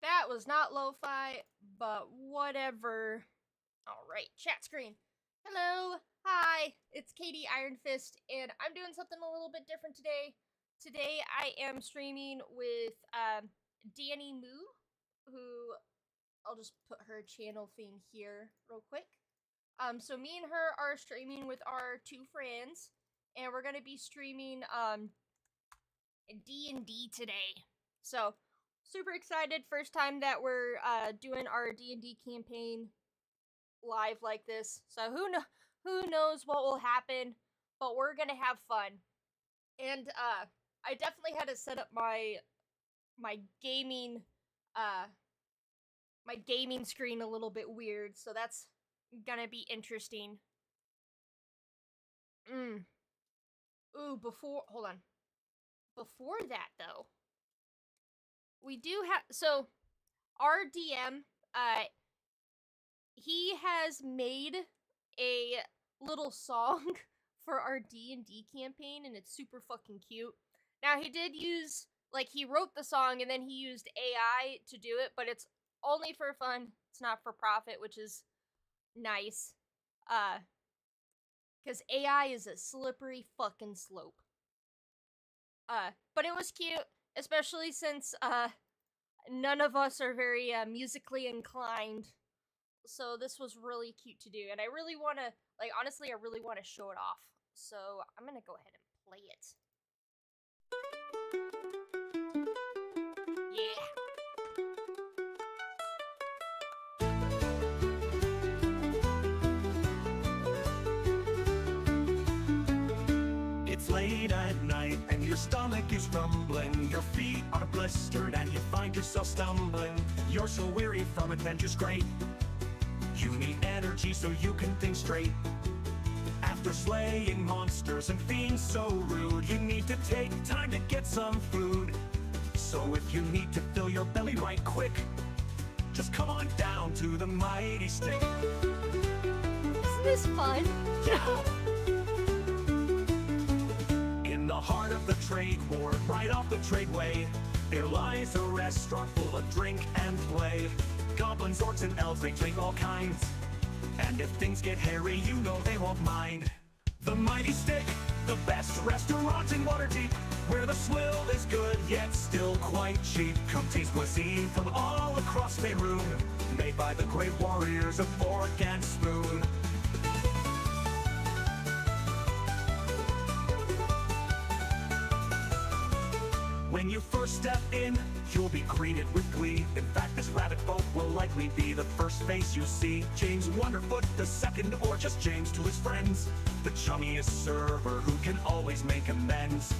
That was not lo-fi, but whatever. Alright, chat screen. Hello, hi, it's Katie Ironfist, and I'm doing something a little bit different today. Today I am streaming with Danny Moo, who, I'll just put her channel thing here real quick. So me and her are streaming with our two friends, and we're gonna be streaming D&D today. So, super excited. First time that we're doing our D&D campaign live like this. So who knows what will happen, but we're gonna have fun. And I definitely had to set up my gaming screen a little bit weird, so that's gonna be interesting. Ooh, hold on. Before that though, we do have, so our DM, he has made a little song for our D&D campaign, and it's super fucking cute. Now, he did use, like, he wrote the song, and then he used AI to do it, but it's only for fun. It's not for profit, which is nice. Because AI is a slippery fucking slope. But it was cute, especially since, none of us are very, musically inclined. So this was really cute to do, and I really want to, like, honestly, I really want to show it off. So I'm gonna go ahead and play it. Yeah. It's late at night and your stomach is rumbling. Your feet are blistered and you find yourself stumbling. You're so weary from adventure's great. You need energy so you can think straight. After slaying monsters and fiends so rude, you need to take time to get some food. So if you need to fill your belly right quick, just come on down to the Mighty Stick. Isn't this fun? Yeah! In the heart of the trade war, right off the tradeway, there lies a restaurant full of drink and play. goblins, orcs, and elves, they take all kinds. And if things get hairy, you know they won't mind. The Mighty Stick, the best restaurant in Waterdeep, where the swill is good, yet still quite cheap. Come taste cuisine from all across Faerun, made by the great warriors of Fork and Spoon. When you first step in, you'll be greeted with glee. In fact, this rabbit folk will likely be the first face you see. James Wonderfoot the second, or just James to his friends, the chummiest server who can always make amends.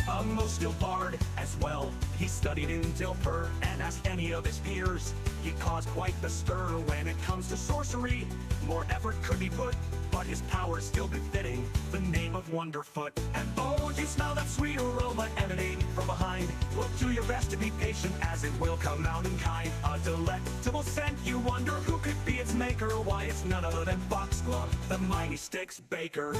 A most skilled bard as well, he studied in Dilfer, and ask any of his peers, he caused quite the stir when it comes to sorcery. More effort could be put, but his power's still befitting the name of Wonderfoot. And oh, do you smell that sweet aroma emanating from behind? Look, do your best to be patient, as it will come out in kind. A delectable scent, you wonder who could be its maker. Why, it's none other than Foxglove, the Mighty Stick's baker.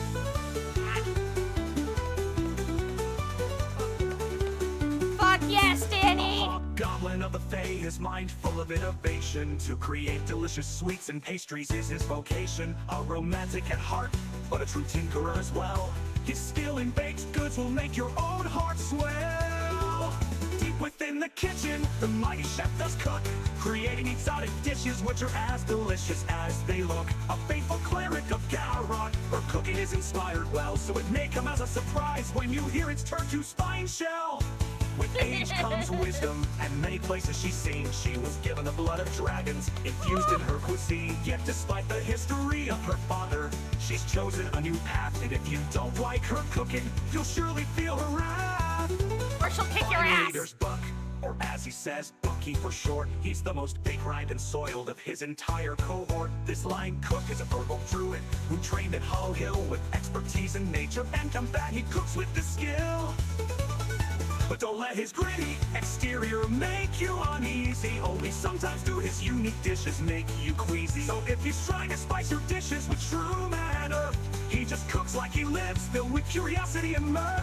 Fuck yes, Danny! Goblin of the Fae is mind full of innovation. To create delicious sweets and pastries is his vocation. A romantic at heart, but a true tinkerer as well. His skill in baked goods will make your own heart swell. Deep within the kitchen, the mighty chef does cook, creating exotic dishes which are as delicious as they look. A faithful cleric of Garrot, her cooking is inspired well, so it may come as a surprise when you hear its turn to spine shell. With age comes wisdom, and many places she's seen. She was given the blood of dragons, infused in her cuisine. Yet despite the history of her father, she's chosen a new path. And if you don't like her cooking, you'll surely feel her wrath. Or she'll kick your Finally, ass! there's Buck, or as he says, Bucky for short. He's the most big-rind and soiled of his entire cohort. This line cook is a verbal druid who trained at Hull Hill with expertise in nature and combat. He cooks with the skill. But don't let his gritty exterior make you uneasy. Only sometimes do his unique dishes make you queasy. So if he's trying to spice your dishes with true manner, he just cooks like he lives, filled with curiosity and mirth.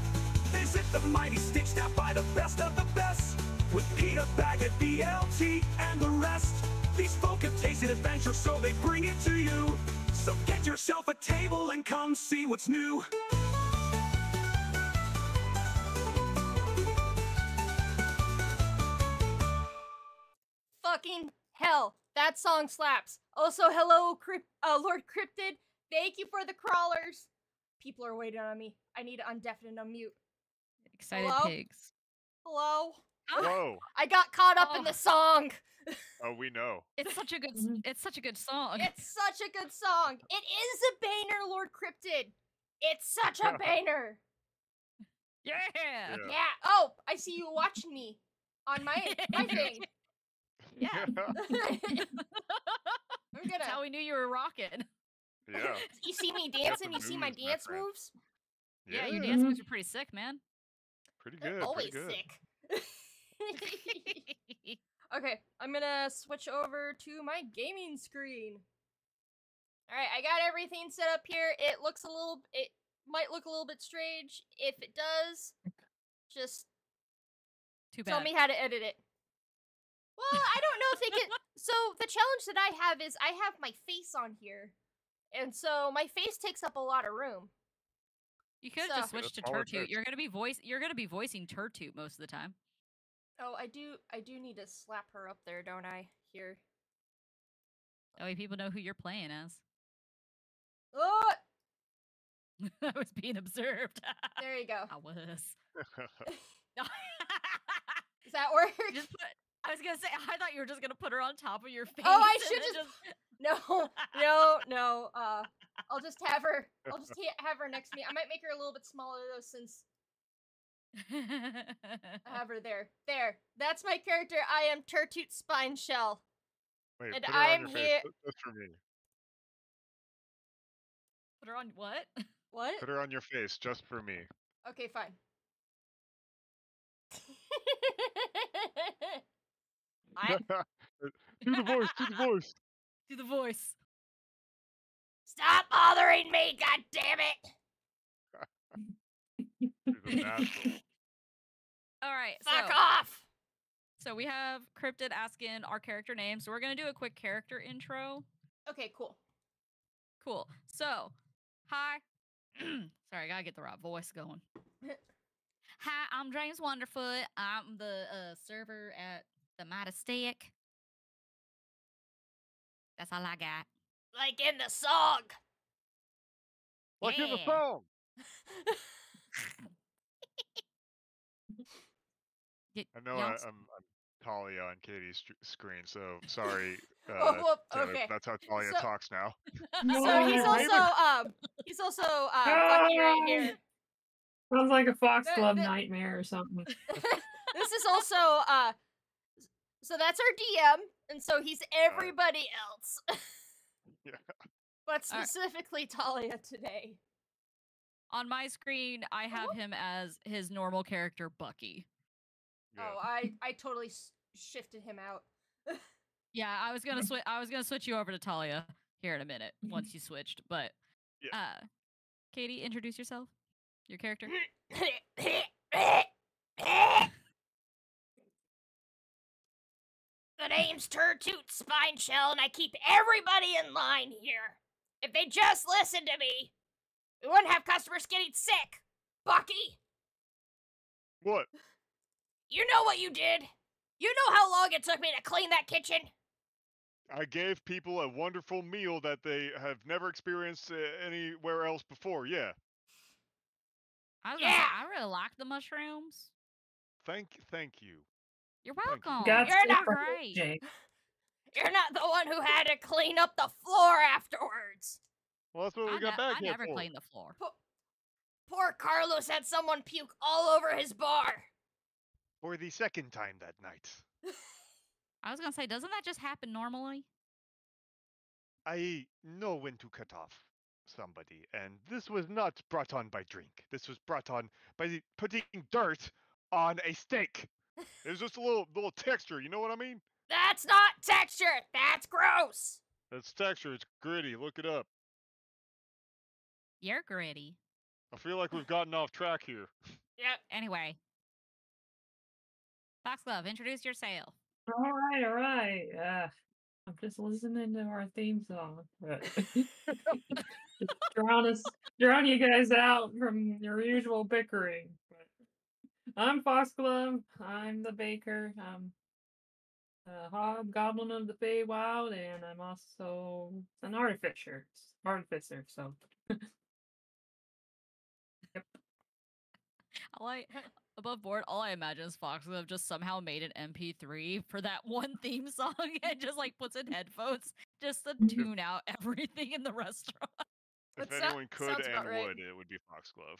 Visit the Mighty Stick, staffed by the best of the best, with Peter Baggett, BLT, and the rest. These folk have tasted adventure, so they bring it to you. So get yourself a table and come see what's new. Fucking hell, that song slaps. Also, hello, Lord Cryptid. Thank you for the crawlers. People are waiting on me. I need to undeafen and unmute. Excited Hello? pigs. Hello? Whoa! I got caught up in the song. Oh, we know. It's such a good. It's such a good song. It's such a good song. It is a banger, Lord Cryptid. It's such a banger. Yeah. Yeah. Oh, I see you watching me on my thing. Yeah. I'm That's gonna. how we knew you were rocking. Yeah. You see me dancing? You the see my moves, my dance friend. moves? Yeah, your dance moves are pretty sick, man. Pretty They're good. always pretty good. sick. Okay, I'm gonna switch over to my gaming screen. Alright, I got everything set up here. It might look a little bit strange. If it does, just Too bad. tell me how to edit it. Well, I don't know if they can. So, the challenge that I have is I have my face on here. And so, my face takes up a lot of room. You could So- have just switched to Smaller Turtoot. text. You're gonna be voicing Turtoot most of the time. Oh, I do need to slap her up there, don't I? Here. That way people know who you're playing as. Oh, I was being observed. there you go. I was. Does that work? Just put, I was gonna say, I thought you were just gonna put her on top of your face. Oh, I and should then just- No, no. I'll just have her. I'll just have her next to me. I might make her a little bit smaller though, since I have her there. There. That's my character. I am Turtoot Spine Shell. Wait, And put her on I'm your here- face just for me. Put her on what? What? Put her on your face just for me. Okay, fine. I Do the voice. Do the voice. Do the voice. stop bothering me. God damn it! Do the natural. All right. Fuck so, off. So we have Cryptid asking our character names. So we're gonna do a quick character intro. Okay, cool. Cool. So, hi. Sorry, I gotta get the right voice going. Hi, I'm James Wonderfoot. I'm the server at the Mighty Stick. That's all I got. Like in the song. Like in the Yeah. song. I know Y'all I'm Talia on Katie's screen, so sorry. Oh, whoop, Taylor, okay. that's how Talia So- talks now. So he's No. also Bucky right here. Sounds like a Fox That- Club that- nightmare or something. This is also so that's our DM, and so he's everybody else. Yeah. But Alright. specifically Talia today. on my screen, I have him as his normal character, Bucky. Yeah. Oh, I totally shifted him out. Yeah, I was gonna switch. I was gonna switch you over to Talia here in a minute once you switched. But, Katie, introduce yourself. Your character. The name's Turtoot Spineshell, and I keep everybody in line here. If they just listened to me, we wouldn't have customers getting sick. Bucky, What? you know what you did? You know how long it took me to clean that kitchen? I gave people a wonderful meal that they have never experienced anywhere else before. Yeah. I was gonna say, Yeah. I really like the mushrooms. Thank you. You're Thank you. welcome. God's You're not different, great. Jake. You're not the one who had to clean up the floor afterwards. Well, that's what we got back I here never for. cleaned the floor. Poor Carlos had someone puke all over his bar. For the second time that night. I was gonna say, doesn't that just happen normally? I know when to cut off somebody, and this was not brought on by drink. This was brought on by putting dirt on a steak. It was just a little texture, you know what I mean? That's not texture. That's gross. It's texture, it's gritty, look it up. You're gritty. I feel like we've gotten off track here. Yep. Anyway, Foxglove, introduce yourself. All right. I'm just listening to our theme song. But just drown you guys out from your usual bickering. But I'm Foxglove. I'm the baker. I'm a hobgoblin of the Feywild, and I'm also an artificer. So Above board, all I imagine is Foxglove just somehow made an MP3 for that one theme song and just like puts in headphones just to tune out everything in the restaurant. If That anyone could sounds and about right. would, it would be Foxglove.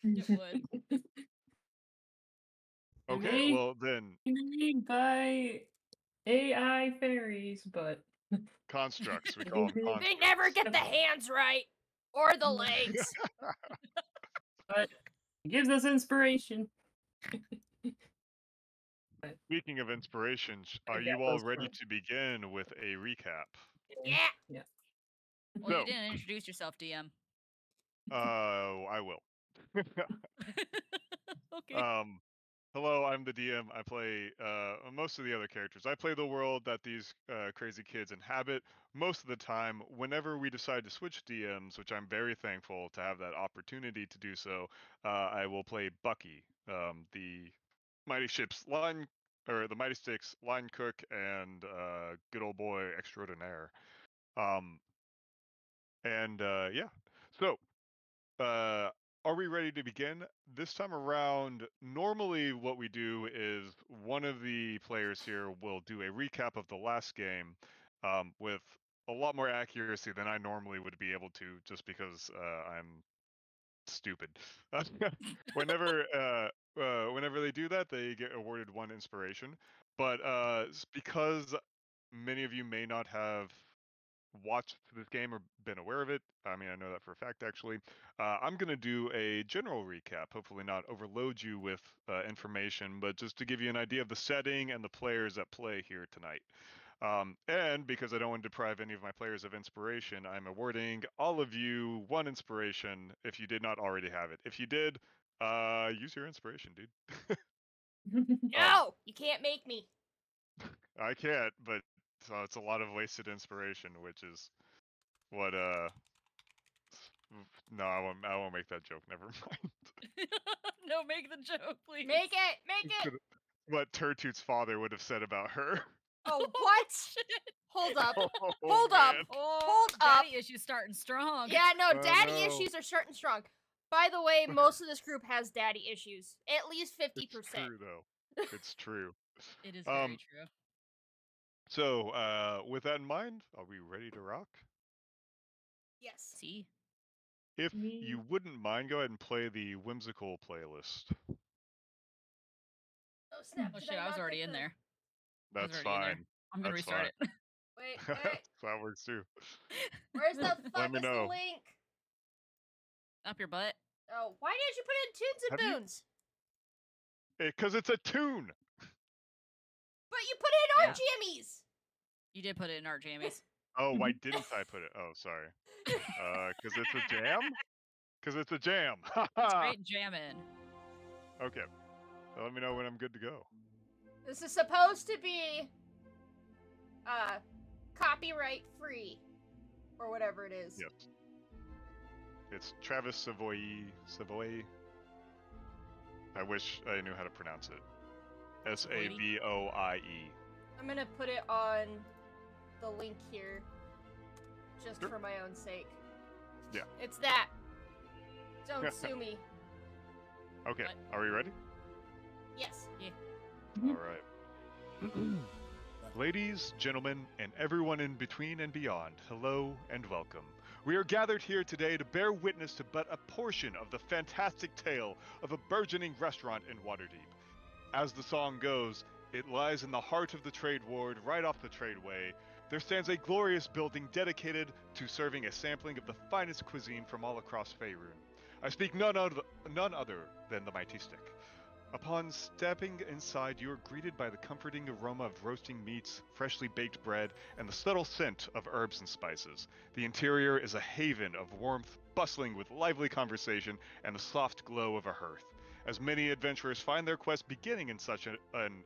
It would. Okay, Made- well then, made by AI fairies, but constructs. We call them They constructs. never get the hands right or the legs. but it gives us inspiration. Speaking of inspirations, I are got you all those ready first. to begin with a recap? Yeah. Well, you So- didn't introduce yourself, DM. I will. Okay. Hello, I'm the DM. I play most of the other characters. I play the world that these crazy kids inhabit. Most of the time, whenever we decide to switch DMs, which I'm very thankful to have that opportunity to do so, I will play Bucky, the Mighty Ships line, or the Mighty Sticks line cook and good old boy extraordinaire. Yeah. So, are we ready to begin? This time around, normally what we do is one of the players here will do a recap of the last game with a lot more accuracy than I normally would be able to, just because I'm stupid. Whenever they do that, they get awarded 1 inspiration. But because many of you may not have watched this game or been aware of it, I mean, I know that for a fact actually, I'm going to do a general recap, hopefully not overload you with information, but just to give you an idea of the setting and the players at play here tonight. And because I don't want to deprive any of my players of inspiration, I'm awarding all of you 1 inspiration if you did not already have it. If you did, use your inspiration, dude. No, you can't make me. I can't, but so it's a lot of wasted inspiration, which is what no, I won't make that joke. Never mind. No, make the joke, please. Make it, make it. What Turtoot's father would have said about her. Oh, what? Shit. Hold up. Oh, Hold up. man. Oh, Hold up. daddy issues starting strong. Yeah, no, Oh, daddy no. issues are starting strong. By the way, most of this group has daddy issues. At least 50%. It's true though. It's true. It is very true. So, with that in mind, are we ready to rock? Yes. See? If Me. you wouldn't mind, go ahead and play the whimsical playlist. Oh, snap. Oh did shit, I was not already get in the- there. I was That's already in there. fine. I'm gonna That's restart it. Wait, wait. That works too. Where's the fuck me is the know. link? Up your butt. Oh, why didn't you put it in Tunes Have and you- Boons? Because it's a tune. But you put it in Yeah. our jammies. You did put it in our jammies. Oh, why didn't I put it? Oh, sorry. Because it's a jam? Because it's a jam. Straight jamming. Okay. Let me know when I'm good to go. This is supposed to be copyright free or whatever it is. Yes. It's Travis Savoy. I wish I knew how to pronounce it. Savoie. I'm gonna put it on the link here just Sure. for my own sake. Yeah. It's that. Don't sue me. Okay. What? Are we ready? Yes. All right. Ladies, gentlemen, and everyone in between and beyond, hello and welcome. We are gathered here today to bear witness to but a portion of the fantastic tale of a burgeoning restaurant in Waterdeep. As the song goes, it lies in the heart of the trade ward, right off the tradeway. There stands a glorious building dedicated to serving a sampling of the finest cuisine from all across Faerun. I speak none other than the Mighty Stick. Upon stepping inside, you are greeted by the comforting aroma of roasting meats, freshly baked bread, and the subtle scent of herbs and spices. The interior is a haven of warmth, bustling with lively conversation and the soft glow of a hearth. As many adventurers find their quest beginning in such an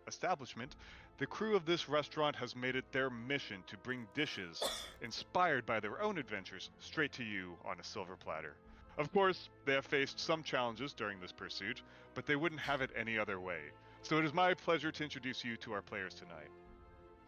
establishment, the crew of this restaurant has made it their mission to bring dishes inspired by their own adventures straight to you on a silver platter. Of course, they have faced some challenges during this pursuit, but they wouldn't have it any other way. So it is my pleasure to introduce you to our players tonight.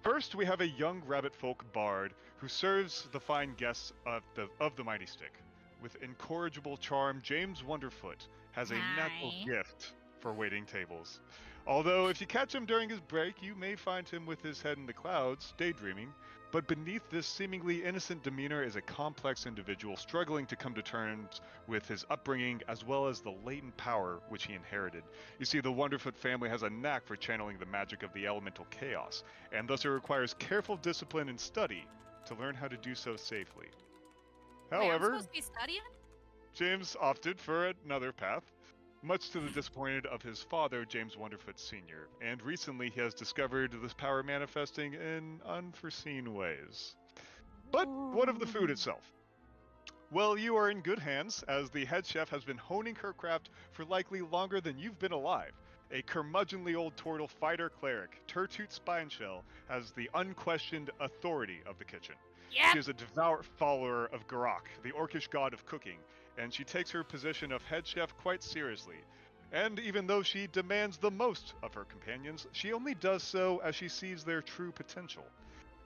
First, we have a young rabbit folk bard who serves the fine guests of the Mighty Stick. With incorrigible charm, James Wonderfoot has a natural Hi. gift for waiting tables. Although, if you catch him during his break, you may find him with his head in the clouds, daydreaming. But beneath this seemingly innocent demeanor is a complex individual struggling to come to terms with his upbringing as well as the latent power which he inherited. You see, the Wonderfoot family has a knack for channeling the magic of the elemental chaos, and thus it requires careful discipline and study to learn how to do so safely. Wait, I'm However, supposed to be studying? James opted for another path, much to the disappointment of his father, James Wonderfoot Sr., and recently he has discovered this power manifesting in unforeseen ways. But what of the food itself? Well, you are in good hands, as the head chef has been honing her craft for likely longer than you've been alive. A curmudgeonly old turtle fighter cleric, Turtoot Spineshell, has the unquestioned authority of the kitchen. Yep. She is a devout follower of Garak, the orcish god of cooking, and she takes her position of head chef quite seriously. And even though she demands the most of her companions, she only does so as she sees their true potential.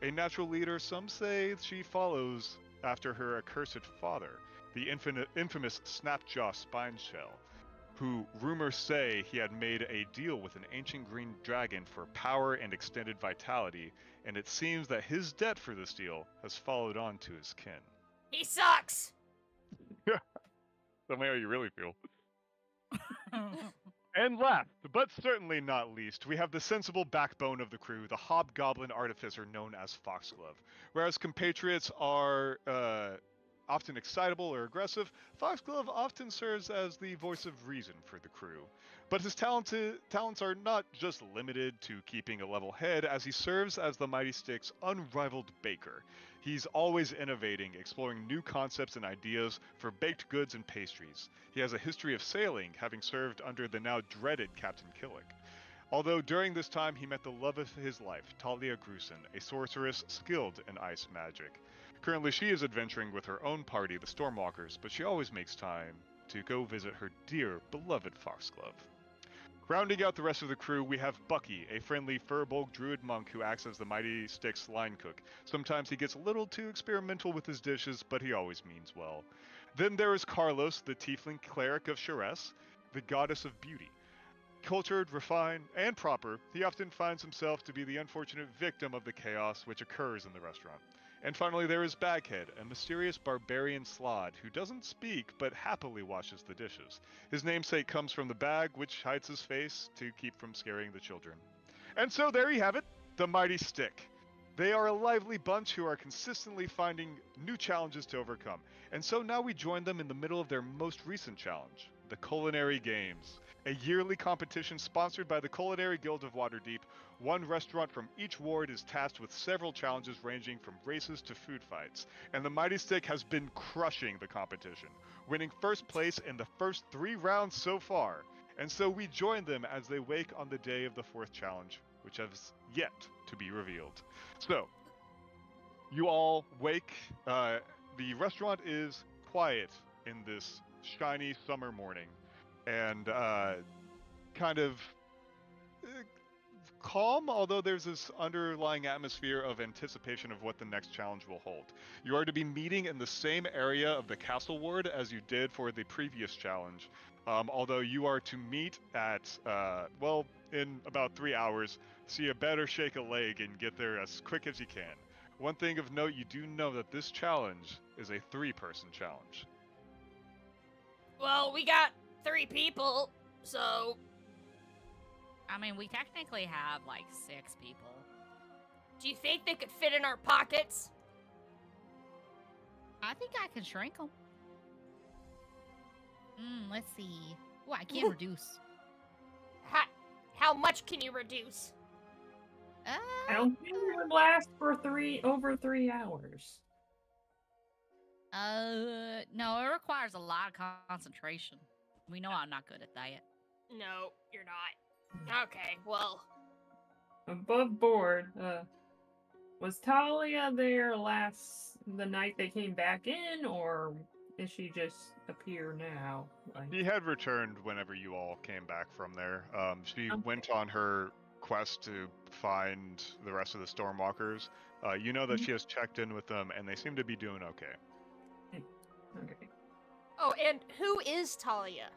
A natural leader, some say she follows after her accursed father, the infamous Snapjaw Spineshell, who rumors say he had made a deal with an ancient green dragon for power and extended vitality, and it seems that his debt for this deal has followed on to his kin. He sucks. Tell me how you really feel. And last, but certainly not least, we have the sensible backbone of the crew, the hobgoblin artificer known as Foxglove. Whereas compatriots are often excitable or aggressive, Foxglove often serves as the voice of reason for the crew. But his talents are not just limited to keeping a level head, as he serves as the Mighty Stick's unrivaled baker. He's always innovating, exploring new concepts and ideas for baked goods and pastries. He has a history of sailing, having served under the now dreaded Captain Killick. Although during this time he met the love of his life, Talia Grusin, a sorceress skilled in ice magic. Currently she is adventuring with her own party, the Stormwalkers, but she always makes time to go visit her dear, beloved Foxglove. Rounding out the rest of the crew, we have Bucky, a friendly Furbolg druid monk who acts as the Mighty Sticks line cook. Sometimes he gets a little too experimental with his dishes, but he always means well. Then there is Carlos, the tiefling cleric of Sharess, the goddess of beauty. Cultured, refined, and proper, he often finds himself to be the unfortunate victim of the chaos which occurs in the restaurant. And finally there is Baghead, a mysterious barbarian slod who doesn't speak but happily washes the dishes. His namesake comes from the bag which hides his face to keep from scaring the children. And so there you have it, the Mighty Stick. They are a lively bunch who are consistently finding new challenges to overcome. And so now we join them in the middle of their most recent challenge, the Culinary Games. A yearly competition sponsored by the Culinary Guild of Waterdeep. One restaurant from each ward is tasked with several challenges ranging from races to food fights, and the Mighty Stick has been crushing the competition, winning first place in the first 3 rounds so far. And so we join them as they wake on the day of the 4th challenge, which has yet to be revealed. So, you all wake. The restaurant is quiet in this shiny summer morning, and kind of calm, although there's this underlying atmosphere of anticipation of what the next challenge will hold. You are to be meeting in the same area of the castle ward as you did for the previous challenge, although you are to meet at, well, in about 3 hours, so you better shake a leg and get there as quick as you can. One thing of note, you do know that this challenge is a 3-person challenge. Well, we got 3 people, so I mean, we technically have like 6 people. do you think they could fit in our pockets? I think I can shrink them. Let's see. Oh, I can reduce. How much can you reduce? I don't think it would last for over 3 hours. No, it requires a lot of concentration. We know I'm not good at that. No, you're not. Okay, well, Above board, was Talia there the night they came back in, or is she just appear now? He had returned whenever you all came back from there. She Okay. went on her quest to find the rest of the Stormwalkers. You know that she has checked in with them, and they seem to be doing okay. Okay. oh, and who is Talia?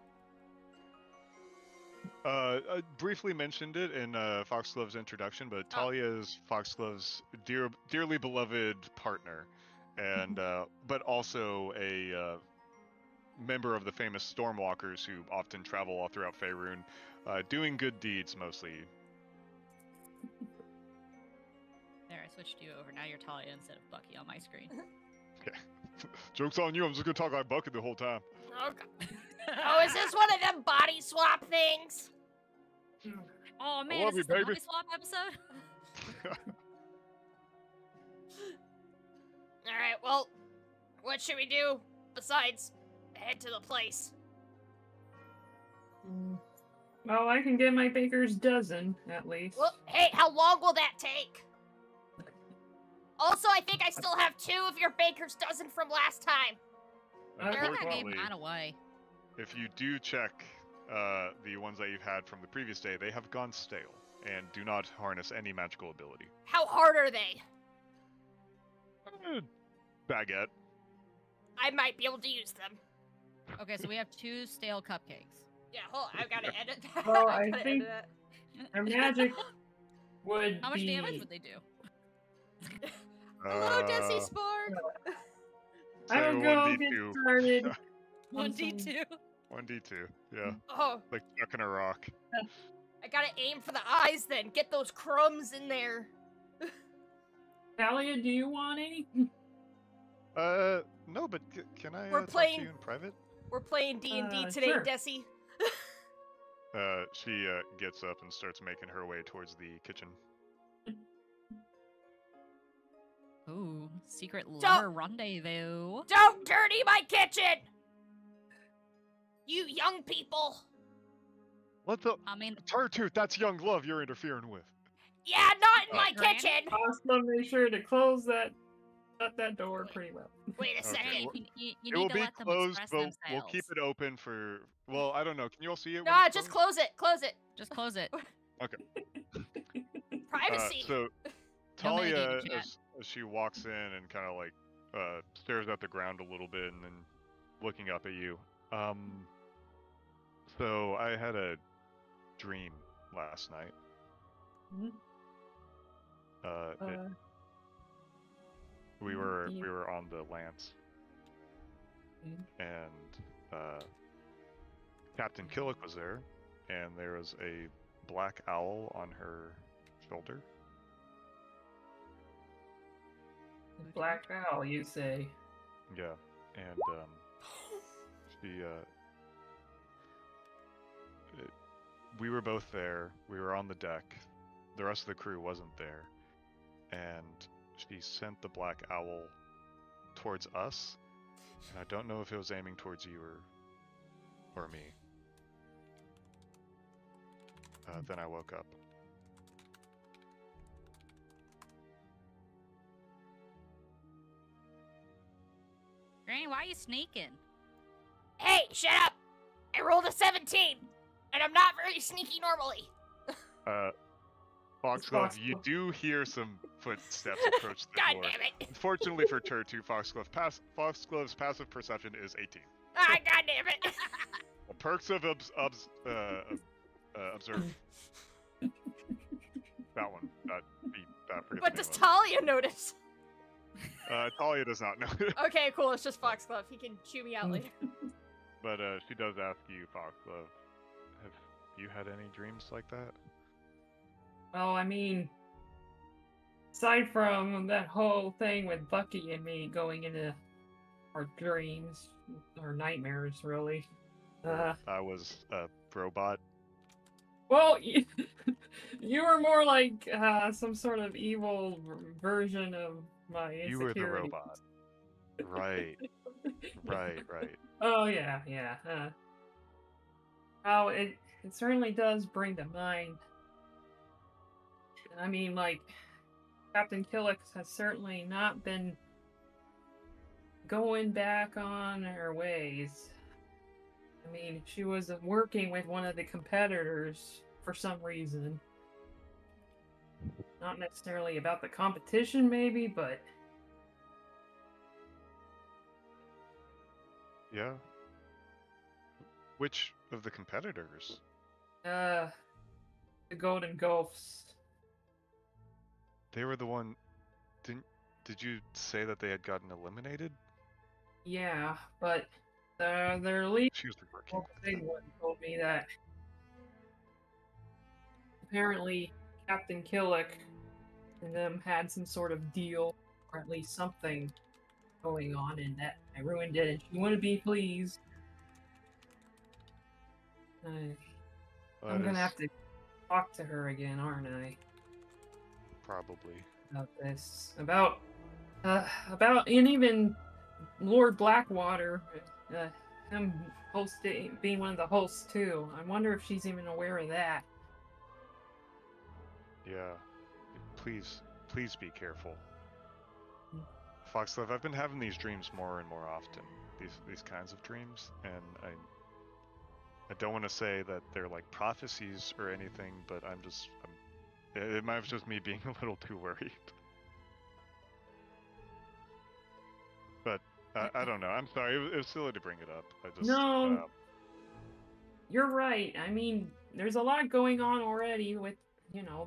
I briefly mentioned it in Foxglove's introduction, but Talia is Foxglove's dearly beloved partner, and but also a member of the famous Stormwalkers who often travel all throughout Faerun, doing good deeds mostly. There, I switched you over. Now you're Talia instead of Bucky on my screen. Joke's on you, I'm just gonna talk like Bucket the whole time. Oh, oh, is this one of them body swap things? Oh man, love is you, this the baby. body swap episode? Alright, well, what should we do besides head to the place? Well, I can get my baker's dozen, at least. Well, hey, how long will that take? Also, I think I still have 2 of your baker's dozen from last time. I think I gave Unfortunately, mine away. if you do check the ones that you've had from the previous day, they have gone stale and do not harness any magical ability. How hard are they? Baguette. I might be able to use them. Okay, so we have 2 stale cupcakes. Yeah, hold on, I've got to edit that. Well, I've I gotta think- edit Her magic would How much be... damage would they do? that. Hello, Desi Spork! I will So go 1d2. get started. 1d2. 1d2, yeah. Oh, Like chucking a rock. I gotta aim for the eyes then. Get those crumbs in there. Talia, do you want any? No, but can I We're talk playing- to you in private? We're playing D&D today, Sure. Desi. She gets up and starts making her way towards the kitchen. Ooh, secret lover rendezvous. Don't dirty my kitchen! You young people! What the? I mean, Tartooth, that's young love you're interfering with. Yeah, not in my Granny? kitchen. Also, make sure to close that, shut that door pretty well. Wait a Okay, second. Granny, well, you It will need to be let them closed, express but themselves. we'll keep it open for. Well, I don't know. Can you all see it? when Nah, it's just closed? close it. Close it. Just close it. Privacy. So No Talia, metagaming chat. as she walks in and kind of like stares at the ground a little bit and then looking up at you. So I had a dream last night. Mhm. We were on the Lance, Mhm. and Captain Killick was there, and there was a black owl on her shoulder. Black owl, you say? Yeah, and she we were both there. We were on the deck. The rest of the crew wasn't there, and she sent the black owl towards us. And I don't know if it was aiming towards you or me. Then I woke up. Granny, why are you sneaking? Hey, shut up! I rolled a 17, and I'm not very sneaky normally. Foxglove, you do hear some footsteps approach the God door. damn it! Unfortunately for Turtu, Foxglove's passive perception is 18. Ah, god damn it! The perks of observe. That one. Forget What the does name of Talia notice? it. Talia does not know. Okay, cool. It's just Foxglove. He can chew me out later. But she does ask you, Foxglove, have you had any dreams like that? Well, I mean, aside from that whole thing with Bucky and me going into our dreams, or nightmares, really. I was a robot. Well, you were more like some sort of evil version of my insecurity. You were the robot. Right. Right. Oh yeah. Oh, it certainly does bring to mind. I mean, like, Captain Killick has certainly not been going back on her ways. I mean, she was working with one of the competitors for some reason. Not necessarily about the competition, maybe, but... Yeah. Which of the competitors? The Golden Gulfs. They were the one. Did you say that they had gotten eliminated? Yeah, but their lead She was working. big one told me that apparently Captain Killick and them had some sort of deal, or at least something going on, and that I ruined it, and she wouldn't be pleased. I'm gonna have to talk to her again, aren't I? Probably. About this, about and even Lord Blackwater, him hosting, being one of the hosts too. I wonder if she's even aware of that. Yeah. Please be careful. Foxglove, I've been having these dreams more and more often. These kinds of dreams, and I don't want to say that they're like prophecies or anything, but it might have just me being a little too worried. But I don't know. I'm sorry. It was silly to bring it up. No. You're right. I mean, there's a lot going on already with,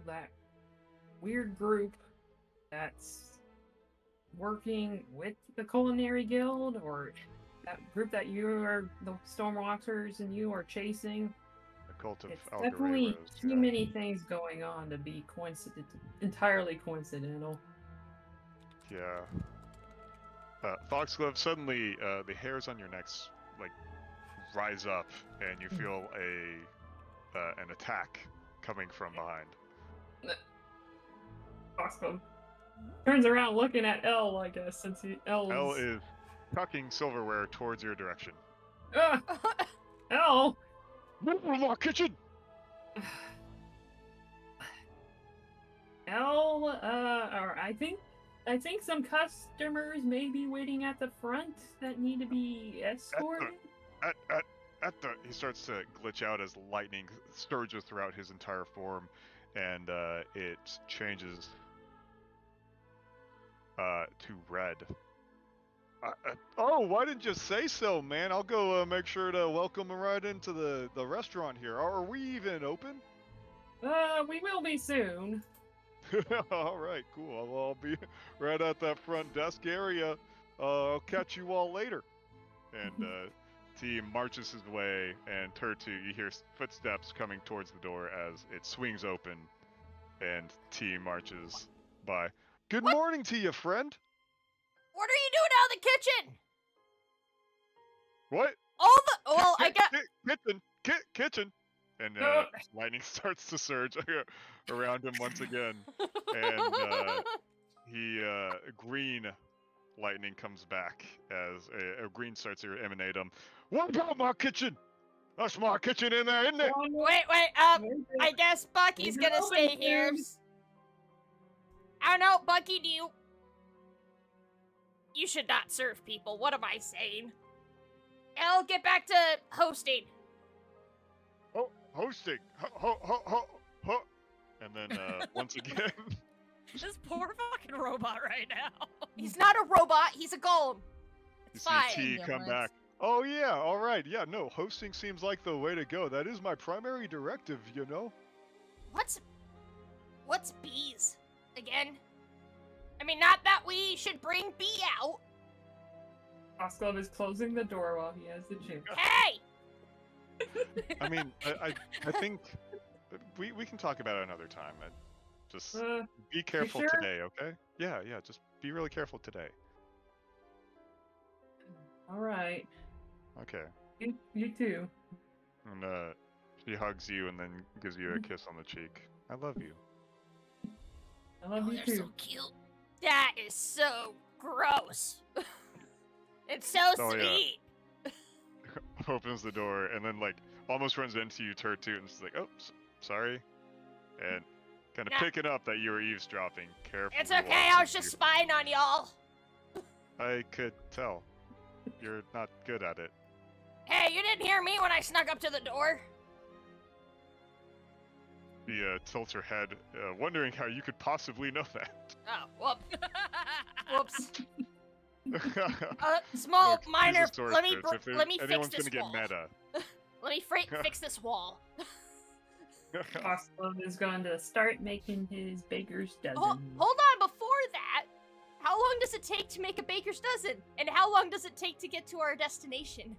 that weird group that's working with the Culinary Guild, or that group that the Stormwalkers and you are chasing. The cult of It's Algoray definitely Rose, too yeah. many things going on to be entirely coincidental. Yeah. Foxglove, suddenly the hairs on your necks like rise up, and you feel an attack coming from behind. Awesome. Turns around looking at Elle, I guess, since Elle is tucking silverware towards your direction. Elle! Move from our kitchen! Or I think some customers may be waiting at the front that need to be escorted. He starts to glitch out as lightning surges throughout his entire form, and it changes to red. Oh, why didn't you say so, man? I'll go make sure to welcome him right into the restaurant here. Are we even open? We will be soon. All right, cool. I'll be right at that front desk area. I'll catch you all later. And T marches his way, and Turtu, you hear footsteps coming towards the door as it swings open, and T marches by. Good morning to you, friend. What are you doing out of the kitchen? What? I got. Kitchen. And lightning starts to surge around him once again, and green lightning comes back as a green starts to emanate him. What about my kitchen? That's my kitchen in there, isn't it? Wait, I guess Bucky's gonna stay here. I don't know, Bucky, you should not serve people. What am I saying? I'll get back to hosting. Oh, hosting. And then once again. This poor fucking robot right now. He's not a robot. He's a golem. It's You fine. see T come back. Oh yeah, all right. Yeah, no, hosting seems like the way to go. That is my primary directive, you know. What's bees again? I mean, not that we should bring B out. Oskov is closing the door while he has the chance. Hey! I mean, I think we can talk about it another time. Just be careful sure? today, okay? Yeah, just be really careful today. All right. Okay. You too. And she hugs you and then gives you a kiss on the cheek. I love you. I love you They're too. so cute. That is so gross. It's so Oh, yeah. sweet. Opens the door and then like almost runs into you, Turtu, and she's like, "Oh, sorry," and kind of Nah. picking up that you were eavesdropping. Carefully. It's okay. I was just spying on y'all. I could tell. You're not good at it. Hey, you didn't hear me when I snuck up to the door. She tilts her head, wondering how you could possibly know that. Oh, whoops. Small, Look, minor. Jesus Let me Torchwood, if let me fix anyone's this gonna wall. get meta. Let me fix this wall. Oskov is going to start making his baker's dozen. Hold on. Before that, how long does it take to make a baker's dozen? And how long does it take to get to our destination?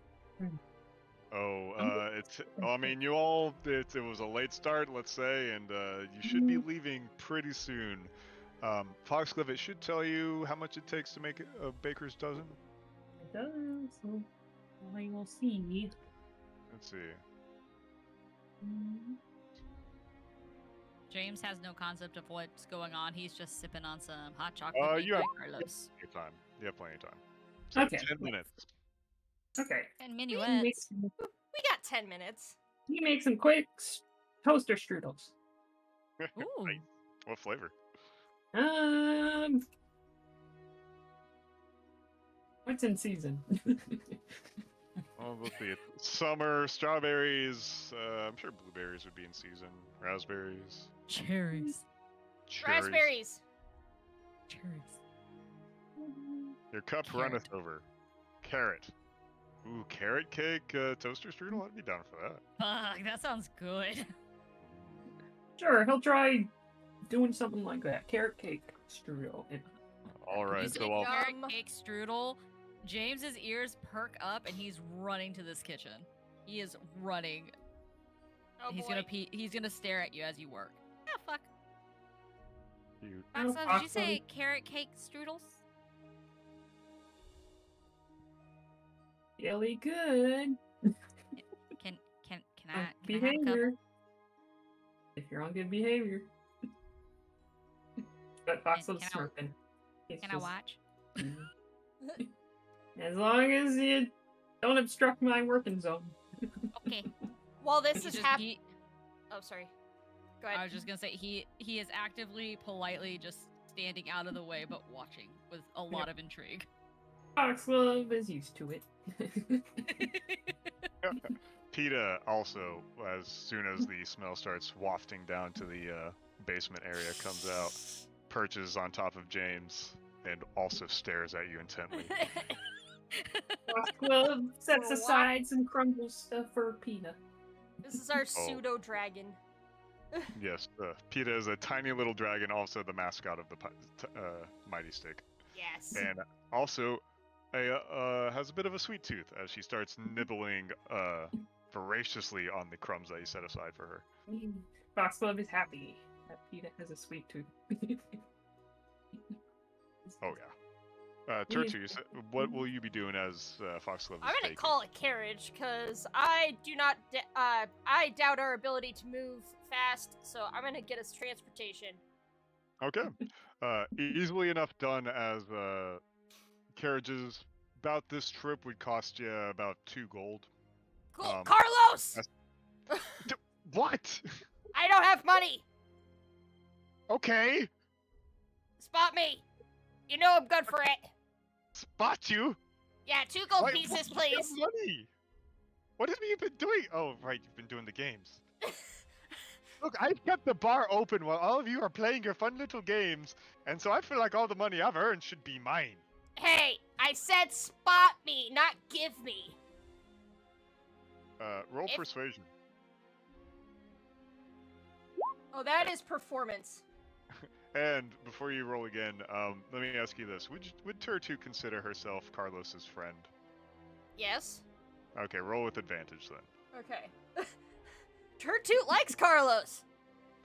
I mean, you all, it was a late start, let's say, and you should be leaving pretty soon. Foxglove, it should tell you how much it takes to make a baker's dozen. It does, so I will see. Let's see. James has no concept of what's going on. He's just sipping on some hot chocolate. You have Carlos. plenty of time. You have plenty of time. So Okay. 10 minutes. Okay. And He minuets. makes, We got 10 minutes. he makes some quick toaster strudels. Ooh. Nice. What flavor? What's in season? Well, let's see. It's summer, strawberries. I'm sure blueberries would be in season. Raspberries. Cherries. Cherries. Raspberries. Cherries. Your cup Carrot. runneth over. Carrot. Ooh, carrot cake toaster strudel? I'd be down for that. Fuck, that sounds good. Sure, he'll try doing something like that. Carrot cake strudel. All You right, say so I'll. carrot Yum. cake strudel. James's ears perk up and he's running to this kitchen. He is running. Oh he's boy. gonna he's gonna stare at you as you work. Yeah, fuck. You, Foxglove, did you Foxglove. say carrot cake strudels? Really good. Can I On can I have a behavior. couple? If you're on good behavior. But Foxglove's can I- smirking. He's Can I just- watch? As long as you don't obstruct my working zone. Okay. While this He is just- happening, Oh, sorry. Go I ahead. was just gonna say he is actively, politely just standing out of the way, but watching with a lot of intrigue. Foxglove is used to it. PETA also, as soon as the smell starts wafting down to the basement area, comes out, perches on top of James, and also stares at you intently. Foxglove sets For what? aside some crumble stuff for PETA. This is our Oh. pseudo dragon. Yes, PETA is a tiny little dragon, also the mascot of the Mighty Stick. Yes. And also has a bit of a sweet tooth as she starts nibbling voraciously on the crumbs that you set aside for her. Foxglove is happy that PETA has a sweet tooth. Oh yeah. Turtu, what will you be doing as Foxglove? I'm gonna call a carriage because I do not. I doubt our ability to move fast, so I'm gonna get us transportation. Okay. Easily enough done, as carriages about this trip would cost you about 2 gold. Cool, Carlos. that's- What? I don't have money. Okay. Spot me. You know I'm good for it. Spot you. Yeah, 2 gold Wait, pieces, what do you have please. money? What have you been doing? Oh, right, you've been doing the games. Look, I've kept the bar open while all of you are playing your fun little games, and so I feel like all the money I've earned should be mine. Hey, I said spot me, not give me. Roll If- persuasion. Oh, that is performance. And before you roll again, let me ask you this: Would Turtu consider herself Carlos's friend? Yes. Okay, roll with advantage then. Okay. Turtoot likes Carlos.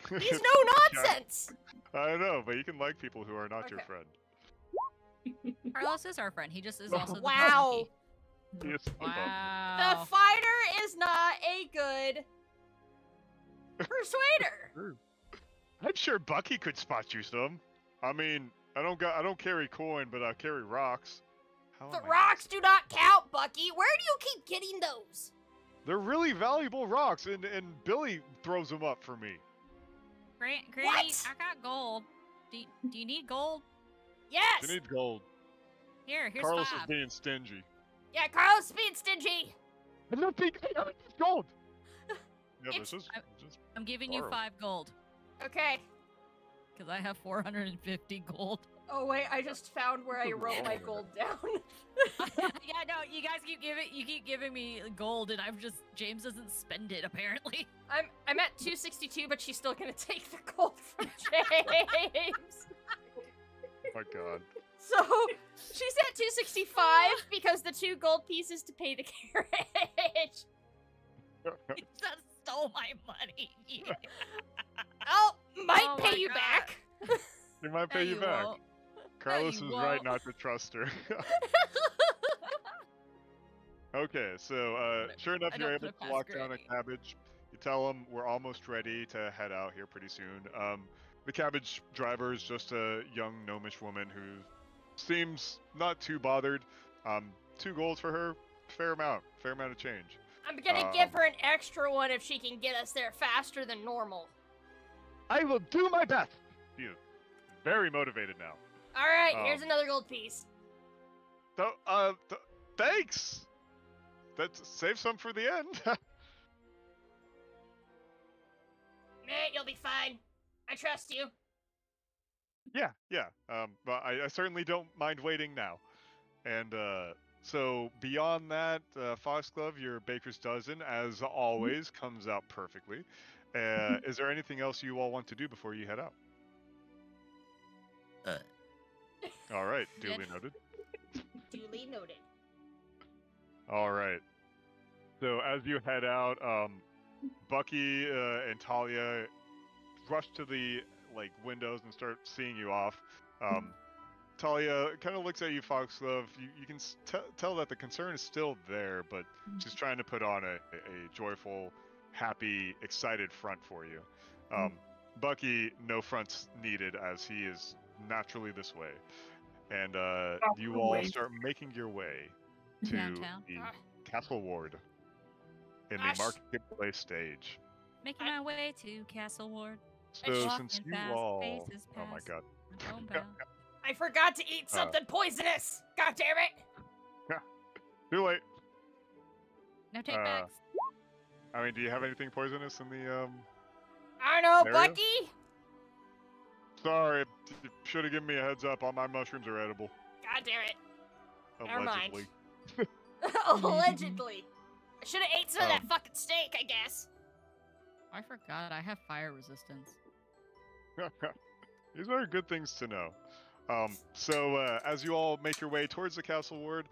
He's no nonsense. I know, but you can like people who are not your Okay. friend. Carlos is our friend. He just is also the Wow. Yes, Wow. The fighter is not a good persuader. I'm sure Bucky could spot you some. I mean, I don't carry coin, but I carry rocks. How The am I- rocks do not count, Bucky. Where do you keep getting those? They're really valuable rocks, and Billy throws them up for me. Granny, What? I got gold. Do you need gold? Yes. They need gold. Here's Carlos is 5. being stingy. Yeah, Carlos is being stingy. I'm not being. I need gold. Yeah, It's- this is. I'm giving you Borrow. 5 gold Okay. because I have 450 gold. Oh wait, I just found where I wrote my gold down. Yeah, no, you guys keep giving me gold, and James doesn't spend it apparently. I'm at 262, but she's still gonna take the gold from James. Oh my god. So she's at 265 because the 2 gold pieces to pay the carriage. You just stole my money. Yeah. I'll might Oh pay my you God. back. He might No, pay you back. won't. Carlos you is right won't. not to trust her. Okay, so Whatever. sure enough, I you're don't able put it to past lock down a Granny. cabbage. You tell them we're almost ready to head out here pretty soon. The cabbage driver is just a young gnomish woman who seems not too bothered. 2 gold for her, fair amount of change. I'm gonna give her an extra one if she can get us there faster than normal. I will do my best. She is very motivated now. All right, here's Um, another gold piece. So, thanks. That's save some for the end. Meh, you'll be fine. I trust you. Yeah. But I certainly don't mind waiting now. And so beyond that, Foxglove, your baker's dozen, as always, comes out perfectly. Is there anything else you all want to do before you head out? All right, duly Yes. noted. Duly noted. All right. So as you head out, Bucky and Talia rush to the windows and start seeing you off. Talia kind of looks at you, Foxglove. You can tell that the concern is still there, but she's trying to put on a joyful, happy, excited front for you. Bucky, no fronts needed, as he is naturally this way. And you all wait. start making your way to Downtown. the Ah. Castle Ward in the Gosh. marketplace stage. Making my way to Castle Ward. So Walking since you fast, all, faces oh my past. god, I'm homebound. I forgot to eat something poisonous. God damn it! too late. No takebacks. I mean, do you have anything poisonous in the I don't know, Area? Bucky. Sorry, you should have given me a heads up. All my mushrooms are edible. God damn it. Never mind. Allegedly. Allegedly. I should have ate some of that fucking steak, I guess. I forgot I have fire resistance. These are good things to know. So as you all make your way towards the castle ward,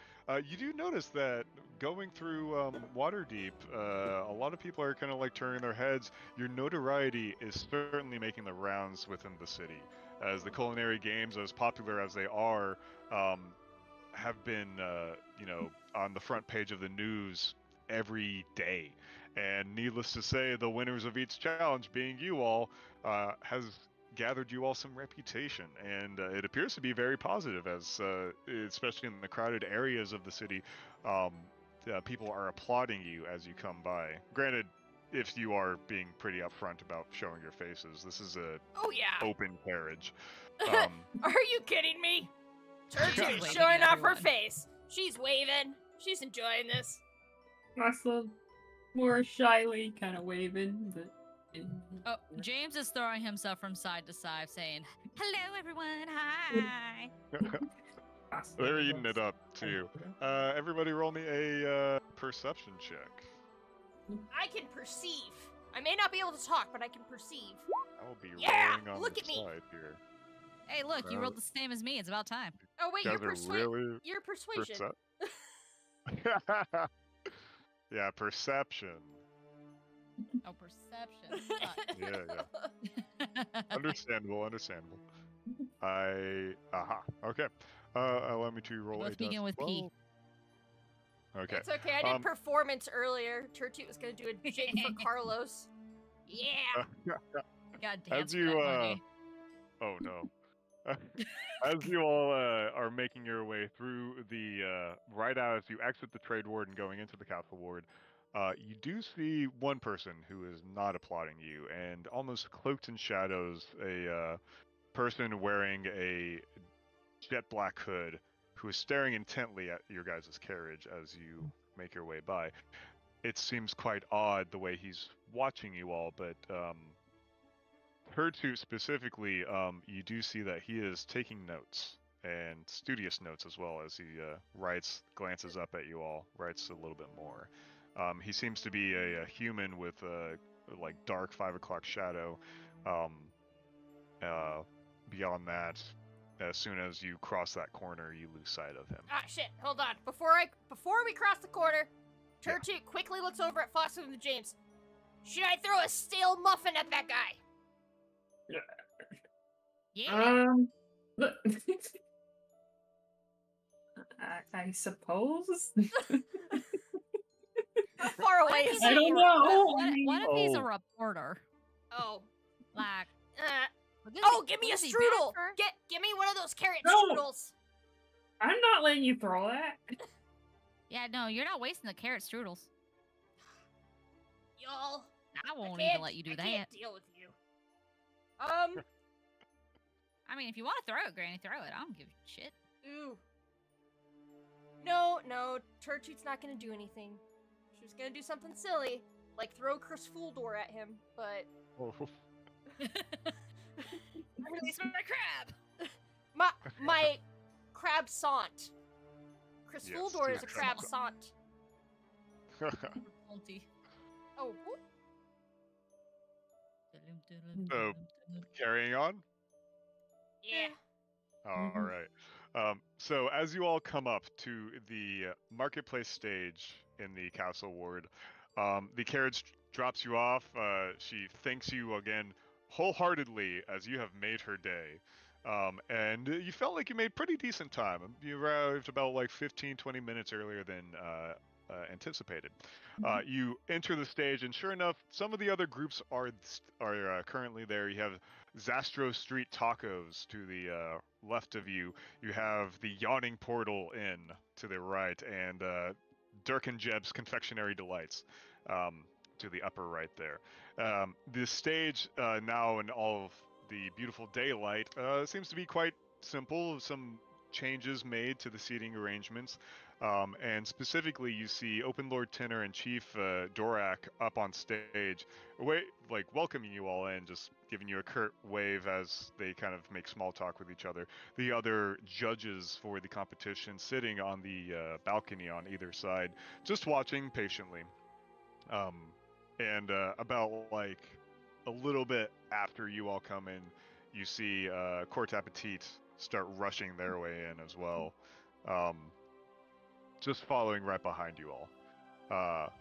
you do notice that going through Waterdeep, a lot of people are kind of like turning their heads. Your notoriety is certainly making the rounds within the city, as the culinary games, as popular as they are, have been, you know, on the front page of the news every day. And needless to say, the winners of each challenge, being you all, has gathered you all some reputation, and it appears to be very positive, as especially in the crowded areas of the city, people are applauding you as you come by. Granted, if you are being pretty upfront about showing your faces, this is a Oh, yeah. open carriage. Are you kidding me? Turtle's waving showing at off her everyone. face. She's waving. She's enjoying this. Also, more shyly kind of waving, but. Oh, James is throwing himself from side to side, saying, "Hello, everyone. Hi." They're eating it up too. Everybody roll me a perception check. I can perceive. I may not be able to talk, but I can perceive. I will be Yeah, rolling on look the at me. side here. Hey, look, you rolled the same as me. It's about time. Oh wait, You your guys are really your persuasion. Yeah, perception. Oh, perception. Yeah. Understandable. Okay. Allow me to roll Let's a begin with P. 12. Okay. It's okay. I did performance earlier. Turtoot was gonna do a jig for Carlos. Yeah. God As dance you, for that money. Oh no. As you all are making your way through the right as you exit the trade ward and going into the castle ward, you do see one person who is not applauding you, and almost cloaked in shadows, a person wearing a jet black hood who is staring intently at your guys' carriage as you make your way by. It seems quite odd the way he's watching you all, but Turtoot specifically, you do see that he is taking notes, and studious notes as well, as he writes, glances up at you all, writes a little bit more. He seems to be a human with like dark 5 o'clock shadow. Beyond that, as soon as you cross that corner, you lose sight of him. Ah shit. Hold on. Before we cross the corner, Turtoot quickly looks over at Foster and James. Should I throw a stale muffin at that guy? Yeah. Look. I suppose. How far away is I he? don't know. What if he's a Oh. reporter? Oh. Like, Oh, give me a was he strudel. bad for? Give me one of those carrot No. strudels. I'm not letting you throw that. Yeah, no, you're not wasting the carrot strudels. Y'all. I won't can't- even let you do I that. can't deal with you. I mean, if you want to throw it, Granny, throw it. I don't give a shit. Ooh. No, Turtoot's not gonna do anything. She was gonna do something silly, like throw Chris Fooldor at him, but Release my crab. my crab sant. Chris Yes, Fooldor is a crab crab sant. Salty. Oh, whoop. So, carrying on. Yeah. All right. So as you all come up to the marketplace stage in the castle ward, the carriage drops you off. She thanks you again wholeheartedly as you have made her day. And you felt like you made pretty decent time. You arrived about like 15-20 minutes earlier than anticipated. You enter the stage, and sure enough, some of the other groups are currently there. You have Zastro Street Tacos to the left of you. You have the Yawning Portal Inn to the right, and Dirk and Jeb's Confectionery Delights to the upper right there. The stage now in all of the beautiful daylight seems to be quite simple. Some changes made to the seating arrangements. And specifically, you see Open Lord Tenor and Chief Dorak up on stage, welcoming you all in, just giving you a curt wave as they kind of make small talk with each other. The other judges for the competition sitting on the balcony on either side, just watching patiently. And about like a little bit after you all come in, you see Court Appetit start rushing their way in as well. Just following right behind you all.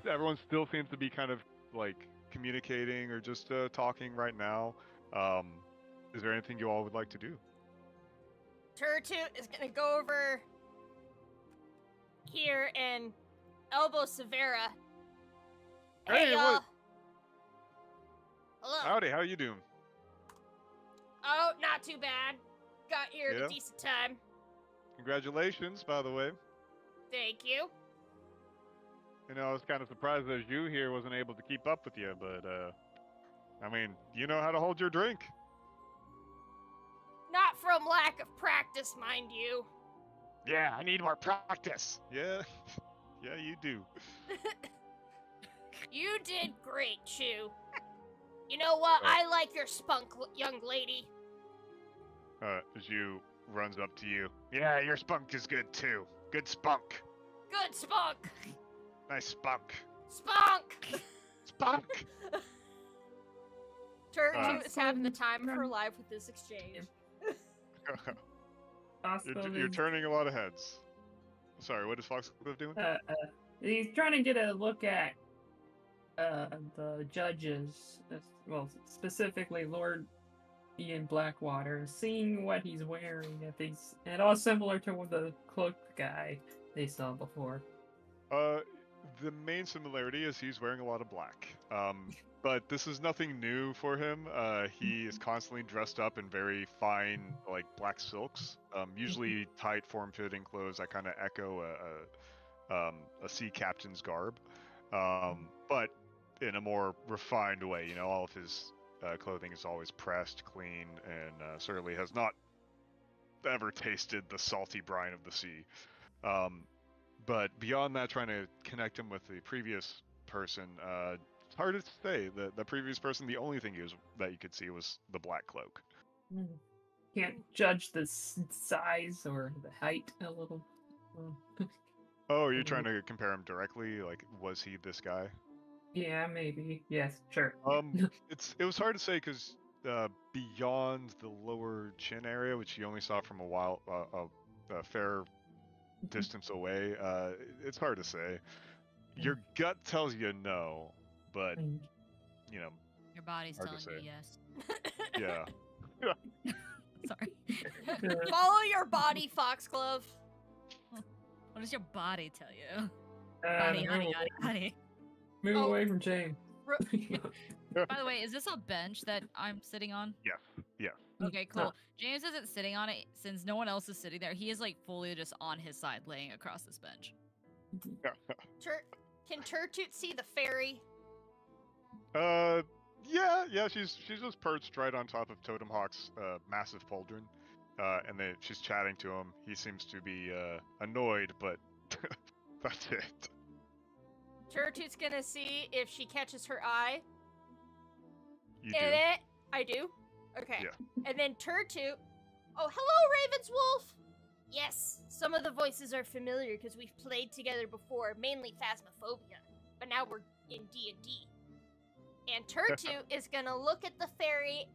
Everyone still seems to be kind of like communicating or just talking right now. Is there anything you all would like to do? Turtoot is gonna go over here and elbow Severa. Hey, y'all. what? Hello. Howdy, how you doing? Oh, not too bad. Got here at Yeah? a decent time. Congratulations, by the way. Thank you. You know, I was kind of surprised that you here wasn't able to keep up with you, but I mean, you know how to hold your drink. Not from lack of practice, mind you. Yeah, I need more practice. Yeah, yeah, you do. You did great, Chew. You know what? Oh. I like your spunk, young lady. As you runs up to you. Yeah, your spunk is good too. Good spunk. Good spunk. Nice spunk. Spunk. Spunk. Turtoot is having the Awesome. time of her life with this exchange. Foxglove you're is, turning a lot of heads. Sorry, what is Foxglove doing? he's trying to get a look at the judges, well, specifically Lord Ian Blackwater, seeing what he's wearing, if he's at all similar to the cloaked guy they saw before. The main similarity is he's wearing a lot of black. But this is nothing new for him. He is constantly dressed up in very fine, like black silks. Usually tight, form-fitting clothes that kind of echo a sea captain's garb, but in a more refined way. You know, all of his clothing is always pressed, clean, and certainly has not ever tasted the salty brine of the sea. But beyond that, trying to connect him with the previous person, it's hard to say. The previous person, the only thing that you could see was the black cloak. Can't judge the size or the height a little. Oh, you're trying to compare him directly? Like, was he this guy? Yeah, maybe. Yes, sure. It was hard to say because beyond the lower chin area, which you only saw from a fair distance away, it's hard to say. Your gut tells you no, but you know, Your body's Hard to telling you say. yes. yeah. Sorry. Follow your body, Foxglove. What does your body tell you? Move Body. move Oh. away from James. By the way, is this a bench that I'm sitting on? Yeah. Okay, cool. James isn't sitting on it since no one else is sitting there. He is like fully just on his side, laying across this bench. Can Turtoot see the fairy? Yeah. She's just perched right on top of Totem Hawk's massive pauldron, and then she's chatting to him. He seems to be annoyed, but that's it. Turtoot's gonna see if she catches her eye. You do. And it, I do. Okay. Yeah. And then Turtoot. Oh, hello, Ravenswolf. Yes, some of the voices are familiar because we've played together before, mainly Phasmophobia, but now we're in D&D. And Turtoot is gonna look at the fairy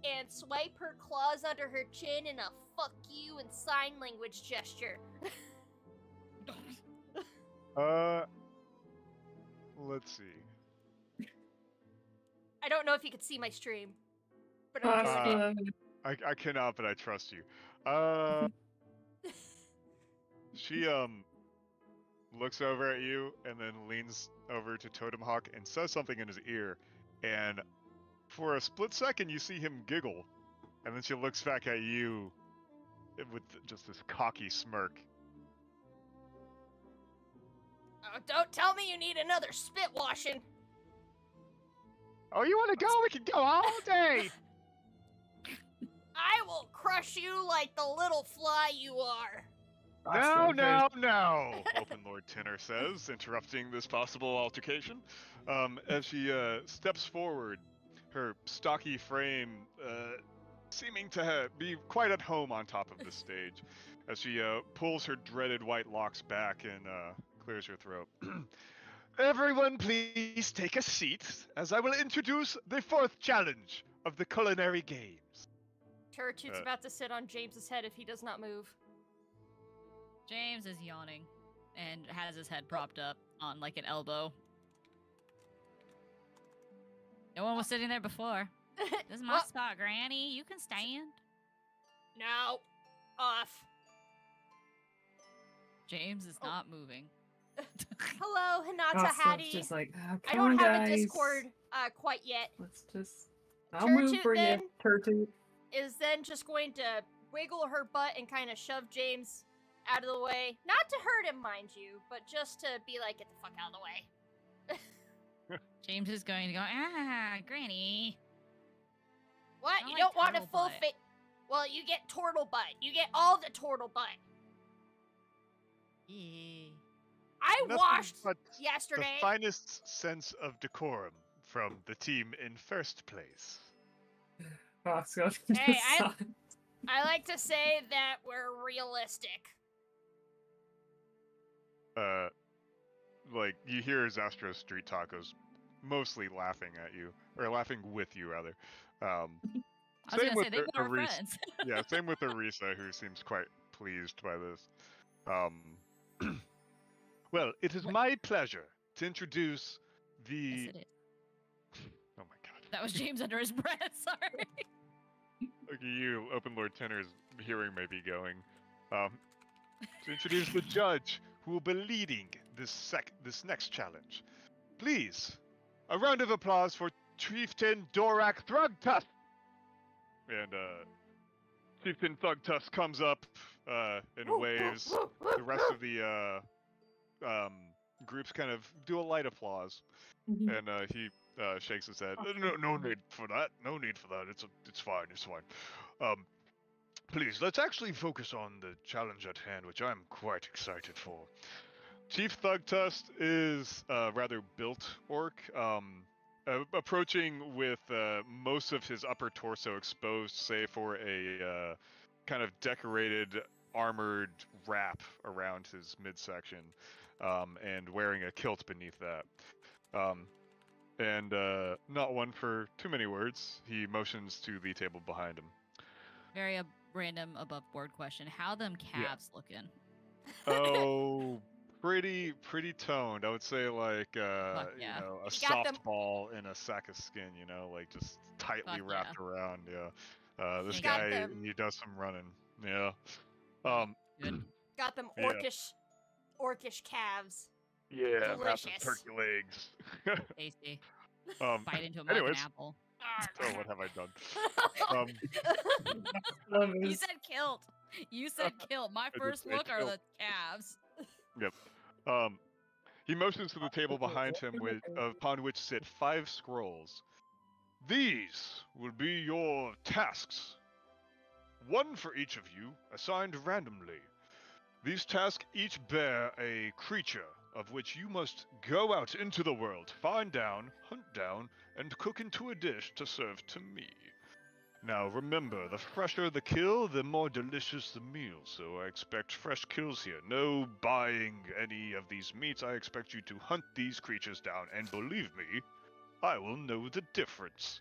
and swipe her claws under her chin in a fuck you and sign language gesture. Let's see. I don't know if you could see my stream, but I'm just saying. I cannot, but I trust you. She looks over at you and then leans over to Totem Hawk and says something in his ear, and for a split second you see him giggle, and then she looks back at you with just this cocky smirk. Oh, don't tell me you need another spit washing. Oh, you want to go? We can go all day. I will crush you like the little fly you are. No, Open Lord Tenor says, interrupting this possible altercation. As she steps forward, her stocky frame seeming to be quite at home on top of the stage, as she pulls her dreaded white locks back and clears her throat. Everyone please take a seat, as I will introduce the fourth challenge of the culinary games. Turtooth's about to sit on James's head if he does not move. James is yawning and has his head propped up on like an elbow. No one was sitting there before. This is my spot, Granny. You can stand. No. Off. James is not moving. Hello, Hinata Costa's Hattie. just like, oh, I come don't on, have guys. a Discord quite yet. Let's just. I'll move Turtoot for you, then? Turtoot. Is then just going to wiggle her butt and kind of shove James out of the way. Not to hurt him, mind you, but just to be like, get the fuck out of the way. James is going to go, Granny. What? I You like don't want a turtle full butt. face? Well, you get turtle butt. You get all the turtle butt. Yeah. I Nothing washed but yesterday. the finest sense of decorum from the team in first place. Costco. Hey, I like to say that we're realistic. Like, you hear Zastro Street Tacos mostly laughing at you, or laughing with you, rather. I was Same going to say, with they were Arisa. friends. Yeah, same with Arisa, who seems quite pleased by this. Well, it is my pleasure to introduce the... Yes, it is. Oh my god. That was James under his breath, sorry. Look at you, Open Lord Tenor's hearing may be going. To introduce the judge who will be leading this next challenge. Please, a round of applause for Chieftain Dorak Thrugtusk! And Chieftain Thrugtusk comes up and waves. The rest of the groups kind of do a light applause, and he shakes his head. No need for that. No need for that. It's fine. It's fine. Please, let's actually focus on the challenge at hand, which I'm quite excited for. Chief Thugtusk is a rather built orc, approaching with most of his upper torso exposed, save for a kind of decorated armored wrap around his midsection, and wearing a kilt beneath that. And not one for too many words, he motions to the table behind him. Very random above board question. How them calves looking? Oh, pretty toned. I would say like yeah. you know, a You got them- softball in a sack of skin, you know, like just tightly Fuck wrapped around. Yeah. This You got guy, them. he does some running. Yeah. Good. Got them Yeah. orcish calves. Yeah, massive Delicious. turkey legs. Tasty. um, Bite into him like anyways. an apple. oh, what have I done? You said kilt. You said kilt. My did first say look are kilt. the calves. He motions to the table behind him, upon which sit 5 scrolls. These will be your tasks. 1 for each of you, assigned randomly. These tasks each bear a creature of which you must go out into the world, find down, hunt down, and cook into a dish to serve to me. Now remember, the fresher the kill, the more delicious the meal, so I expect fresh kills here. No buying any of these meats, I expect you to hunt these creatures down, and believe me, I will know the difference.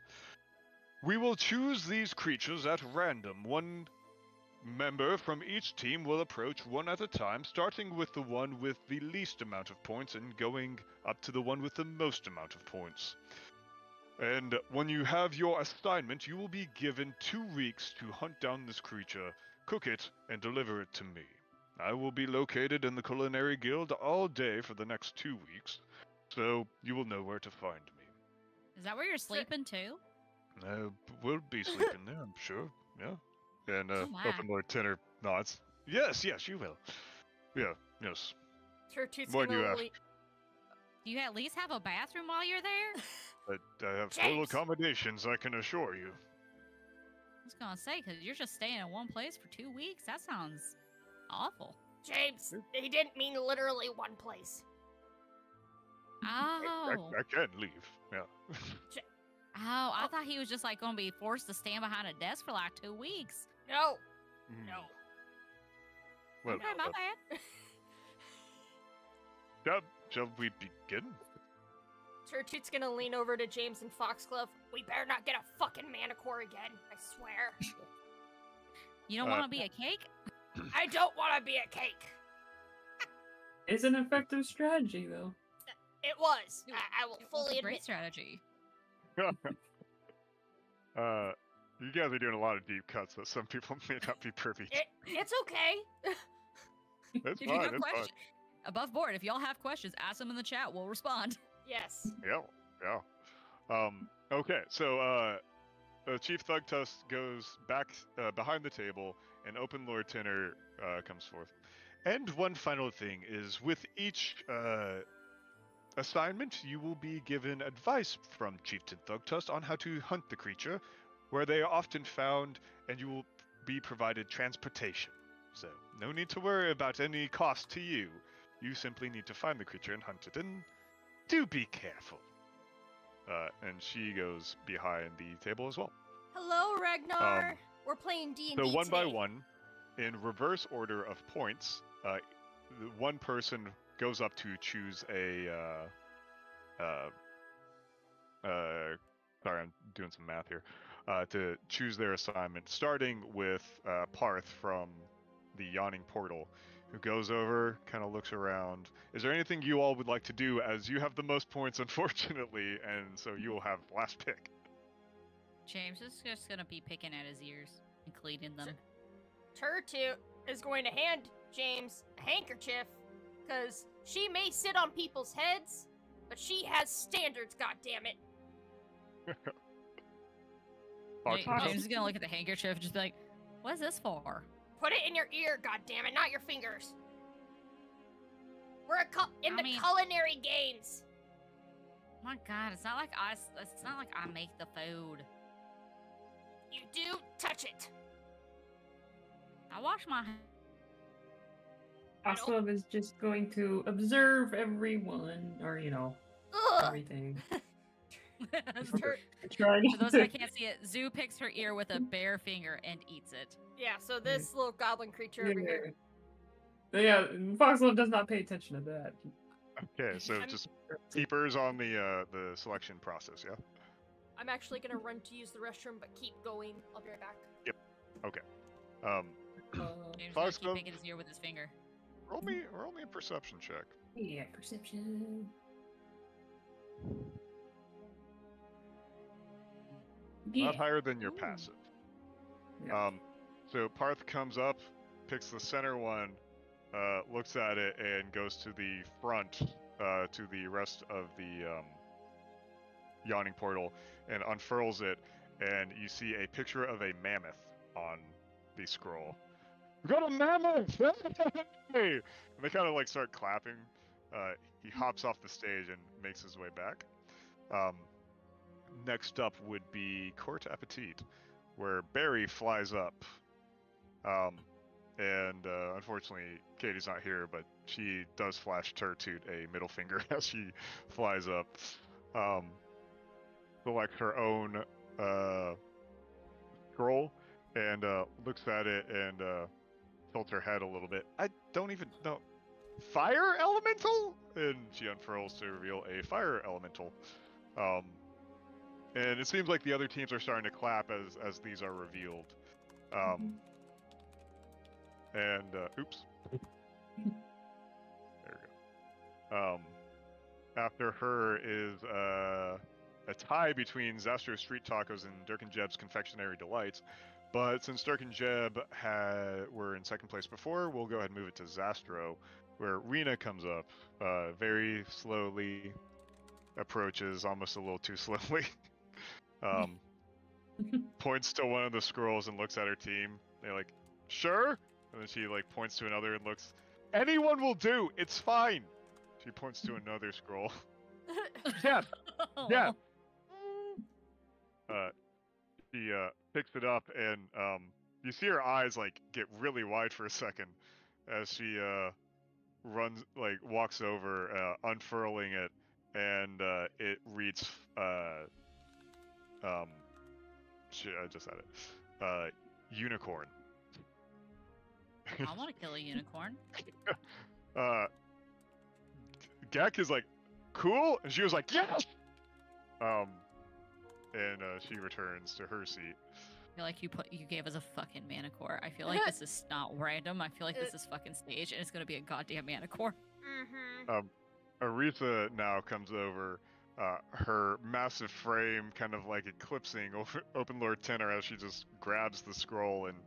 We will choose these creatures at random. 1 member from each team will approach 1 at a time, starting with the one with the least amount of points and going up to the one with the most amount of points. And when you have your assignment, you will be given 2 weeks to hunt down this creature, cook it, and deliver it to me. I will be located in the Culinary Guild all day for the next 2 weeks, so you will know where to find me. Is that where you're sleeping too? We'll be sleeping there, I'm sure. Yeah. And Oh my. Open Lord Tenor nods. Yes, you will. Yeah, yes. Turtooth's More gonna than you asked. Do you at least have a bathroom while you're there? But I have full James! accommodations, I can assure you. I was gonna say, because you're just staying in one place for 2 weeks? That sounds awful. James, he didn't mean literally one place. Oh. I can leave. Yeah. Oh, I thought he was just like gonna be forced to stand behind a desk for like 2 weeks. No, Mm, no. Well, Okay, my bad. shall we begin? Turtoot's gonna lean over to James and Foxglove. We better not get a fucking manicore again, I swear. You don't want to be a cake? I don't want to be a cake. It's an effective strategy, though. It was. It- I will It was fully a great admit. strategy. You guys are doing a lot of deep cuts that some people may not be privy to. It's okay. That's If fine, you have that's fine. questions, above board, if y'all have questions, ask them in the chat. We'll respond. Yes. Yeah. Okay, so Chief Thugtusk goes back behind the table, and Open Lord Tenor comes forth. And one final thing is, with each assignment, you will be given advice from Chieftain Thugtusk on how to hunt the creature, where they are often found, and you will be provided transportation. So, no need to worry about any cost to you. You simply need to find the creature and hunt it, and do be careful. And she goes behind the table as well. Hello, Ragnar. We're playing D&D So one by today. one, in reverse order of points, one person goes up to choose a. Sorry, I'm doing some math here. To choose their assignment, starting with Parth from the Yawning Portal, who goes over, kind of looks around. Is there anything you all would like to do, as you have the most points, unfortunately, and so you will have last pick? James is just gonna be picking at his ears and cleaning them. Turtoot is going to hand James a handkerchief, because she may sit on people's heads, but she has standards, goddammit. James is gonna look at the handkerchief and just be like, "What is this for?" Put it in your ear, goddammit, not your fingers. We're in I the mean- culinary games. My God, it's not like I make the food. You do touch it. I wash my. Foxglove is just going to observe everyone, or, Ugh. everything. Tur- Trying For those that can't see it, Zoo picks her ear with a bare finger and eats it. yeah, so this little goblin creature over here. Yeah, Foxglove does not pay attention to that. Okay, so just keepers on the selection process, yeah? I'm actually gonna run to use the restroom, but keep going. I'll be right back. James is gonna keep Foxglove, picking his ear with his finger. roll me a perception check. Yeah, perception. Not higher than your Ooh. passive. Yeah. So Parth comes up, picks the center one, looks at it, and goes to the front, to the rest of the Yawning Portal, and unfurls it, and you see a picture of a mammoth on the scroll. We got a mammoth! Hey! And they kind of like start clapping. He hops off the stage and makes his way back. Next up would be Court Appetit, where Barry flies up. And unfortunately, Katie's not here, but she does flash Turtoot a middle finger as she flies up. Select her own scroll and looks at it and tilts her head a little bit. I don't even know. Fire elemental? And she unfurls to reveal a fire elemental. And it seems like the other teams are starting to clap as these are revealed. And oops. There we go. After her is a tie between Zastro Street Tacos and Dirk and Jeb's Confectionery Delights. But since Dirk and Jeb were in second place before, we'll go ahead and move it to Zastro, where Rena comes up, very slowly, approaches almost a little too slowly. Points to one of the scrolls and looks at her team. They're like, "Sure?" And then she like points to another and looks, "Anyone will do. It's fine." She points to another scroll. Yes. Yeah. Mm, She picks it up and you see her eyes like get really wide for a second as she walks over, unfurling it, and it reads shit, I just said it. Unicorn. I want to kill a unicorn. Gek is like, cool, and she was like, yes. And she returns to her seat. I feel like you gave us a fucking manicore. I feel like this is not random. I feel like this is fucking stage, and it's gonna be a goddamn manicore. mhm. Aretha now comes over, her massive frame kind of like eclipsing Open Lord Tenor as she just grabs the scroll and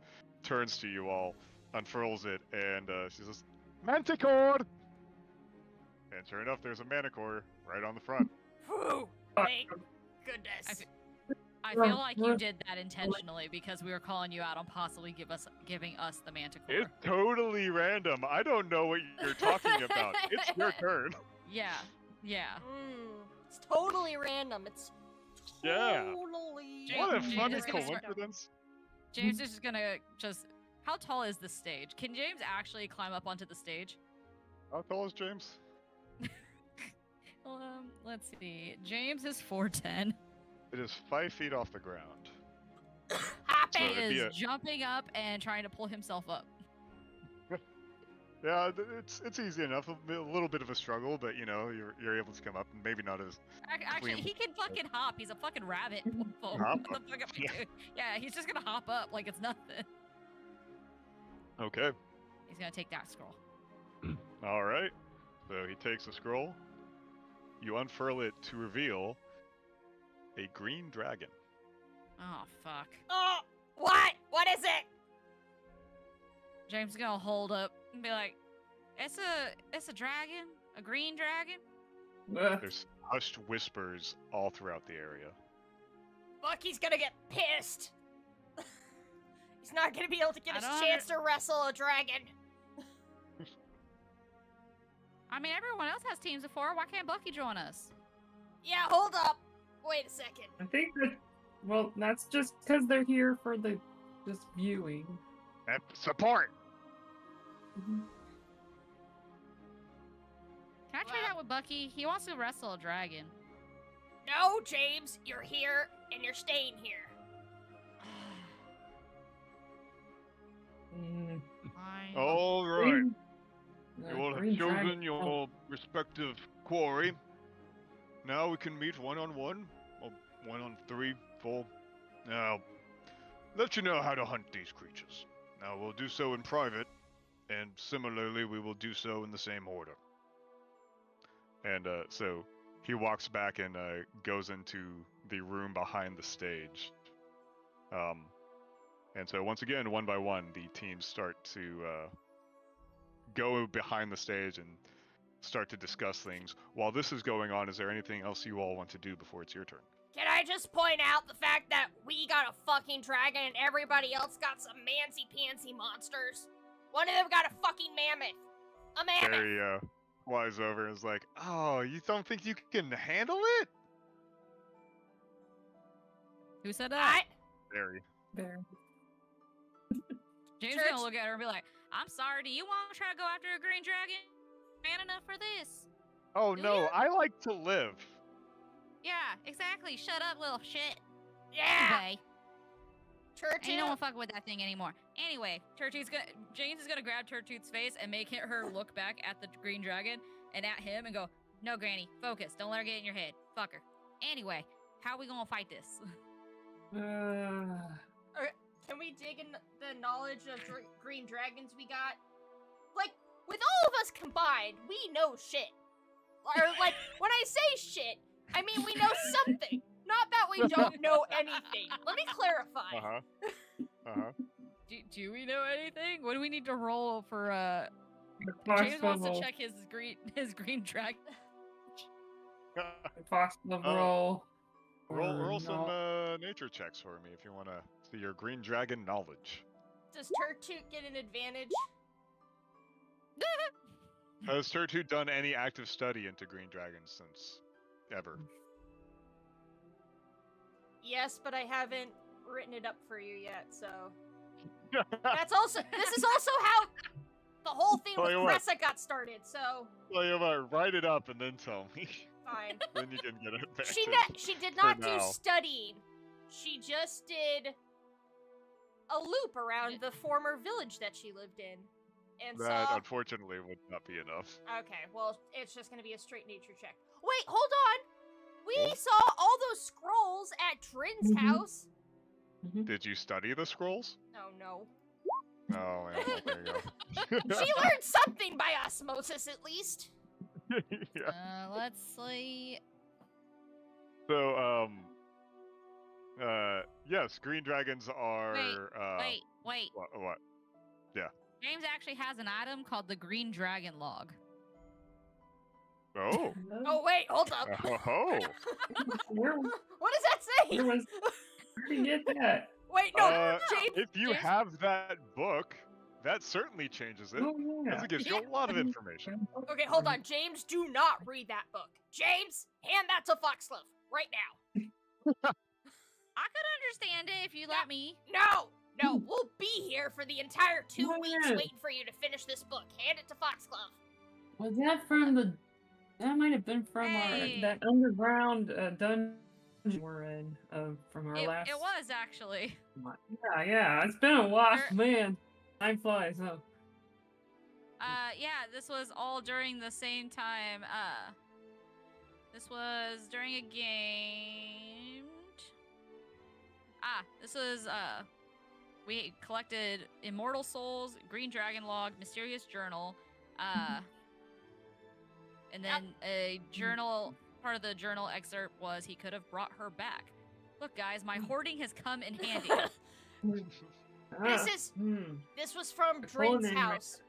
turns to you all, unfurls it, and she says, Manticore! And sure enough, there's a Manicore right on the front. Whew, thank goodness. I feel like you did that intentionally because we were calling you out on possibly giving us the manticore. It's totally random. I don't know what you're talking about. It's your turn. Yeah. It's totally random. It's Yeah. totally. James- What a James funny is gonna start- coincidence. James is just gonna How tall is the stage? Can James actually climb up onto the stage? How tall is James? Let's see. James is 4'10". It is 5 feet off the ground. Happy. So He it'd be is jumping up and trying to pull himself up. Yeah, it's easy enough. A little bit of a struggle, but you know, you're able to come up, and maybe not as. Actually, Clean. he can fucking hop. He's a fucking rabbit. What Hop the up. fuck am I Yeah. doing? Yeah, he's just gonna hop up like it's nothing. Okay. He's gonna take that scroll. All right. So he takes the scroll. You unfurl it to reveal a green dragon. Oh fuck. Oh, what? What is it? James is gonna hold up and be like, "It's a dragon, a green dragon." Ugh. There's hushed whispers all throughout the area. Bucky's gonna get pissed. He's not gonna be able to get I his don't chance to wrestle a dragon. I mean, everyone else has teams before. Why can't Bucky join us? Yeah, hold up. Wait a second. I think that, well, that's just because they're here for the just viewing. And support. Mhm. Can I trade Well- out with Bucky? He wants to wrestle a dragon. No, James, you're here and you're staying here. Mm, Fine. All right. green- You all have green chosen dragon- your respective quarry. Now we can meet one-on-one, or 1-on-3, 4. Now, let you know how to hunt these creatures. Now we'll do so in private, and similarly we will do so in the same order. And so he walks back and goes into the room behind the stage. And so once again, one by one, the teams start to go behind the stage and start to discuss things. While this is going on, is there anything else you all want to do before it's your turn? Can I just point out the fact that we got a fucking dragon and everybody else got some mancy-pantsy monsters? One of them got a fucking mammoth. A mammoth. Barry flies over and is like, "Oh, you don't think you can handle it?" Who said that? Barry. There. James Church- gonna look at her and be like, "I'm sorry. Do you want to try to go after a green dragon? Man enough for this." Oh Do no, you? I like to live. Yeah, exactly. Shut up, little shit. Yeah. Anyway, Turtu. ain't no one fucking with that thing anymore. Anyway, James is gonna grab Turtooth's face and make her look back at the green dragon and at him and go, "No, Granny, focus. Don't let her get in your head. Fuck her." Anyway, how we gonna fight this? Can we dig in the knowledge of green dragons we got? Like, with all of us combined, we know shit. Or, like, when I say shit, I mean we know something. Not that we don't know anything. Let me clarify. Uh-huh. Do we know anything? What do we need to roll for? The fox James wants to level. check his green dragon. The fox level Oh. roll. roll or some no. nature checks for me if you want to see your green dragon knowledge. Does Turtoot get an advantage? Has Turtu done any active study into green dragons since ever. Yes, but I haven't written it up for you yet, so that's also. This is also how the whole thing Tell with you what. Cressa got started. So Tell you what, write it up and then tell me. fine. Then you can get it back. She did for not do now. studying. She just did a loop around the former village that she lived in, and That saw. unfortunately would not be enough. Okay, well, it's just gonna be a straight nature check. Wait, hold on. We Oh. saw all those scrolls at Drin's Mhm. house. Did you study the scrolls? Oh no. Oh, yeah, well, there you go. She learned something by osmosis, at least. Yeah. Let's see. So, yes, green dragons are. Wait. What? James actually has an item called the Green Dragon Log. Oh. Oh wait, hold up. Oh. Where, What does that say? where was? Where did you get that? Wait, no, Uh, James. If you James- have that book, that certainly changes it. Oh yeah. Because it gives you a lot of information. Okay, hold on, James. Do not read that book. James, hand that to Foxglove right now. I could understand it if you let me. No, we'll be here for the entire 2 Why weeks not? waiting for you to finish this book. Hand it to Foxglove. Was that from the? That might have been from Hey. our that underground dungeon we're in. From our last. It was actually. Yeah. It's been a while, Er- man. Time flies, huh? Yeah, this was all during the same time. This was during a game. This was, we collected Immortal Souls, Green Dragon Log, Mysterious Journal, and then a journal, part of the journal excerpt was he could have brought her back. Look, guys, my hoarding has come in handy. This was from The Drin's culinary house.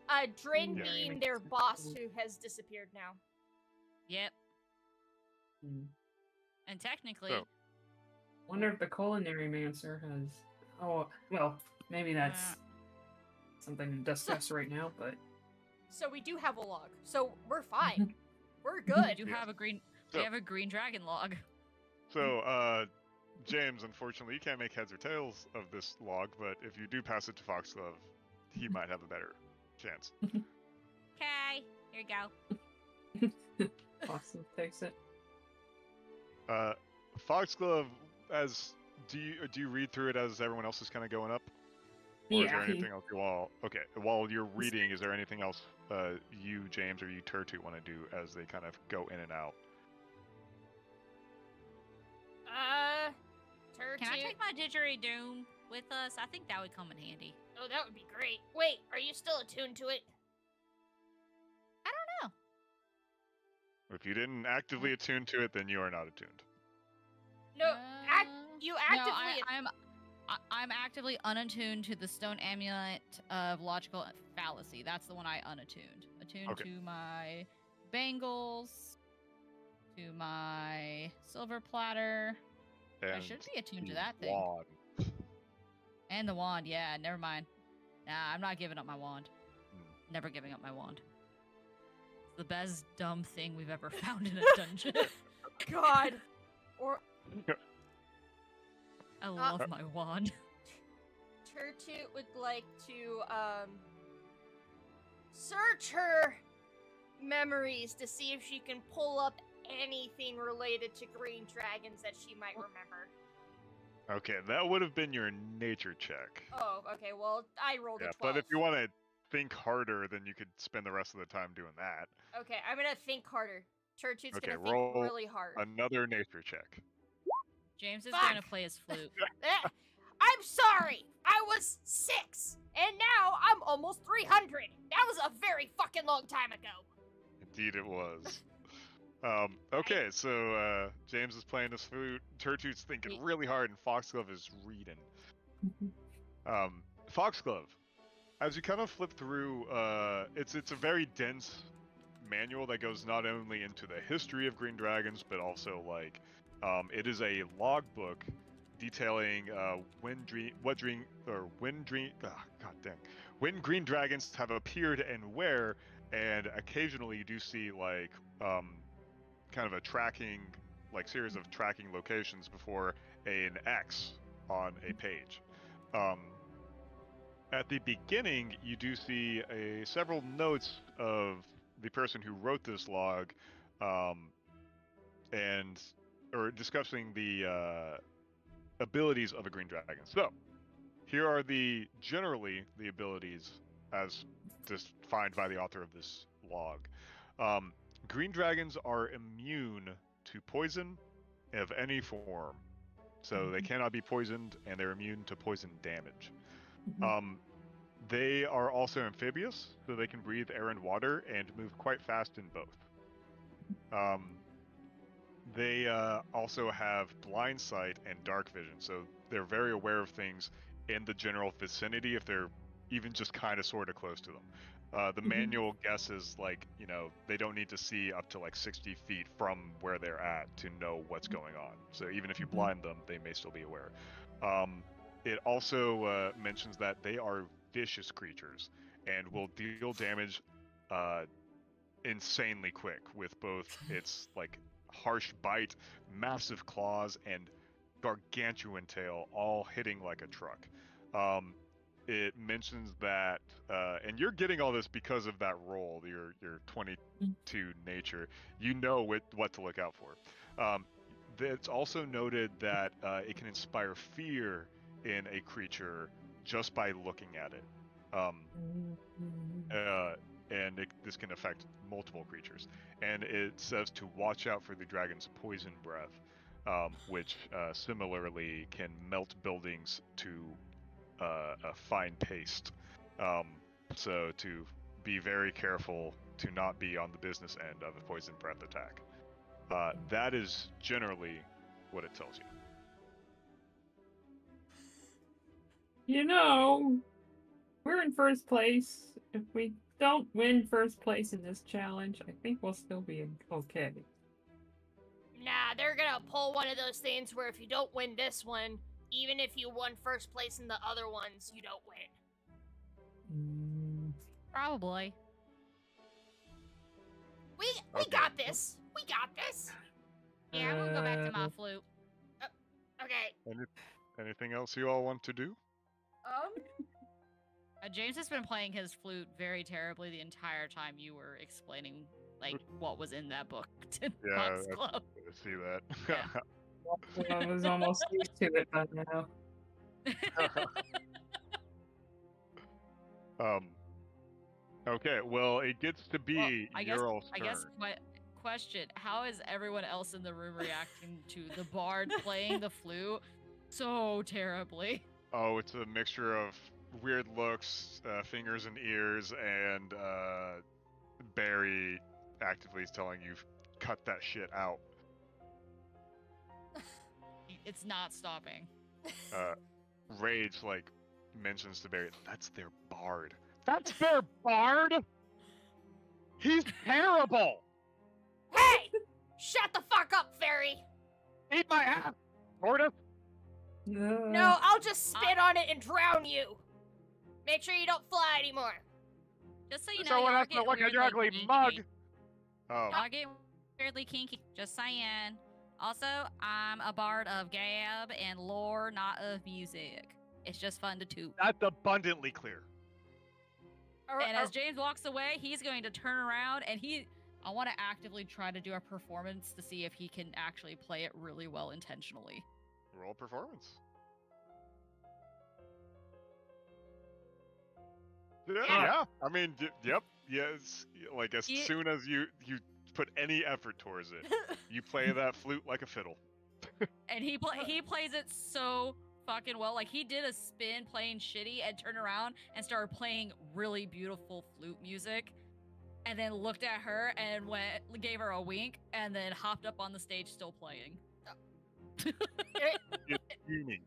Drin Yeah. being their boss who has disappeared now. Yep. Hmm. And technically, So- Wonder if the culinary mancer has. Oh well, maybe that's something to discuss right now. But So we do have a log. So we're fine. We're good. you Yeah. have a green, So- we have a Green Dragon Log. So, James, unfortunately, you can't make heads or tails of this log, but if you do pass it to Foxglove, he might have a better chance. Okay, here you go. Austin takes it. Foxglove, do you read through it as everyone else is kind of going up? Or is there anything else you all? Okay, while you're reading, is there anything else you, James, or you, Turtu, want to do as they kind of go in and out? Can I Turtu. take my didgeridoo with us? I think that would come in handy. Oh, that would be great. Wait, are you still attuned to it? I don't know. If you didn't actively attune to it, then you are not attuned. No, you actively. No, I'm actively unattuned to the stone amulet of logical fallacy. That's the one I unattuned. Attuned Okay. to my bangles, to my silver platter. I And should be attuned to the that thing. wand. And the wand, yeah, never mind. Nah, I'm not giving up my wand. Hmm. Never giving up my wand. It's the best dumb thing we've ever found in a dungeon. God. Or I love my wand. Turtu would like to search her memories to see if she can pull up anything related to green dragons that she might remember. Okay, that would have been your nature check. Oh, okay. Well, I rolled Yeah, a 12. but if you want to think harder, then you could spend the rest of the time doing that. Okay, I'm gonna think harder. Turtu's Okay, gonna think roll really hard. Another nature check. James is Fuck. gonna play his flute. I'm sorry. I was 6, and now I'm almost 300. That was a very fucking long time ago. Indeed, it was. Okay, so James is playing his flute. Turtu's thinking really hard, and Foxglove is reading. Foxglove, as you kind of flip through, it's a very dense manual that goes not only into the history of green dragons, but also like it is a logbook detailing when green dragons have appeared and where, and occasionally you do see like kind of a tracking like series of tracking locations before an X on a page. At the beginning, you do see several notes of the person who wrote this log, and or discussing the abilities of a green dragon. So, here are generally the abilities as defined by the author of this log. Green dragons are immune to poison of any form, so they cannot be poisoned, and they're immune to poison damage. They are also amphibious, so they can breathe air and water and move quite fast in both. They also have blind sight and dark vision, so they're very aware of things in the general vicinity if they're even just kind of sort of close to them. The manual guess is like, they don't need to see up to like 60 feet from where they're at to know what's going on. So even if you blind them, they may still be aware. It also mentions that they are vicious creatures and will deal damage insanely quick with both its like harsh bite, massive claws, and gargantuan tail, all hitting like a truck. It mentions that, and you're getting all this because of that roll, your 22 nature. You know what to look out for. It's also noted that it can inspire fear in a creature just by looking at it. And this can affect multiple creatures. And it says to watch out for the dragon's poison breath, which similarly can melt buildings to a fine paste. So to be very careful to not be on the business end of a poison breath attack. That is generally what it tells you. We're in first place. If we don't win first place in this challenge, I think we'll still be okay. Nah, they're gonna pull one of those things where if you don't win this one, even if you won first place in the other ones, you don't win. Probably. We Okay. got this. We got this. Yeah, I'm gonna go back to my flute. Okay. Anything else you all want to do? James has been playing his flute very terribly the entire time you were explaining like what was in that book to Fox Club. I see that. Yeah. I was almost used to it by now. Okay, well, it gets to be your all's I turn. guess my question, how is everyone else in the room reacting to the bard playing the flute so terribly? Oh, it's a mixture of weird looks, fingers and ears, and Barry actively is telling you, cut that shit out. It's not stopping. Rage, mentions to Barry, that's their bard. That's their bard? He's terrible! Hey! Shut the fuck up, Fairy! Eat my ass, Mortis! No, I'll just spit on it and drown you! Make sure you don't fly anymore. Just so you know, Someone y'all has to get look at your weirdly ugly kinky. mug! Oh, Y'all get weirdly kinky. Just saying. Also, I'm a bard of gab and lore, not of music. It's just fun to toot. that's abundantly clear. And as James walks away, he's going to turn around and I want to actively try to do a performance to see if he can actually play it really well intentionally. Roll performance. Yeah. I mean, yep. Yes. As Yeah. soon as you put any effort towards it, you play that flute like a fiddle. And he plays it so fucking well. Like, he did a spin playing shitty and turned around and started playing really beautiful flute music, and then looked at her and gave her a wink, and then hopped up on the stage still playing. It's fuming.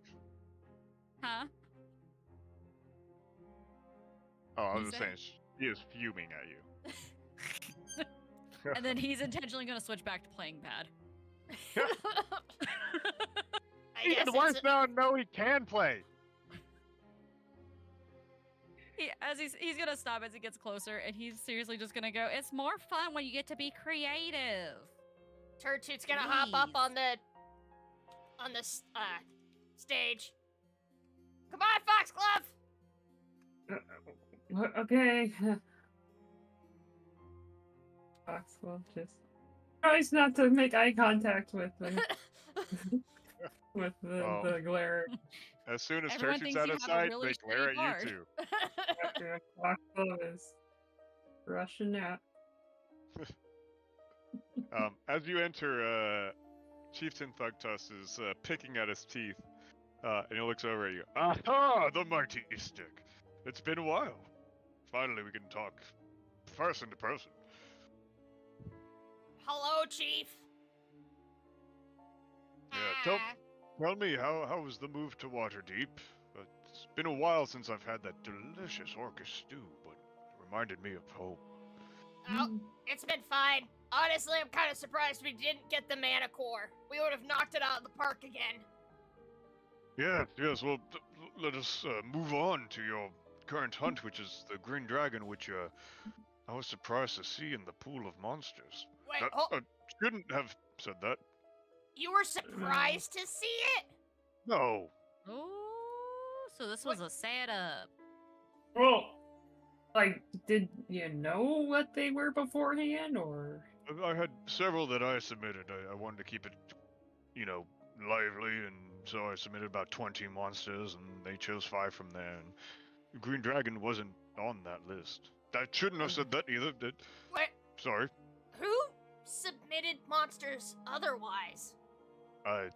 Huh? Oh, I You was just say? saying, she is fuming at you. And then he's intentionally going to switch back to playing bad. I guess Even worse now, no, he can play. He's gonna stop as he gets closer, and he's seriously just gonna go, it's more fun when you get to be creative. Turtoot's gonna hop up Please. on the stage. Come on, Foxglove! Okay. Foxglove just tries not to make eye contact with the Oh. the glare. As soon as Everyone Turtoot's thinks out you of have a sight, really they glare shitty at card. you too. After Foxglove is rushing out. As you enter, Chieftain Thugtus is picking at his teeth, and he looks over at you. Aha! The mighty stick. It's been a while. Finally, we can talk person to person. Hello, Chief. Yeah, tell me, how was the move to Waterdeep? It's been a while since I've had that delicious orcish stew, but it reminded me of home. Oh, it's been fine. Honestly, I'm kind of surprised we didn't get the mana core. We would have knocked it out of the park again. Yes, well, let us move on to your current hunt, which is the Green Dragon, which I was surprised to see in the pool of monsters. Wait, I shouldn't have said that. you were surprised to see it? No. Oh, so this was a setup. Well, like, did you know what they were beforehand, or? I had several that I submitted. I wanted to keep it, lively, and so I submitted about 20 monsters, and they chose 5 from there. And Green Dragon wasn't on that list. I shouldn't have said that either. Wait, Sorry. who submitted monsters otherwise? I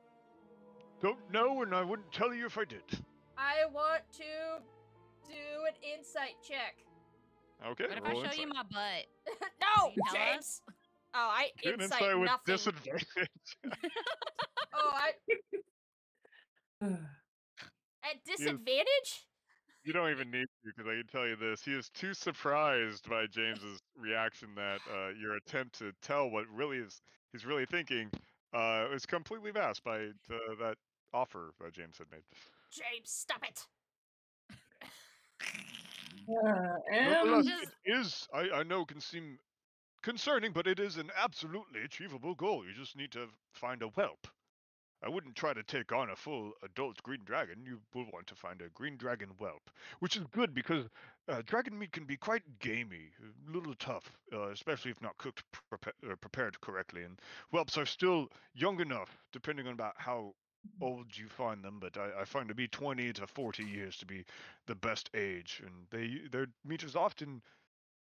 don't know, and I wouldn't tell you if I did. I want to do an insight check. Okay. What if roll I show insight. you my butt? No, Can you tell James. us? Oh, I Get an insight insight with nothing. disadvantage. Oh, at disadvantage? You don't even need to, because I can tell you this. He is too surprised by James's reaction that your attempt to tell what he's really thinking is completely masked by that offer that James had made. James, stop it. Nonetheless, Just- it is, I know, can seem concerning, but it is an absolutely achievable goal. You just need to find a whelp. I wouldn't try to take on a full adult green dragon. You will want to find a green dragon whelp, which is good because dragon meat can be quite gamey, a little tough, especially if not cooked prepared correctly. And whelps are still young enough, depending on about how old you find them, but I find to be 20 to 40 years to be the best age, and their meat is often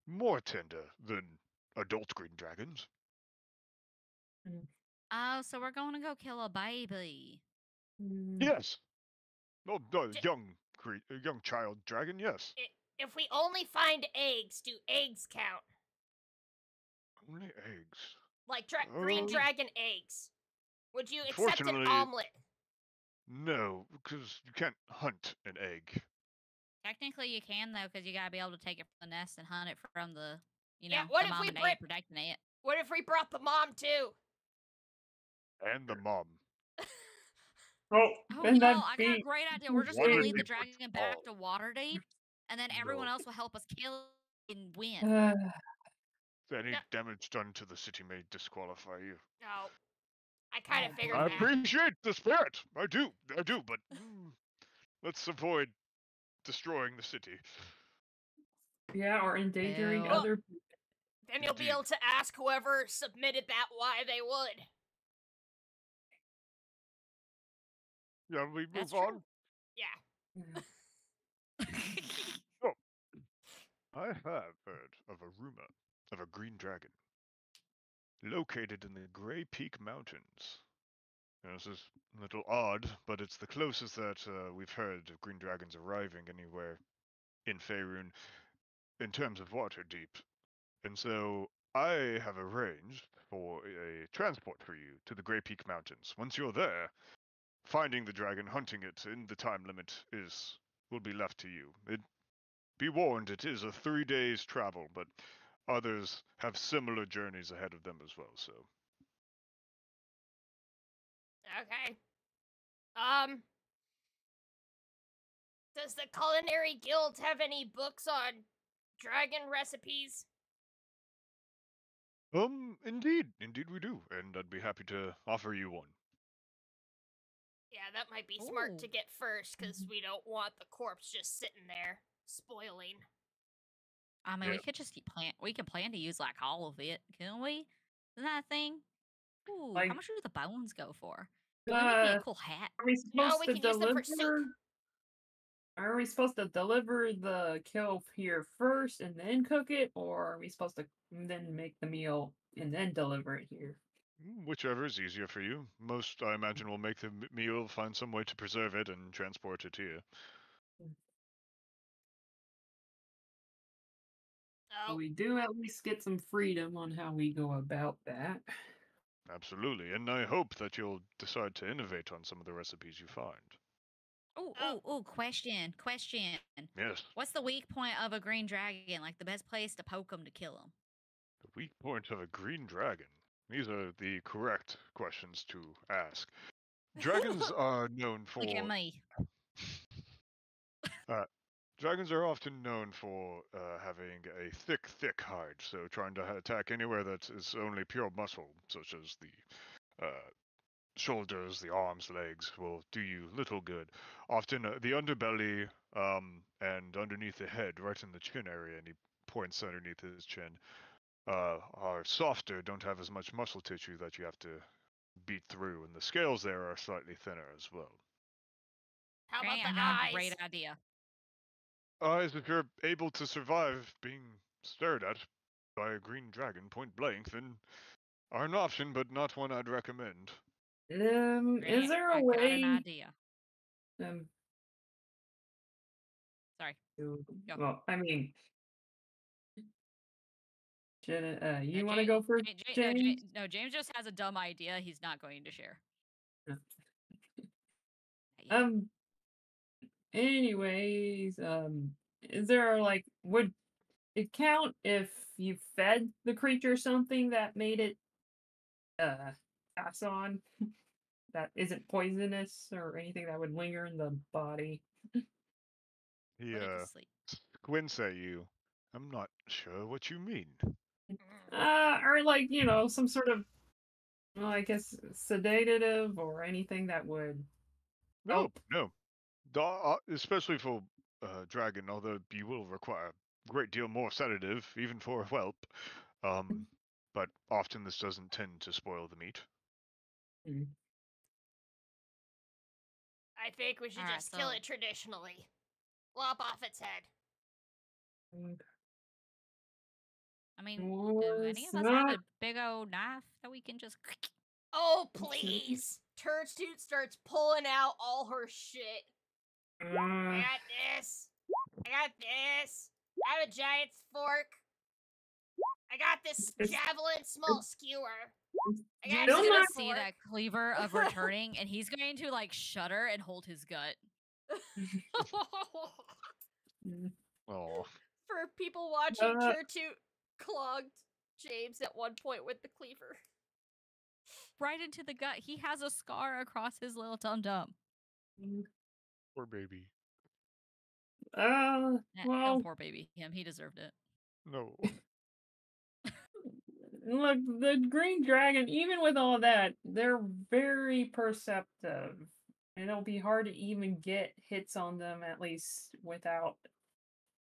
more tender than adult green dragons. Oh, so we're going to go kill a baby. Yes. Oh, young child dragon, yes. If we only find eggs, do eggs count? Only eggs. Like green Oh. dragon eggs. Would you accept an Unfortunately- omelet? No, because you can't hunt an egg. Technically, you can though, because you gotta be able to take it from the nest and hunt it from the, Yeah, what the if mom we and dad bring- protecting it. What if we brought the mom too? And the mom. Oh, Oh, then no, that'd I got be a great idea. We're just Why gonna would lead the we put dragon back all- to Waterdeep, and then everyone No. else will help us kill and win. Any No. damage done to the city may disqualify you. No. I kind of Oh, figured I that. appreciate the spirit. I do, but let's avoid destroying the city. yeah, or endangering Ew. other. Then you'll be Indeed. able to ask whoever submitted that why they would. Yeah, we move That's on. true. Yeah. I have heard of a rumor of a green dragon located in the Grey Peak Mountains. Now, this is a little odd, but it's the closest that we've heard of green dragons arriving anywhere in Faerun in terms of Waterdeep. And so I have arranged for a transport for you to the Grey Peak Mountains. Once you're there, finding the dragon, hunting it in the time limit will be left to you. Be warned, it is a 3 days travel, but others have similar journeys ahead of them as well, so. Okay. Does the Culinary Guild have any books on dragon recipes? Indeed we do, and I'd be happy to offer you one. Yeah, that might be smart to Ooh. get first, because we don't want the corpse just sitting there, spoiling. I mean, Yeah. we could just we can plan to use like all of it, can we? Isn't that a thing? Ooh, how Like, much do the bones go for? Could we make me a cool hat? are we No, supposed we to can use them for soup. deliver? Are we supposed to deliver the kill here first and then cook it, or are we supposed to then make the meal and then deliver it here? Whichever is easier for you. Most, I imagine, will make the meal, find some way to preserve it, and transport it here. Oh, We do at least get some freedom on how we go about that. Absolutely, and I hope that you'll decide to innovate on some of the recipes you find. Ooh, Oh. ooh, ooh, question. Yes, What's the weak point of a green dragon? Like the best place to poke him to kill him? the weak point of a green dragon. These are the correct questions to ask. Dragons are known Look at for me. dragons are often known for having a thick hide, so trying to attack anywhere that is only pure muscle, such as the shoulders, the arms, legs, will do you little good. Often the underbelly and underneath the head, right in the chin area, and he points underneath his chin, are softer, don't have as much muscle tissue that you have to beat through, and the scales there are slightly thinner as well. How about Great, the I got a eyes? great idea. Eyes, if you're able to survive being stared at by a green dragon point blank, then are an option, but not one I'd recommend. Is Great, there a I got an way? idea. Um, Sorry. to, Go. well, I mean, you want to James, go first, James? no, James just has a dumb idea he's not going to share. Yeah. Yeah. Anyways, is there like would it count if you fed the creature something that made it pass on that isn't poisonous or anything that would linger in the body? He Put it to sleep. squints at you. I'm not sure what you mean. Or like, some sort of, well, I guess sedative or anything that would No, help. no. Especially for dragon, although you will require a great deal more sedative, even for a whelp. But often this doesn't tend to spoil the meat. Mm. I think we should Alright, just kill so- it traditionally. Lop off its head. I mean, Well, do any it's of us have not- a big old knife that we can just? Oh, please! Turtsuit starts pulling out all her shit. I got this. I got this. I have a giant fork. I got this It's- javelin small skewer. I got James Still is this gonna not- see fork. that cleaver of returning, and he's going to like shudder and hold his gut. Mm. Oh, For people watching, Uh, Turtsuit clogged James at one point with the cleaver. Right into the gut. He has a scar across his little tum tum. poor baby. Well, Poor baby him. He deserved it. No. look, the green dragon, even with all that, they're very perceptive. And it'll be hard to even get hits on them, at least without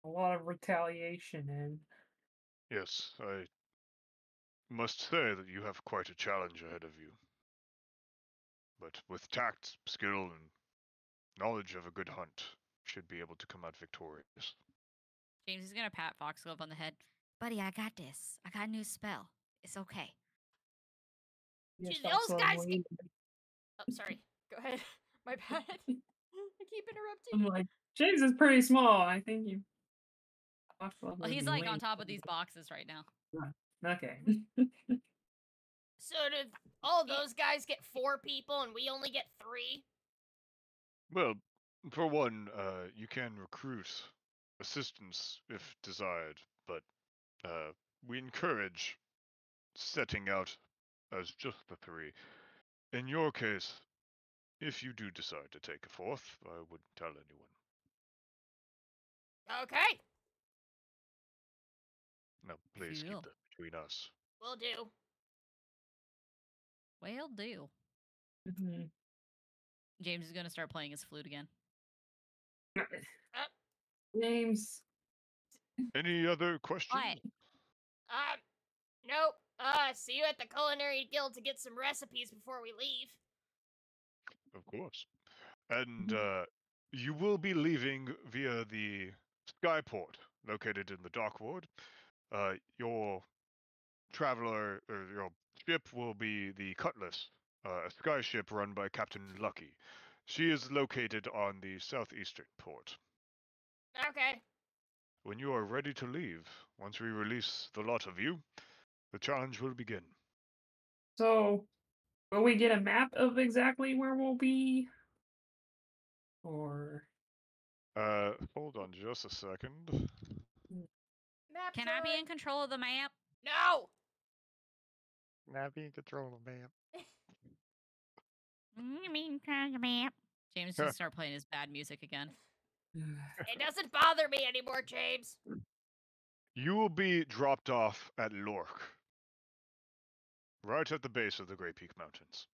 a lot of retaliation. And Yes, I must say that you have quite a challenge ahead of you. But with tact, skill, and knowledge of a good hunt, should be able to come out victorious. James is gonna pat Foxglove on the head. Buddy, I got this. I got a new spell. It's okay. yes, Dude, those also guys avoid- Oh, sorry. Go ahead. My bad. I keep interrupting. I'm like, James is pretty small. I think you. Well, he's like on top of these boxes right now. Okay. So did all those guys get 4 people and we only get 3? Well, for one, you can recruit assistance if desired, but we encourage setting out as just the 3. In your case, if you do decide to take a 4th, I wouldn't tell anyone. Okay. Now, please Cool. keep that between us. Will do. Well, do. Mhm. James is gonna start playing his flute again. James. Any other questions? What? Nope. See you at the Culinary Guild to get some recipes before we leave. Of course. And Mhm. you will be leaving via the Skyport, located in the Dock Ward. Your traveler, or your ship will be the Cutlass, a sky ship run by Captain Lucky. She is located on the southeastern port. Okay. When you are ready to leave, once we release the lot of you, the challenge will begin. So, will we get a map of exactly where we'll be? Or Hold on just a second. Map Can I be time. in control of the map? No. Not being control of map. I mean, control the map. James just start playing his bad music again. It doesn't bother me anymore, James. You will be dropped off at Lork, right at the base of the Great Peak Mountains.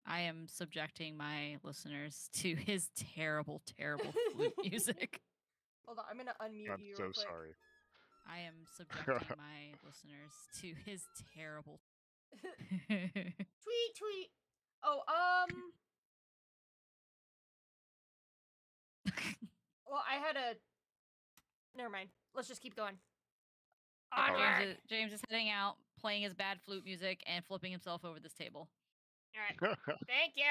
I am subjecting my listeners to his terrible, terrible flute music. Hold on, I'm gonna unmute I'm you so real quick. sorry. I am subjecting my listeners to his terrible. Tweet, tweet. Oh, well, I had a. Never mind. Let's just keep going. All right. Onward. James is heading out, playing his bad flute music, and flipping himself over this table. All right. Thank you.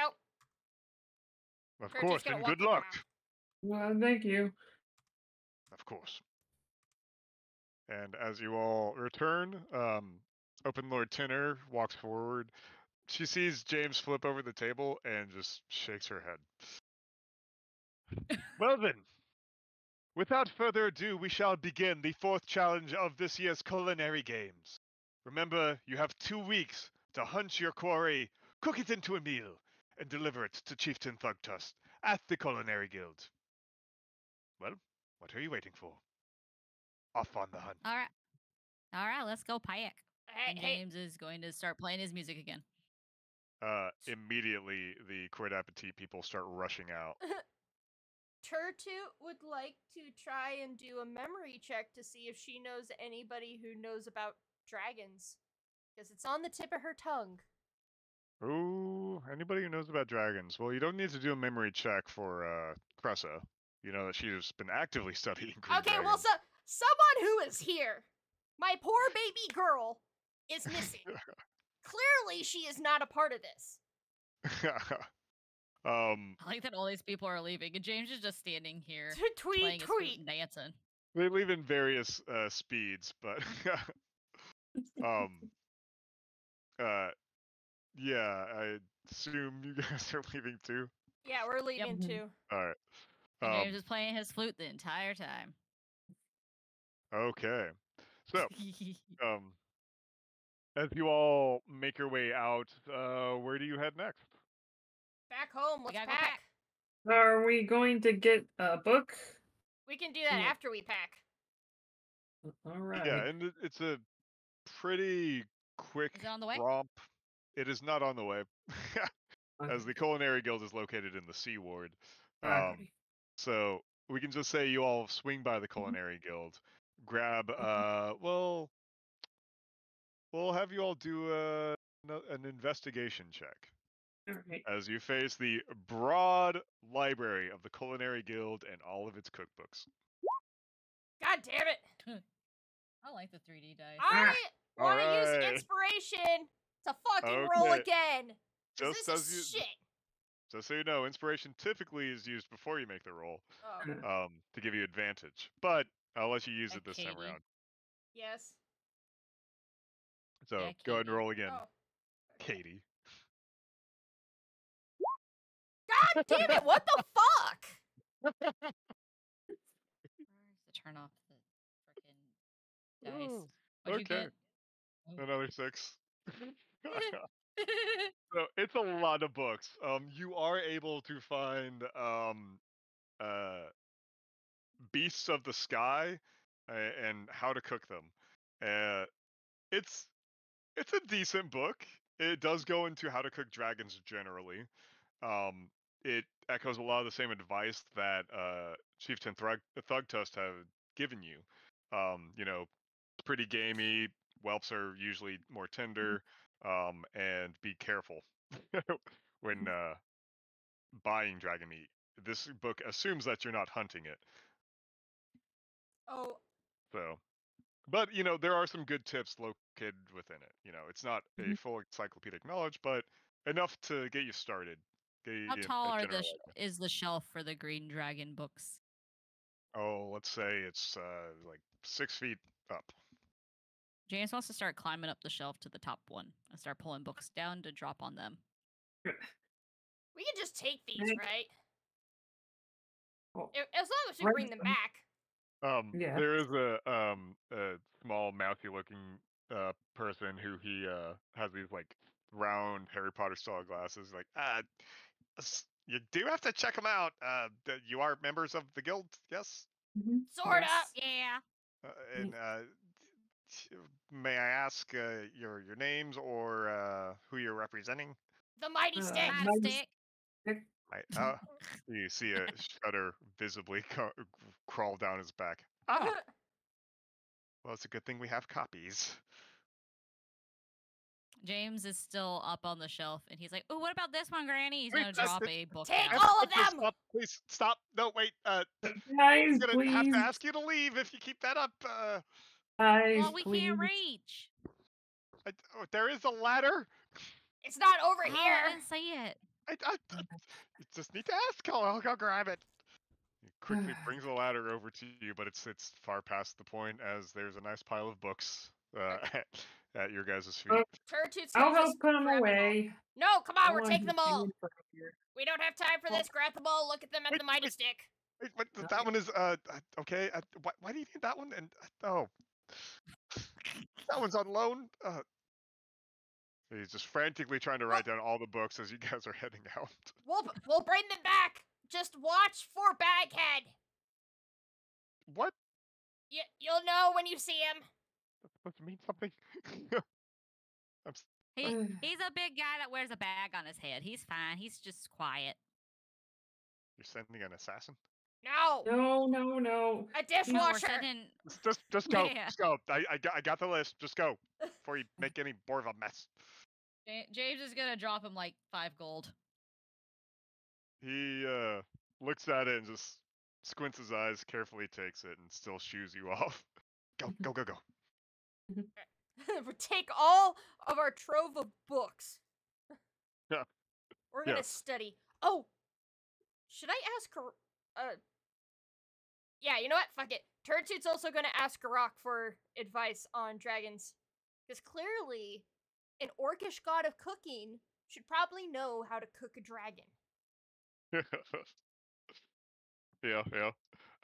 Of Percy's course, gonna and walk good him luck. well, thank you. Of course. And as you all return, Open Lord Tinner walks forward. She sees James flip over the table and just shakes her head. Well then, without further ado, we shall begin the fourth challenge of this year's Culinary Games. Remember, you have 2 weeks to hunt your quarry, cook it into a meal, and deliver it to Chieftain Thugtusk at the Culinary Guild. Well, what are you waiting for? Off on the hunt. All right, let's go pack. Hey, And hey. James is going to start playing his music again. Immediately, the Quid Appetit people start rushing out. Turtoot would like to try and do a memory check to see if she knows anybody who knows about dragons. Because it's on the tip of her tongue. Ooh, anybody who knows about dragons? Well, you don't need to do a memory check for Cressa. You know that she's been actively studying green Okay, well, dragons. someone who is here. My poor baby girl is missing. Clearly, she is not a part of this. I like that all these people are leaving, and James is just standing here Tweet, playing his flute tweet. and dancing. They leave in various speeds, but yeah, I assume you guys are leaving too. Yeah, we're leaving Mhm. too. All right. And James is playing his flute the entire time. Okay. So, as you all make your way out, where do you head next? Back home, let's gotta go pack. pack. Are we going to get a book? We can do that Yeah. after we pack. All right. Yeah, and it's a pretty quick Is it on the way? romp. It is not on the way, as Okay. the Culinary Guild is located in the Sea Ward. Okay. So we can just say you all swing by the Culinary Guild, grab. Well, we'll have you all do an investigation check All right. as you face the broad library of the Culinary Guild and all of its cookbooks. God damn it! I like the 3D dice. I want to use Alright. inspiration to fucking roll Okay. again. 'Cause Just this as is you, shit. just so you know, inspiration typically is used before you make the roll, Oh, to give you advantage. But I'll let you use it this time Katie. around. yes. So Yeah, go ahead and Katie. roll again, Oh. Katie. God damn it! What the fuck? Where's the turn off the frickin' dice? Ooh, What'd you okay. get? Oh. Another 6. So it's a lot of books. You are able to find beasts of the sky and how to cook them. Uh, it's it's a decent book. It does go into how to cook dragons generally. Um, it echoes a lot of the same advice that Chieftain Thugtusk have given you. You know, pretty gamey. Whelps are usually more tender, and be careful when buying dragon meat. This book assumes that you're not hunting it. Oh, So, but you know, there are some good tips located within it. You know, it's not a Mhm. full encyclopedic knowledge, but enough to get you started. Get you How in tall a are general is the shelf for the Green Dragon books? Oh, let's say it's like 6 feet up. James wants to start climbing up the shelf to the top one and start pulling books down to drop on them. we can just take these, Thank- right? Oh, As long as we right, bring them back. Yeah. There is a small mouthy looking person who he has these like round Harry Potter style glasses. Like, you do have to check them out. You are members of the guild, yes? Mhm. Sorta. Yes. Yeah. And may I ask your names or who you're representing? The mighty stick. Mighty Mighty stick. Stick. You see a shudder visibly crawl down his back. Ah, well, it's a good thing we have copies. James is still up on the shelf and he's like, "Oh, what about this one, Granny?" He's Wait, gonna that's drop it. a book Take down. all of Please them! Stop, please stop. No, wait. I'm Guys, gonna have please. to ask you to leave if you keep that up. Guys, Well, we please. can't reach. There is a ladder. It's not over Oh, I here. didn't see it. You just need to ask. I'll go grab it. He quickly brings the ladder over to you, but it's far past the point as there's a nice pile of books at your guys' feet. Oh, Turtooth's I'll gonna just help put them grab all. away. No, come on, I we're want taking to them all. hang from here. We don't have time for Well- this. Grab them all. Look at them at Wait, the mighty wait. stick. Wait, that one is okay. Why do you need that one? And oh, that one's on loan. He's just frantically trying to write down all the books as you guys are heading out. We'll bring them back. Just watch for Baghead. What? You'll know when you see him. That's supposed to mean something. He's a big guy that wears a bag on his head. He's fine. He's just quiet. You're sending an assassin? No, No. a No, we're dishwasher. sending. Just go. Yeah. Just go. I got the list. Just go before you make any more of a mess. James is gonna drop him like 5 gold. He looks at it and just squints his eyes, carefully takes it, and still shoos you off. Go. Take all of our trove of books. Yeah. We're gonna Yeah. study. Oh, should I ask her? Yeah, you know what? Fuck it. Turtoot's also gonna ask Garak for advice on dragons, because clearly, an orcish god of cooking should probably know how to cook a dragon. Yeah.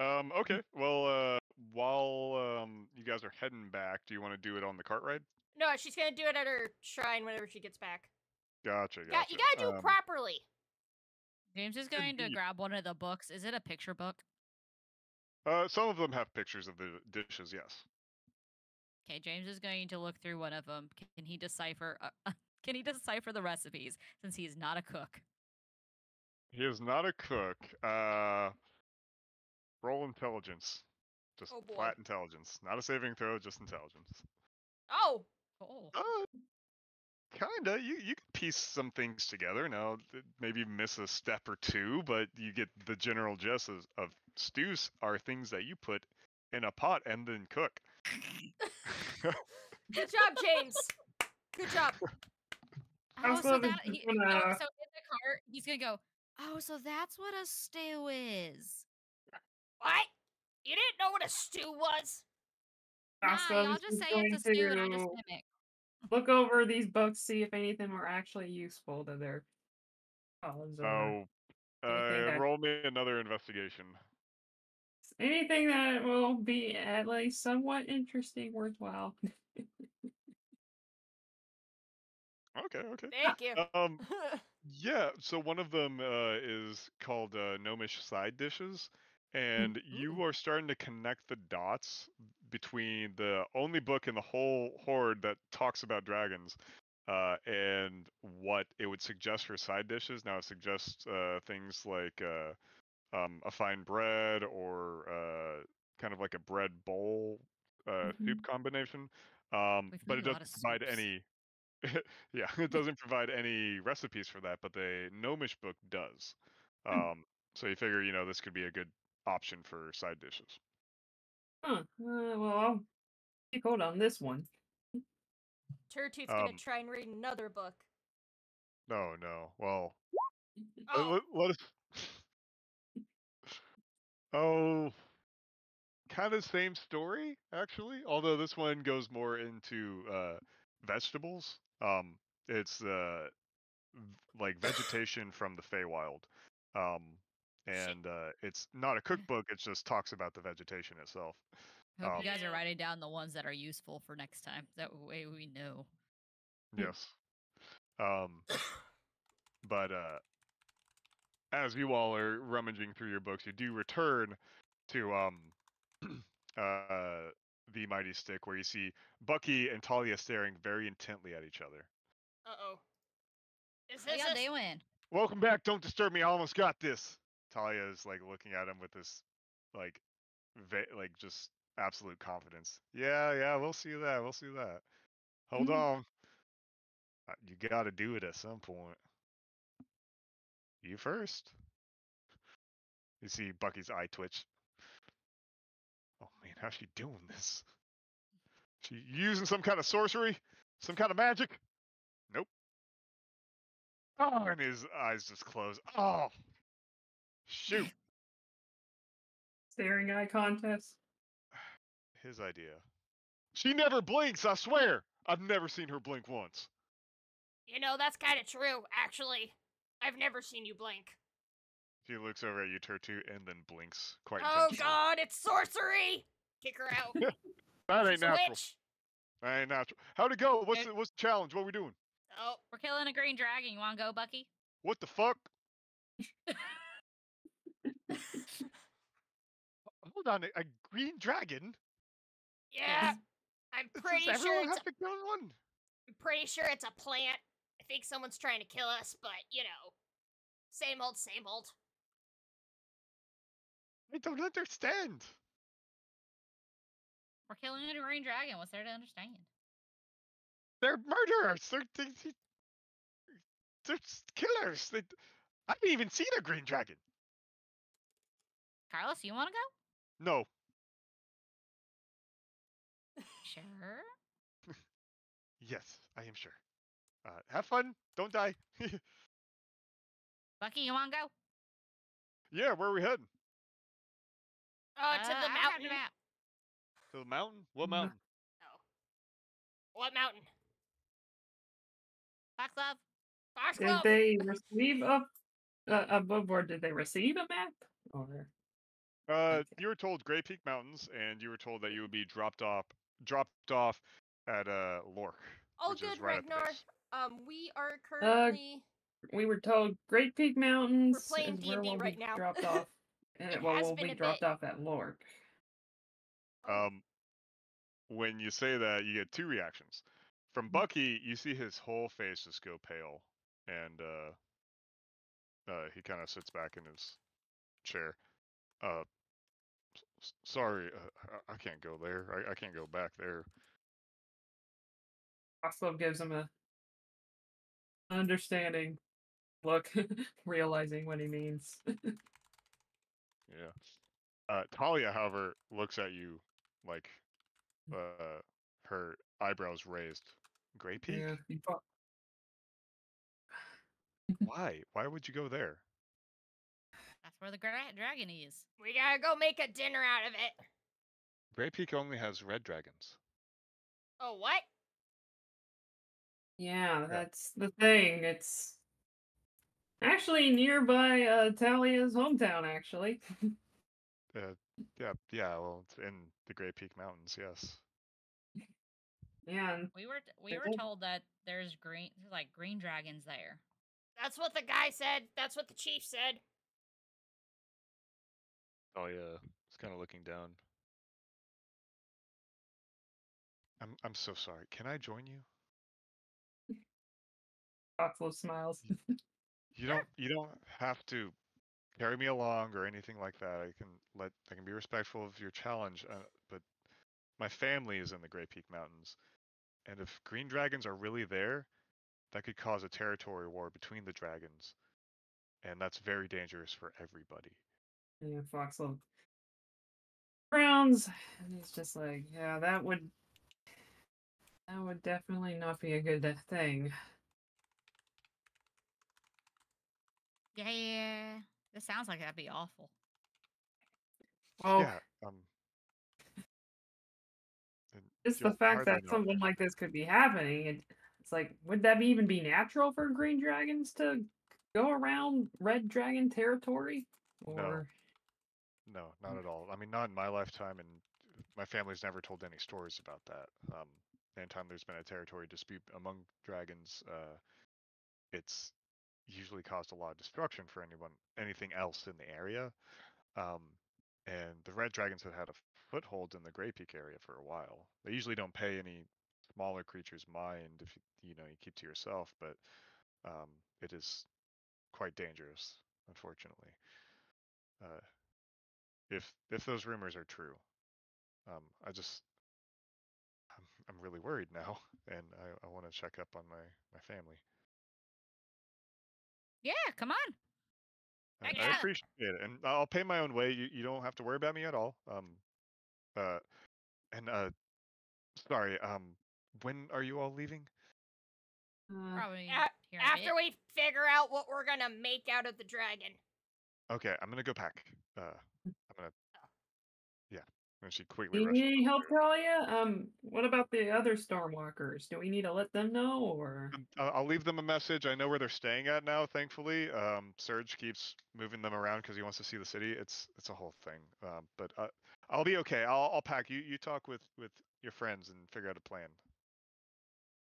Okay. Well, while you guys are heading back, do you want to do it on the cart ride? No, she's gonna do it at her shrine whenever she gets back. Gotcha. Yeah, you gotta do it properly. James is going to grab one of the books. Is it a picture book? Some of them have pictures of the dishes. Yes. Okay, James is going to look through one of them. Can he decipher? Can he decipher the recipes since he's not a cook? He is not a cook. Roll intelligence. Just Oh, boy. flat intelligence. Not a saving throw, just intelligence. Oh, Oh, Kinda. You can piece some things together. Now, maybe miss a step or two, but you get the general gist of stews are things that you put in a pot and then cook. good job, James. Good job. oh, so Also, that this is so in gonna- the cart, he's gonna go. Oh, so that's what a stew is. What? You didn't know what a stew was? Nah, Also, y'all this just is say going it's a stew and I just to mimic. look over these books, see if anything were actually useful to their cause, or Oh, anything that- roll me another investigation. anything that will be at least somewhat interesting, worthwhile. Okay. Thank you. Yeah, so one of them is called gnomish side dishes, and you are starting to connect the dots between the only book in the whole horde that talks about dragons and what it would suggest for side dishes. Now it suggests things like a fine bread or kind of like a bread bowl soup combination, We've but made it a lot doesn't of provide soups. any yeah, it doesn't provide any recipes for that, but the Gnomish book does. So you figure, this could be a good option for side dishes. Huh. Well, I'll take hold on this one. Turtooth's gonna Um, try and read another book. no. Well, Oh, let us. Oh, kind of same story actually. Although this one goes more into vegetables. It's like vegetation from the Feywild. Um, shit. and it's not a cookbook. It just talks about the vegetation itself. Hope you guys Yeah. are writing down the ones that are useful for next time. That way we know. Yes. Um, but as you all are rummaging through your books, you do return to the Mighty Stick, where you see Bucky and Talia staring very intently at each other. Uh-oh. Is How this y'all a... doing? Welcome back. Don't disturb me. I almost got this. Talia is like looking at him with this, like, like just absolute confidence. Yeah, we'll see that. We'll see that. Hold on. You gotta do it at some point. You first. You see Bucky's eye twitch. Oh man, how's she doing this? She using some kind of sorcery? Some kind of magic? Nope. Oh, and his eyes just close. Oh, shoot. Staring eye contest. His idea. She never blinks, I swear. I've never seen her blink once. You know, that's kind of true, actually. I've never seen you blink. She looks over at you, Turtu, and then blinks quite Oh intentionally. god, it's sorcery! Kick her out. That ain't She's a natural. witch. That ain't natural. How'd it go? What's the challenge? What we doing? Oh, We're killing a green dragon. You want to go, Bucky? What the fuck? Hold on, a green dragon? yeah. I'm Does pretty sure everyone it's have to kill one? I'm pretty sure it's a plant. I think someone's trying to kill us, but, same old, same old. I don't understand. We're killing a green dragon. What's there to understand? They're murderers. They're killers. I haven't even seen a green dragon. Carlos, you want to go? No. Sure. Yes, I am sure. Have fun. Don't die. Bucky, you want to go? Yeah, where are we heading? To the I got mountain. the map. To the mountain? What No. mountain? Oh. What mountain? Foxglove. Did Foxglove. they receive a board? Did they receive a map? Or okay. You were told Grey Peak Mountains, and you were told that you would be dropped off at Lork, All which is good, right at the Ragnar. base. We are currently... we were told Great Peak Mountains We're playing is where D&D we'll right be now. dropped off. And It well, has we'll been be a dropped bit. off at Lork. When you say that, you get two reactions. From Bucky, you see his whole face just go pale, and he kind of sits back in his chair. Sorry, I can't go there. I can't go back there. Foxglove gives him a understanding look, realizing what he means. Yeah. Talia, however, looks at you like her eyebrows raised. Grey Peak? Yeah, he thought- Why? Why would you go there? That's where the dragon is. We gotta go make a dinner out of it. Grey Peak only has red dragons. Oh, what? yeah, that's the thing. It's actually nearby Talia's hometown, actually. Yeah. Well, it's in the Grey Peak Mountains. Yes. Yeah, and We were Okay. told that there's green dragons there. That's what the guy said. That's what the chief said. Oh yeah, it's kind of looking down. I'm so sorry. Can I join you? Foxlo smiles. You don't have to carry me along or anything like that. I can be respectful of your challenge, but my family is in the Great Peak Mountains, and if green dragons are really there, that could cause a territory war between the dragons, and that's very dangerous for everybody. Yeah, Foxlo frowns, and he's just like, yeah, that would definitely not be a good thing. Yeah, this sounds like that'd be awful. Oh, Yeah. And just the you'll fact hardly that know something like this could be happening, it's like, would that even be natural for green dragons to go around red dragon territory? No. Or No, not at all. I mean, not in my lifetime, and my family's never told any stories about that. Anytime there's been a territory dispute among dragons, it's usually caused a lot of destruction for anything else in the area. Um, and the red dragons have had a foothold in the Grey Peak area for a while. They usually don't pay any smaller creatures mind if you keep to yourself, but it is quite dangerous, unfortunately. Uh, if those rumors are true, I just I'm really worried now, and I want to check up on my family. Yeah, come on. I Yeah. appreciate it, and I'll pay my own way. You don't have to worry about me at all. Uh, and sorry. When are you all leaving? Probably A- here in a after bit. we figure out what we're gonna make out of the dragon. Okay, I'm gonna go pack. I'm gonna yeah. And she quickly do you rushes need any help, upstairs. Talia? What about the other Stormwalkers? Do we need to let them know, or? I'll leave them a message. I know where they're staying at now, thankfully. Serge keeps moving them around because he wants to see the city. It's a whole thing. But I'll be okay. I'll pack. You talk with your friends and figure out a plan.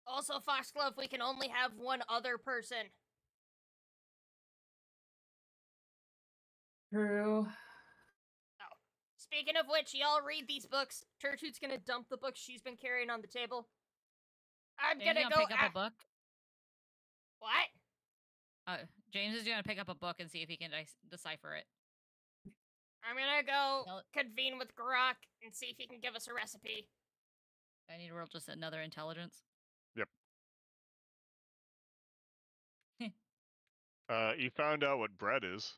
Also, Foxglove, we can only have one other person. True. Speaking of which, y'all read these books. Turtute's gonna dump the books she's been carrying on the table. I'm James gonna gonna go. pick up a book. What? James is gonna pick up a book and see if he can decipher it. I'm gonna go Tell it- convene with Grok and see if he can give us a recipe. I need to roll just another intelligence. Yep. You found out what bread is.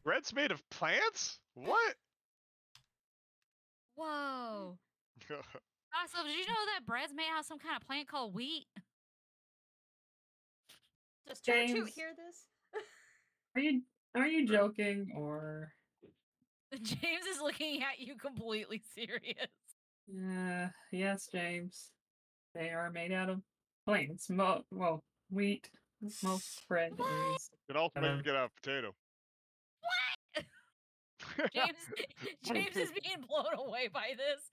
Bread's made of plants? What? Whoa. Also, did you know that bread's made out of some kind of plant called wheat? Does Turtute James. hear this? Are you joking, or? James is looking at you completely serious. Yes, James. They are made out of plants. Well, wheat. Most bread is. It also Uh, make it out of potato. James is being blown away by this.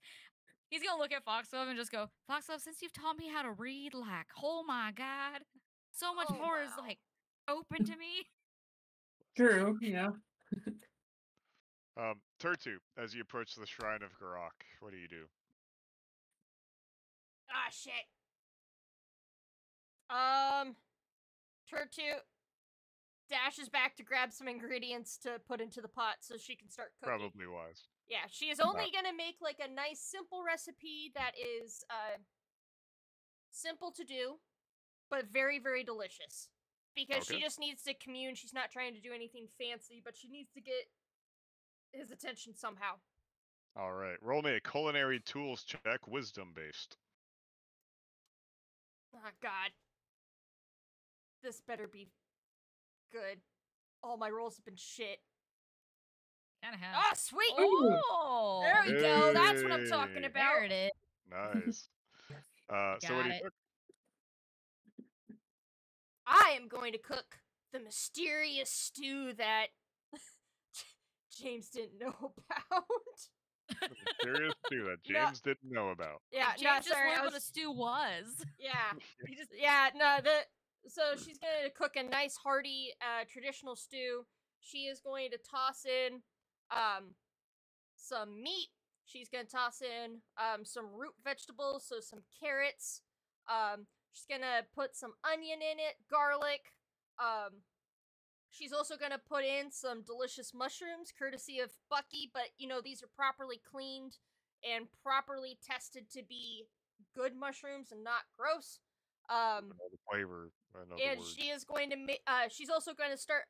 He's gonna look at Foxglove and just go, Foxglove, since you've taught me how to read, like, oh my god, so much Oh, more is wow. like open to me. True. Yeah. Turtu, as you approach the shrine of Garok, what do you do? Ah, shit. Turtute dashes back to grab some ingredients to put into the pot so she can start cooking. Probably wise. Yeah, she is only gonna make like a nice simple recipe that is simple to do, but very, very delicious. Because she Okay. just needs to commune. She's not trying to do anything fancy, but she needs to get his attention somehow. All right. Roll me a culinary tools check, wisdom based. Oh god. This better be good. All my rolls have been shit. Kind of have. Ah, sweet! Oh, There we go. That's what I'm talking Hey. about. there it is. Nice. So what do Got you it. cook? I am going to cook the mysterious stew that James didn't know about. Serious stew that No. James didn't know about. Yeah, James no, just sorry. learned I what a was, stew was. yeah, he just, yeah, no, So she's gonna cook a nice hearty traditional stew. She is going to toss in some meat. She's gonna toss in some root vegetables, so some carrots. She's gonna put some onion in it, garlic. She's also gonna put in some delicious mushrooms, courtesy of Bucky. But you know, these are properly cleaned and properly tested to be good mushrooms and not gross. Another flavor. Another And word. she is going to make. She's also going to start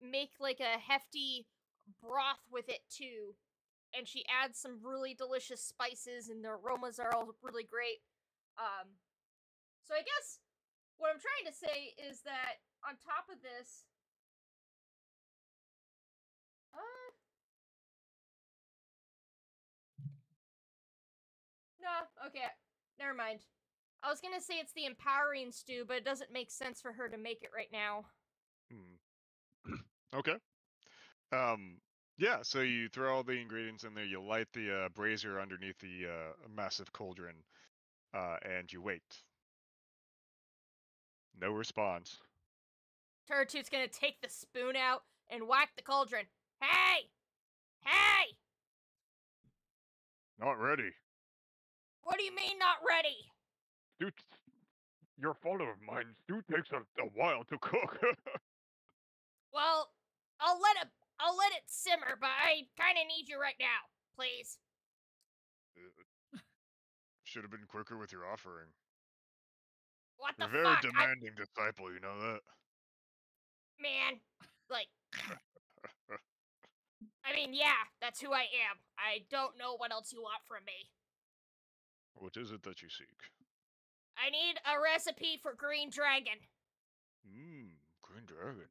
make like a hefty broth with it too. And she adds some really delicious spices, and the aromas are all really great. So I guess what I'm trying to say is that on top of this, no, okay, never mind. I was gonna say it's the empowering stew, but it doesn't make sense for her to make it right now. Okay. Yeah, so you throw all the ingredients in there, you light the brazier underneath the massive cauldron, and you wait. No response. Turtooth's gonna take the spoon out and whack the cauldron. Hey! Hey! Not ready. What do you mean not ready? Dude, your follower of mine, stew takes a while to cook. Well, I'll let it simmer, but I kinda need you right now, please. Should have been quicker with your offering. What You're the a very fuck? demanding disciple, you know that? Man, like, I mean, yeah, that's who I am. I don't know what else you want from me. What is it that you seek? I need a recipe for green dragon. Green dragon.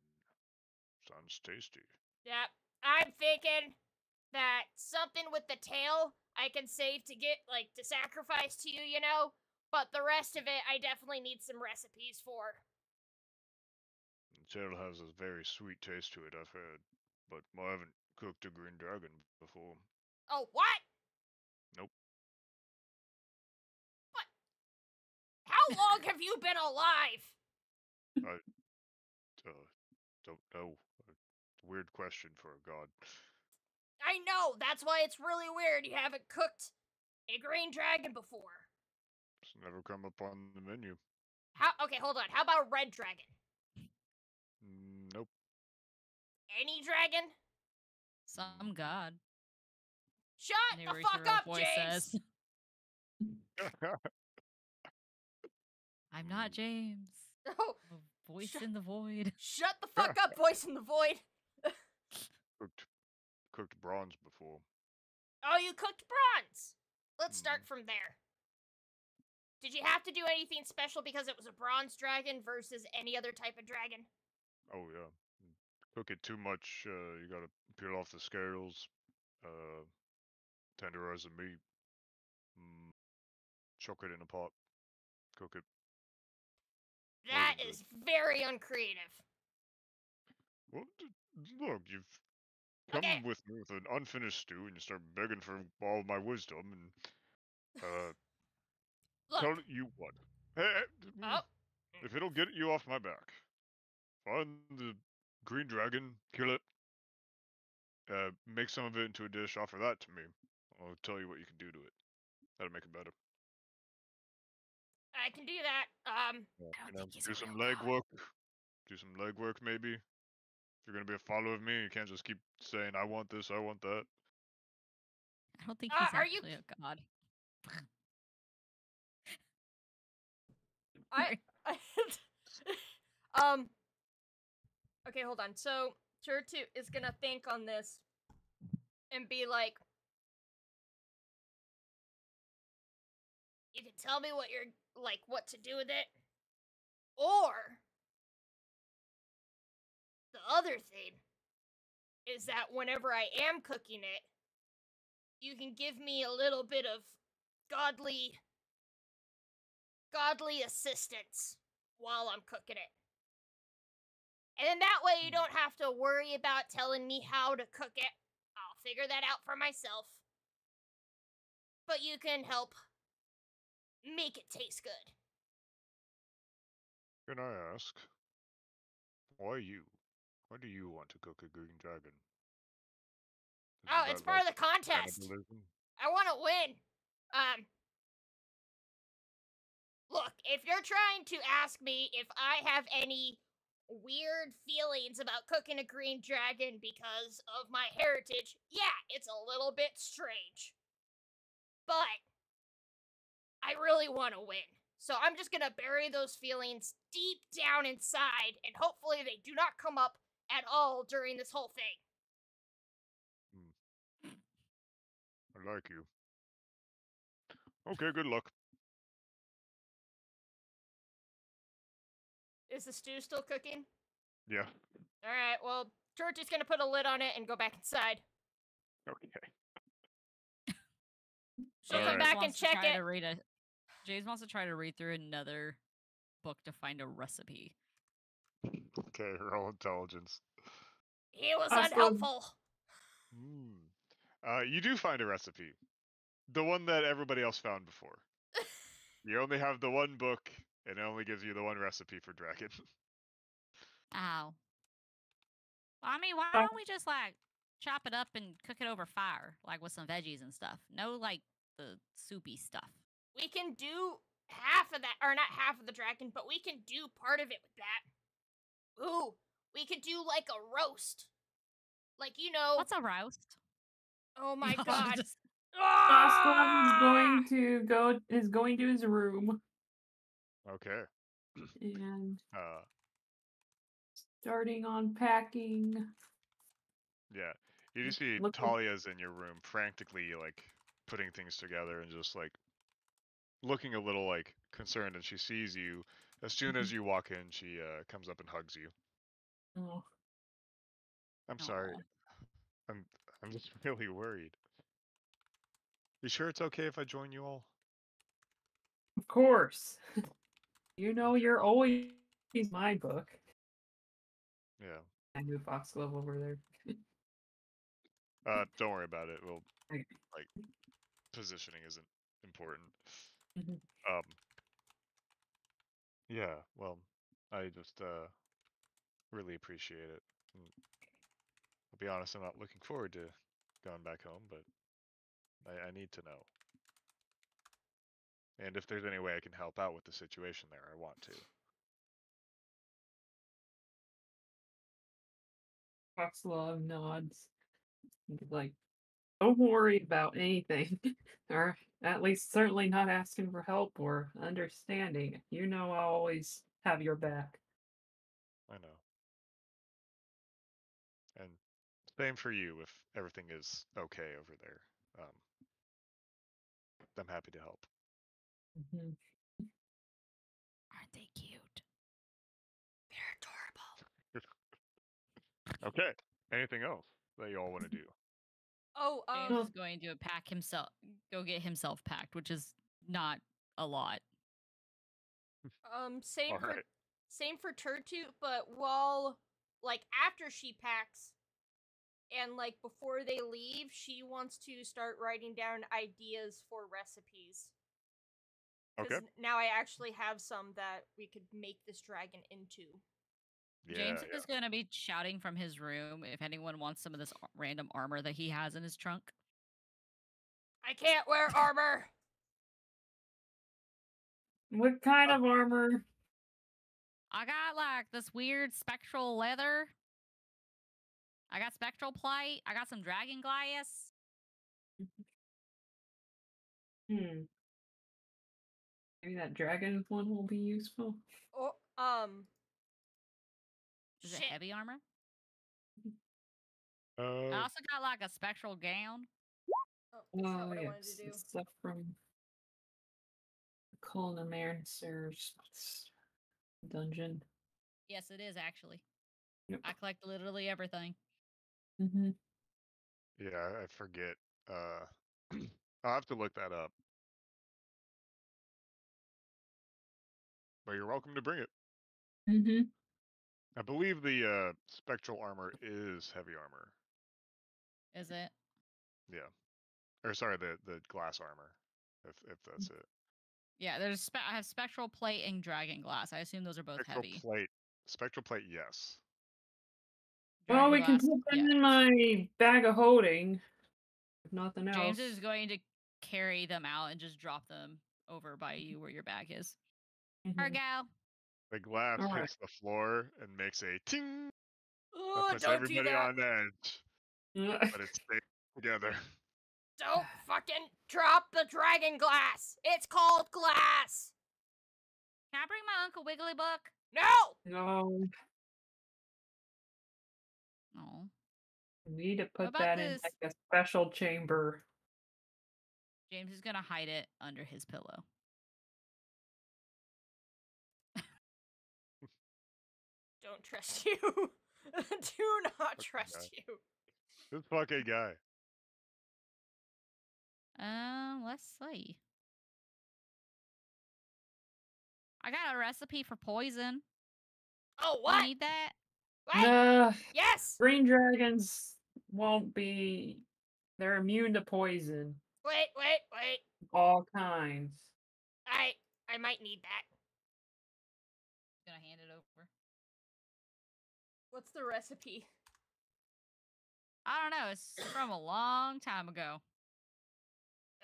Sounds tasty. Yep, I'm thinking that something with the tail I can save to get, like, to sacrifice to you, you know? But the rest of it, I definitely need some recipes for. The tail has a very sweet taste to it, I've heard. But I haven't cooked a green dragon before. Oh, what? Nope. What? How long have you been alive? Don't know. Weird question for a god. I know, that's why it's really weird you haven't cooked a green dragon before. It's never come up on the menu. Okay, hold on. How about a red dragon? Nope. Any dragon? Some god. Shut the Narrator fuck up, voice James! says. I'm not James. Oh, A voice in the void. shut the fuck up, voice in the void. Cooked bronze before. Oh, you cooked bronze. Let's start from there. Did you have to do anything special because it was a bronze dragon versus any other type of dragon? Oh yeah. Cook it too much, you gotta peel off the scales, tenderize the meat, chuck it in a pot, cook it. That Wasn't is very uncreative. Well, look, you've come Okay. with me with an unfinished stew, and you start begging for all my wisdom, and Look, tell you what. Hey, oh, if it'll get you off my back, find the green dragon, kill it, make some of it into a dish, offer that to me. I'll tell you what you can do to it. That'll make it better. I can do that. I don't think he's Do a some real leg god. work. Do some leg work, maybe. If you're gonna be a follower of me, you can't just keep saying, I want this, I want that. I don't think he's are you- actually a god. Okay, hold on. So, Turtu is gonna think on this and be like, you can tell me what you're, like, what to do with it. Or, the other thing is that whenever I am cooking it, you can give me a little bit of godly assistance while I'm cooking it. And then that way you don't have to worry about telling me how to cook it. I'll figure that out for myself. But you can help make it taste good. Can I ask, why you? Why do you want to cook a green dragon? Oh, Isn't it's that part of like the contest. cannibalism? I want to win. Look, if you're trying to ask me if I have any weird feelings about cooking a green dragon because of my heritage, yeah, it's a little bit strange. But I really want to win. So I'm just going to bury those feelings deep down inside, and hopefully they do not come up at all during this whole thing. I like you. Okay, good luck. Is the stew still cooking? Yeah. Alright, well, George is going to put a lid on it and go back inside. Okay. She'll come Alright. back and wants to check try it. to read a James wants to try to read through another book to find a recipe. Okay, roll intelligence. He was Awesome. unhelpful. You do find a recipe. The one that everybody else found before. You only have the one book, and it only gives you the one recipe for dragon. Ow. Well, I mean, why Oh. don't we just like chop it up and cook it over fire, like with some veggies and stuff? No, like the soupy stuff. We can do half of that, or not half of the dragon, but we can do part of it with that. Ooh, we could do like a roast. Like, you know. What's a roast? Oh my You want god. to just- Oswald Ah! is going to his room Okay. and Uh, starting unpacking. yeah. You just see Look- Talia's in your room, frantically like putting things together and just like looking a little like concerned. And she sees you. As soon as you walk in, she comes up and hugs you. Oh, I'm sorry. Aw. I'm just really worried. You sure it's okay if I join you all? of course. You know you're always my book. Yeah. I move Foxglove over there. Don't worry about it. Well, Okay. like, positioning isn't important. Mhm. Yeah, well, I just, really appreciate it. And I'll be honest, I'm not looking forward to going back home, but I need to know. And if there's any way I can help out with the situation there, I want to. Foxglove nods. He's like, don't worry about anything. Or at least certainly not asking for help or understanding. You know I'll always have your back. I know. And same for you if everything is okay over there. I'm happy to help. Mhm. Aren't they cute? They're adorable. Okay. Anything else that you all want to do? Oh, James is going to pack himself, go get himself packed, which is not a lot. Same for Alright. same for Turtu, but while like after she packs and like before they leave, she wants to start writing down ideas for recipes. Okay. Now I actually have some that we could make this dragon into. Yeah, James yeah. is going to be shouting from his room if anyone wants some of this random armor that he has in his trunk. I can't wear armor. What kind of armor? I got like this weird spectral leather. I got spectral plate. I got some dragon glass. Maybe that dragon one will be useful. Or Is it shit. heavy armor? I Uh, also got like a spectral gown. Oh, that's not what I wanted yes, to do. stuff from Colonmancer's dungeon. Yes, it is actually. Yep. I collect literally everything. Mm-hmm. yeah, I forget. I'll have to look that up. But you're welcome to bring it. Mm-hmm. I believe the spectral armor is heavy armor. Is it? Yeah. Or sorry, the glass armor. If that's it. Yeah, I have spectral plate and dragon glass. I assume those are both Spectral heavy. plate. Spectral plate, yes. Well, Dragon we can glass, put them yeah. in my bag of holding. If nothing else. James is going to carry them out and just drop them over by you where your bag is. Her Mhm. gal. The glass All right. hits the floor and makes a ting. That Oh, puts don't do everybody that. on edge, but it stays together. Don't fucking drop the dragon glass. It's called glass. Can I bring my Uncle Wiggly book? No. No, No. we need to put about that in this? like a special chamber. James is gonna hide it under his pillow. Don't trust you. Do not trust you. This fucking guy. Let's see. I got a recipe for poison. Oh, You what? need that? What? Nah, Yes. green dragons won't be. They're immune to poison. Wait. All kinds. I might need that. Gonna hand it over. What's the recipe? I don't know. It's from a long time ago.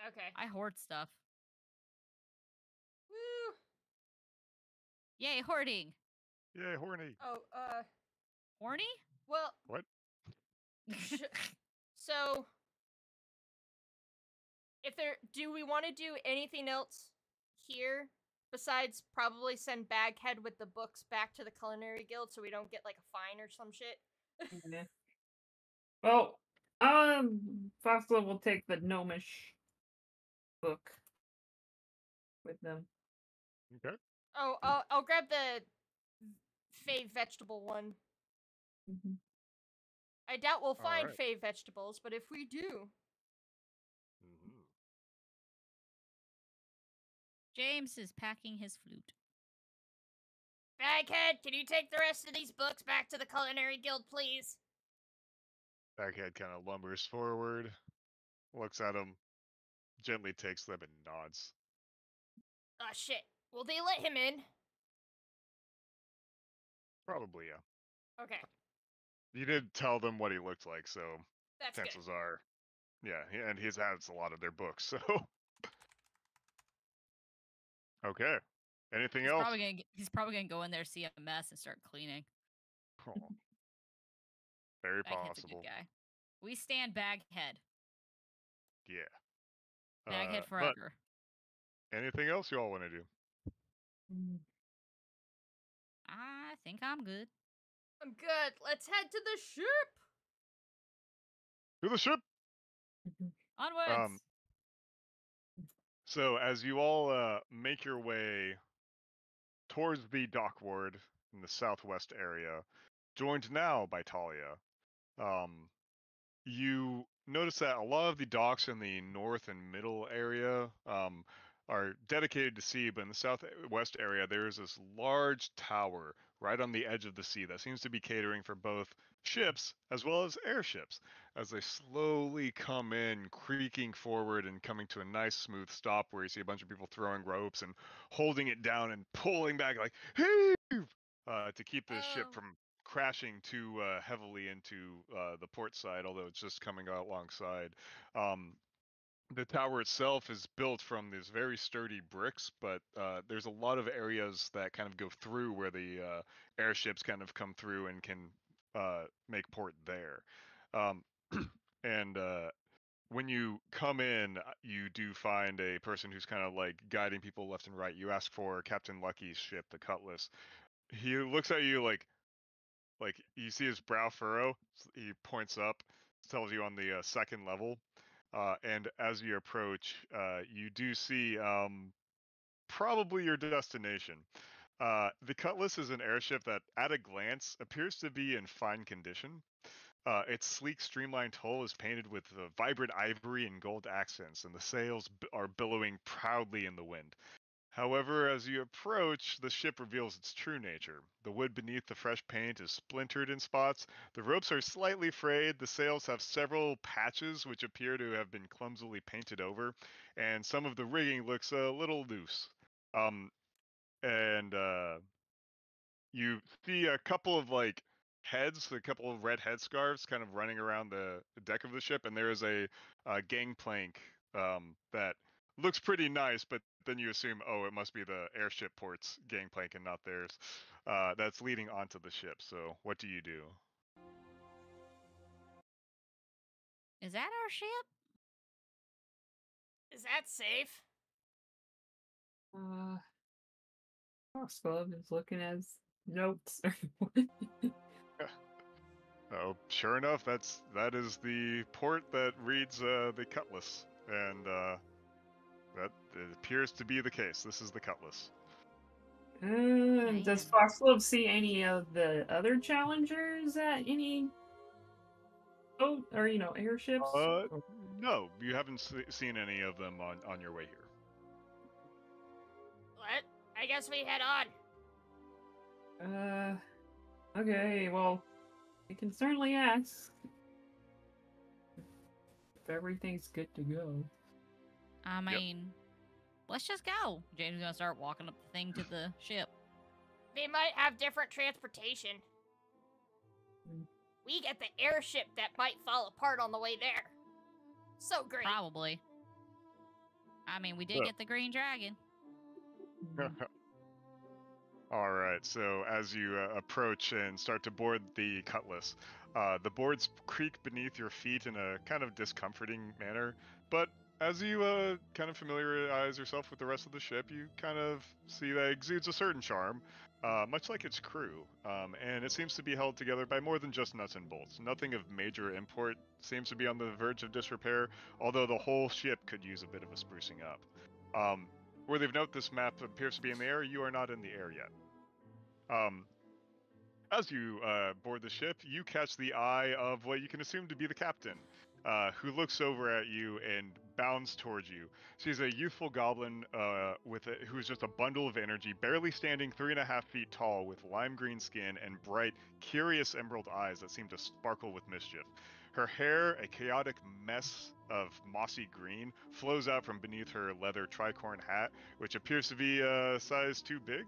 Okay. I hoard stuff. Woo. Yay, hoarding. Yay, horny. Oh, Horny? well, What? so do we want to do anything else here besides probably send Baghead with the books back to the Culinary Guild so we don't get like a fine or some shit? Yeah. Well, Fossil will take the gnomish book with them. Okay. Oh, I'll grab the fave vegetable one. Mhm. I doubt we'll find Alright. fave vegetables, but if we do, Mhm. James is packing his flute. Baghead, can you take the rest of these books back to the Culinary Guild, please? Baghead kind of lumbers forward, looks at him, gently takes them and nods. Ah, shit. Will they let him in? Probably, yeah. Okay, You did tell them what he looked like, so that's good. chances are, yeah, and he has a lot of their books, so. Okay. Anything else? He's probably gonna go in there, see a mess, and start cleaning. Oh, very Baghead's a possible. good guy. We stand Baghead. Yeah. Baghead But forever. anything else you all want to do? Mm. I think I'm good. I'm good. Let's head to the ship. To the ship! Onwards. So as you all make your way towards the dock ward in the southwest area, joined now by Talia, you notice that a lot of the docks in the north and middle area are dedicated to sea, but in the southwest area, there is this large tower right on the edge of the sea that seems to be catering for both ships as well as airships as they slowly come in, creaking forward and coming to a nice smooth stop where you see a bunch of people throwing ropes and holding it down and pulling back like, heave! To keep the ship Oh. from crashing too heavily into the port side, although it's just coming alongside. The tower itself is built from these very sturdy bricks, but there's a lot of areas that kind of go through where the airships kind of come through and can make port there. And when you come in, you do find a person who's kind of like guiding people left and right. You ask for Captain Lucky's ship, the Cutlass. He looks at you like you see his brow furrow. He points up, tells you on the second level, and as you approach, you do see probably your destination. The Cutlass is an airship that, at a glance, appears to be in fine condition. Its sleek, streamlined hull is painted with vibrant ivory and gold accents, and the sails are billowing proudly in the wind. However, as you approach, the ship reveals its true nature. The wood beneath the fresh paint is splintered in spots, the ropes are slightly frayed, the sails have several patches which appear to have been clumsily painted over, and some of the rigging looks a little loose. And you see a couple of like heads, a couple of red headscarves, kind of running around the deck of the ship, and there is a gangplank that looks pretty nice, but then you assume, oh, it must be the airship port's gangplank and not theirs. That's leading onto the ship. So, what do you do? Is that our ship? Is that safe? Fox Club is looking at his notes. Oh, sure enough, that is the port that reads the Cutlass, and that it appears to be the case. This is the Cutlass. Does Man. Fox Club see any of the other challengers at any boat or airships? No, you haven't seen any of them on your way here. What? I guess we head on. Okay, well, we can certainly ask if everything's good to go. I mean, let's just go. James is gonna start walking up the thing to the ship. They might have different transportation. Mm. We get the airship that might fall apart on the way there. So great. Probably. I mean, we did Yeah. get the green dragon. All right, so as you approach and start to board the Cutlass, the boards creak beneath your feet in a kind of discomforting manner, but as you kind of familiarize yourself with the rest of the ship, you kind of see that it exudes a certain charm, much like its crew, and it seems to be held together by more than just nuts and bolts. Nothing of major import seems to be on the verge of disrepair, although the whole ship could use a bit of a sprucing up. Worthy of note, this map appears to be in the air. You are not in the air yet. As you board the ship, you catch the eye of what you can assume to be the captain, who looks over at you and bounds towards you. She's a youthful goblin who is just a bundle of energy, barely standing 3.5 feet tall, with lime green skin and bright, curious emerald eyes that seem to sparkle with mischief. Her hair, a chaotic mess of mossy green, flows out from beneath her leather tricorn hat, which appears to be a size too big.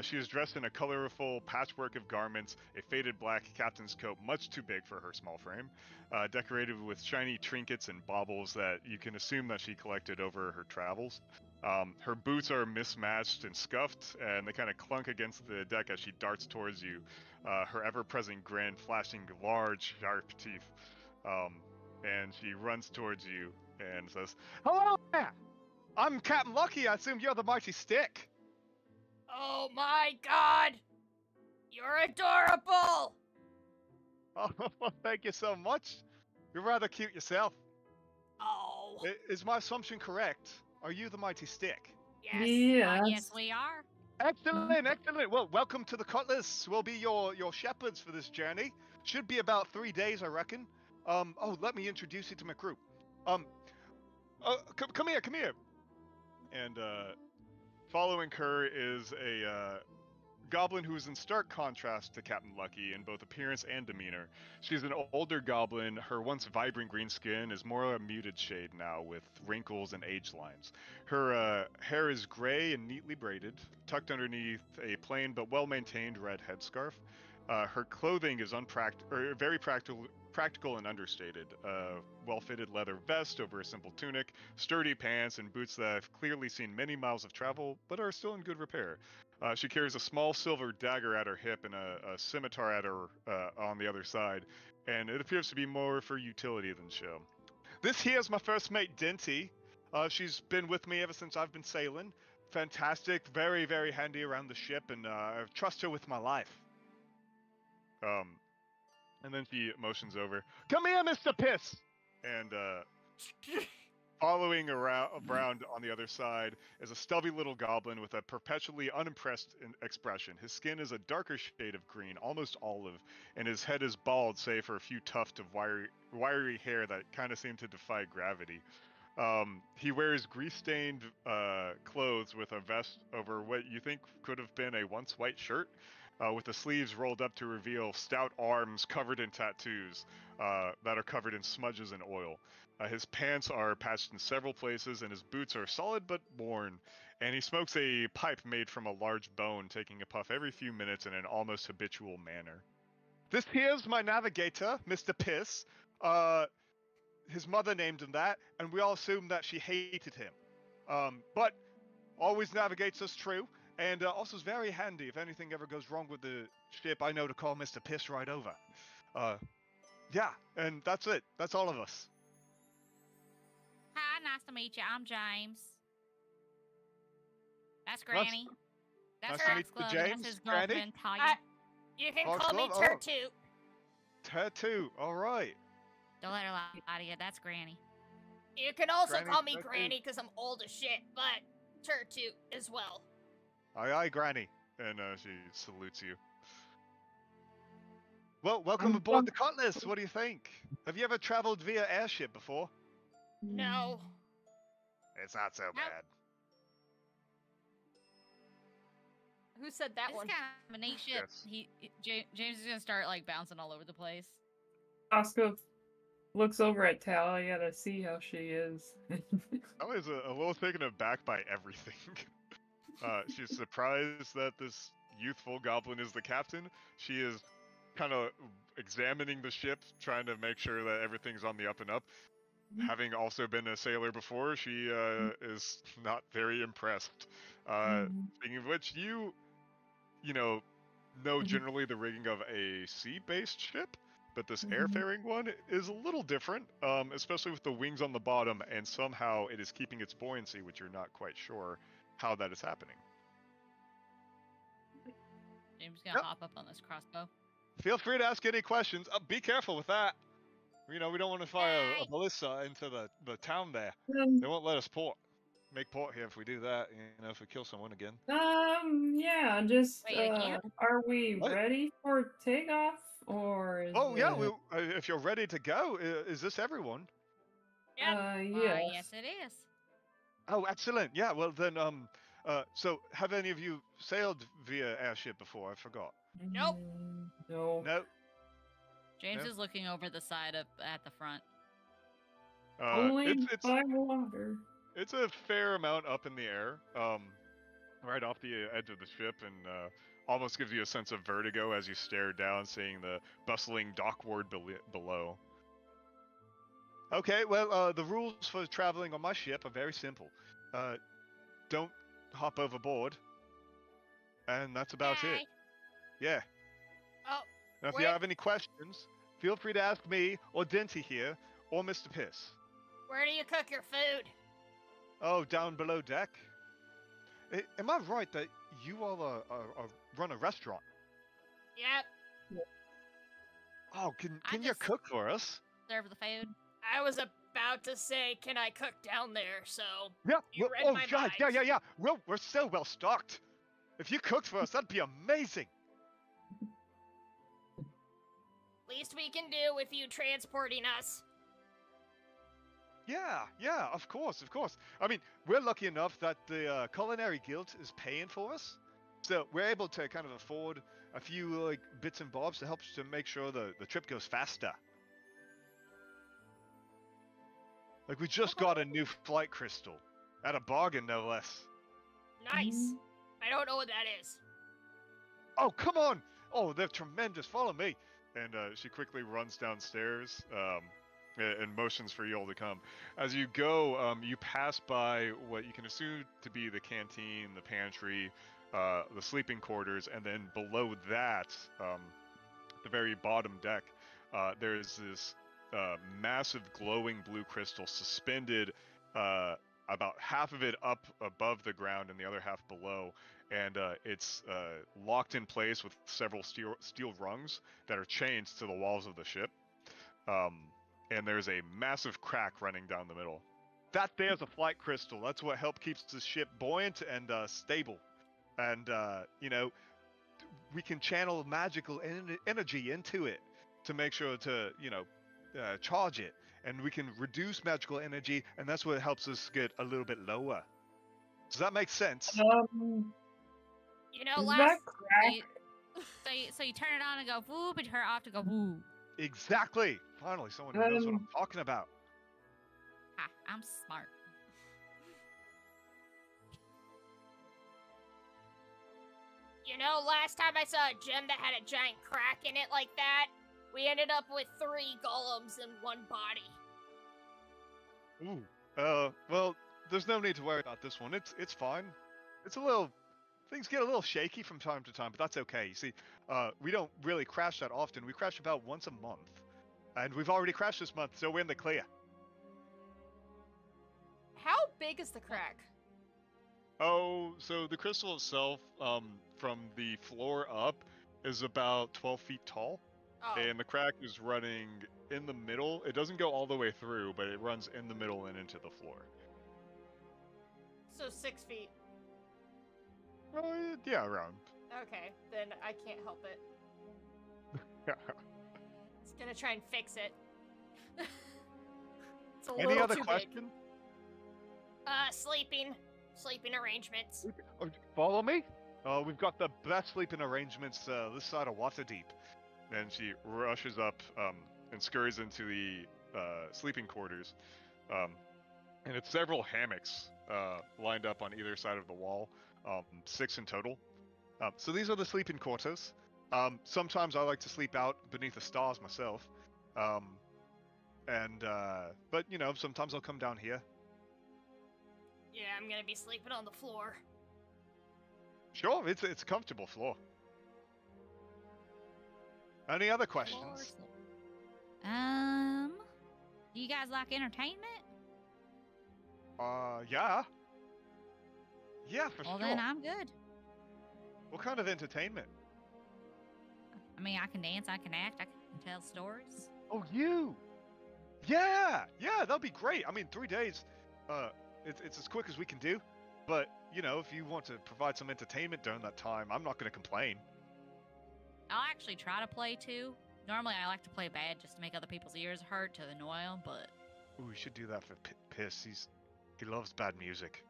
She is dressed in a colorful patchwork of garments, a faded black captain's coat much too big for her small frame, decorated with shiny trinkets and baubles that you can assume that she collected over her travels. Her boots are mismatched and scuffed, and they kind of clunk against the deck as she darts towards you, her ever-present grin flashing large, sharp teeth. And she runs towards you and says, "Hello there! I'm Captain Lucky. I assume you're the Mighty Stick." Oh my god! You're adorable! Oh, thank you so much. You're rather cute yourself. Oh, Is my assumption correct? Are you the Mighty Stick? yes. Yes, we are. Excellent, excellent. Well, welcome to the Cutlass. We'll be your shepherds for this journey. Should be about 3 days, I reckon. Oh, let me introduce you to my crew. Come here, come here. And following her is a goblin who is in stark contrast to Captain Lucky in both appearance and demeanor. She's an older goblin. Her once vibrant green skin is more a muted shade now, with wrinkles and age lines. Her hair is gray and neatly braided, tucked underneath a plain but well-maintained red headscarf. Her clothing is very practical and understated. Well-fitted leather vest over a simple tunic, sturdy pants, and boots that have clearly seen many miles of travel, but are still in good repair. She carries a small silver dagger at her hip and a scimitar at her on the other side, and it appears to be more for utility than show. This here is my first mate, Dinty. She's been with me ever since I've been sailing. Fantastic, very, very handy around the ship, and I trust her with my life. And then she motions over. Come here, Mr. Piss! And following around on the other side is a stubby little goblin with a perpetually unimpressed expression. His skin is a darker shade of green, almost olive, and his head is bald save for a few tufts of wiry hair that kind of seem to defy gravity. He wears grease-stained clothes with a vest over what you think could have been a once white shirt, with the sleeves rolled up to reveal stout arms covered in tattoos that are covered in smudges and oil. His pants are patched in several places, and his boots are solid but worn. and he smokes a pipe made from a large bone, taking a puff every few minutes in an almost habitual manner. This here's my navigator, Mr. Piss. His mother named him that, and we all assumed that she hated him. But always navigates us true, and also is very handy. If anything ever goes wrong with the ship, I know to call Mr. Piss right over. Yeah, and that's it. That's all of us. Hi, nice to meet you. I'm James. That's Granny. That's nice to meet you, Foxglove, and James. that's his Granny? girlfriend, Talia. You can Fox call me Glove? Oh. Turtu. Tattoo. All right. Don't let her lie to you. That's Granny. You can also Granny call me Turtu. Granny because I'm old as shit, but Turtu as well. Aye, aye, Granny. And she salutes you. Well, welcome aboard the Cutlass. What do you think? Have you ever traveled via airship before? No. It's not so bad. Who said that This one? is kind of a neat ship. Yes. James is gonna start like bouncing all over the place. Oscar looks over at Talia to see how she is. I was a little taken aback by everything. She's surprised that this youthful goblin is the captain. She is kind of examining the ship, trying to make sure that everything's on the up and up. Having also been a sailor before, she is not very impressed. Speaking of which, you know generally the rigging of a sea-based ship, but this airfaring one is a little different, especially with the wings on the bottom, and somehow it is keeping its buoyancy, which you're not quite sure how that is happening. James is gonna hop up on this crossbow. Feel free to ask any questions. Be careful with that. We don't want to fire a ballista into the town there. They won't let us make port here if we do that. If we kill someone again. Yeah, just Wait, I can't? are we What? ready for takeoff or is Yeah, it- if you're ready to go, is this everyone? yes. Yes, it is. Oh, excellent. Yeah, well then, so have any of you sailed via airship before? I forgot. Nope. No. No. James Yeah. is looking over the side at the front. Only It's by water. it's a fair amount up in the air, right off the edge of the ship, and almost gives you a sense of vertigo as you stare down, seeing the bustling dockward below. Okay, well, the rules for traveling on my ship are very simple. Don't hop overboard, and that's about it. Yay. Yeah. Oh, Now, if wait. you have any questions, feel free to ask me, or Dinty here, or Mr. Piss. Where do you cook your food? Oh, down below deck? Am I right that you all run a restaurant? Yep. Oh, can I you just- cook for us? Serve the food. I was about to say, can I cook down there? So Yeah. You read my God, mind. yeah. We're so well stocked. If you cooked for us, that'd be amazing. least we can do with you transporting us. Yeah, of course. I mean, we're lucky enough that the Culinary Guild is paying for us. So we're able to kind of afford a few bits and bobs to help to make sure the trip goes faster. Like, we just got a new flight crystal. At a bargain, no less. Nice. I don't know what that is. Oh, come on! Oh, they're tremendous. Follow me. And she quickly runs downstairs and motions for you all to come. As you go, you pass by what you can assume to be the canteen, the pantry, the sleeping quarters, and then below that, the very bottom deck, there's this massive glowing blue crystal suspended, about half of it up above the ground and the other half below. And it's locked in place with several steel rungs that are chained to the walls of the ship. And there's a massive crack running down the middle. That there's a flight crystal. That's what helps keeps the ship buoyant and stable. And, we can channel magical energy into it to make sure to, charge it. And we can reduce magical energy, and that's what helps us get a little bit lower. Does that make sense? You know, Is last that crack? So you turn it on and go whoop, and turn it off to go woo. Exactly. Finally, someone who knows what I'm talking about. Ha, I'm smart. You know, last time I saw a gem that had a giant crack in it like that, we ended up with 3 golems in one body. Ooh. Well, there's no need to worry about this one. It's fine. It's a little. Things get a little shaky from time to time, but that's okay. You see, we don't really crash that often. We crash about once a month. And we've already crashed this month, so we're in the clear. How big is the crack? Oh, so the crystal itself, from the floor up, is about 12 feet tall. Oh, And the crack is running in the middle. It doesn't go all the way through, but it runs in the middle and into the floor. so 6 feet. Yeah, around. Okay, then I can't help it. It's gonna try and fix it. It's a Any little other too question? big. Sleeping arrangements. Follow me? We've got the best sleeping arrangements this side of Waterdeep. And she rushes up and scurries into the sleeping quarters. And it's several hammocks lined up on either side of the wall, 6 in total. So these are the sleeping quarters. Sometimes I like to sleep out beneath the stars myself. But you know, sometimes I'll come down here. Yeah, I'm gonna be sleeping on the floor. Sure, it's a comfortable floor. Any other questions? Do you guys like entertainment? Yeah. Yeah, for Well, sure. then I'm good. What kind of entertainment? I mean, I can dance, I can act, I can tell stories. Oh, you! Yeah! Yeah, that'll be great. I mean, 3 days, it's as quick as we can do. But, you know, if you want to provide some entertainment during that time, I'm not going to complain. I'll actually try to play too. Normally, I like to play bad just to make other people's ears hurt to annoy them, but... Ooh, we should do that for Piss. He loves bad music.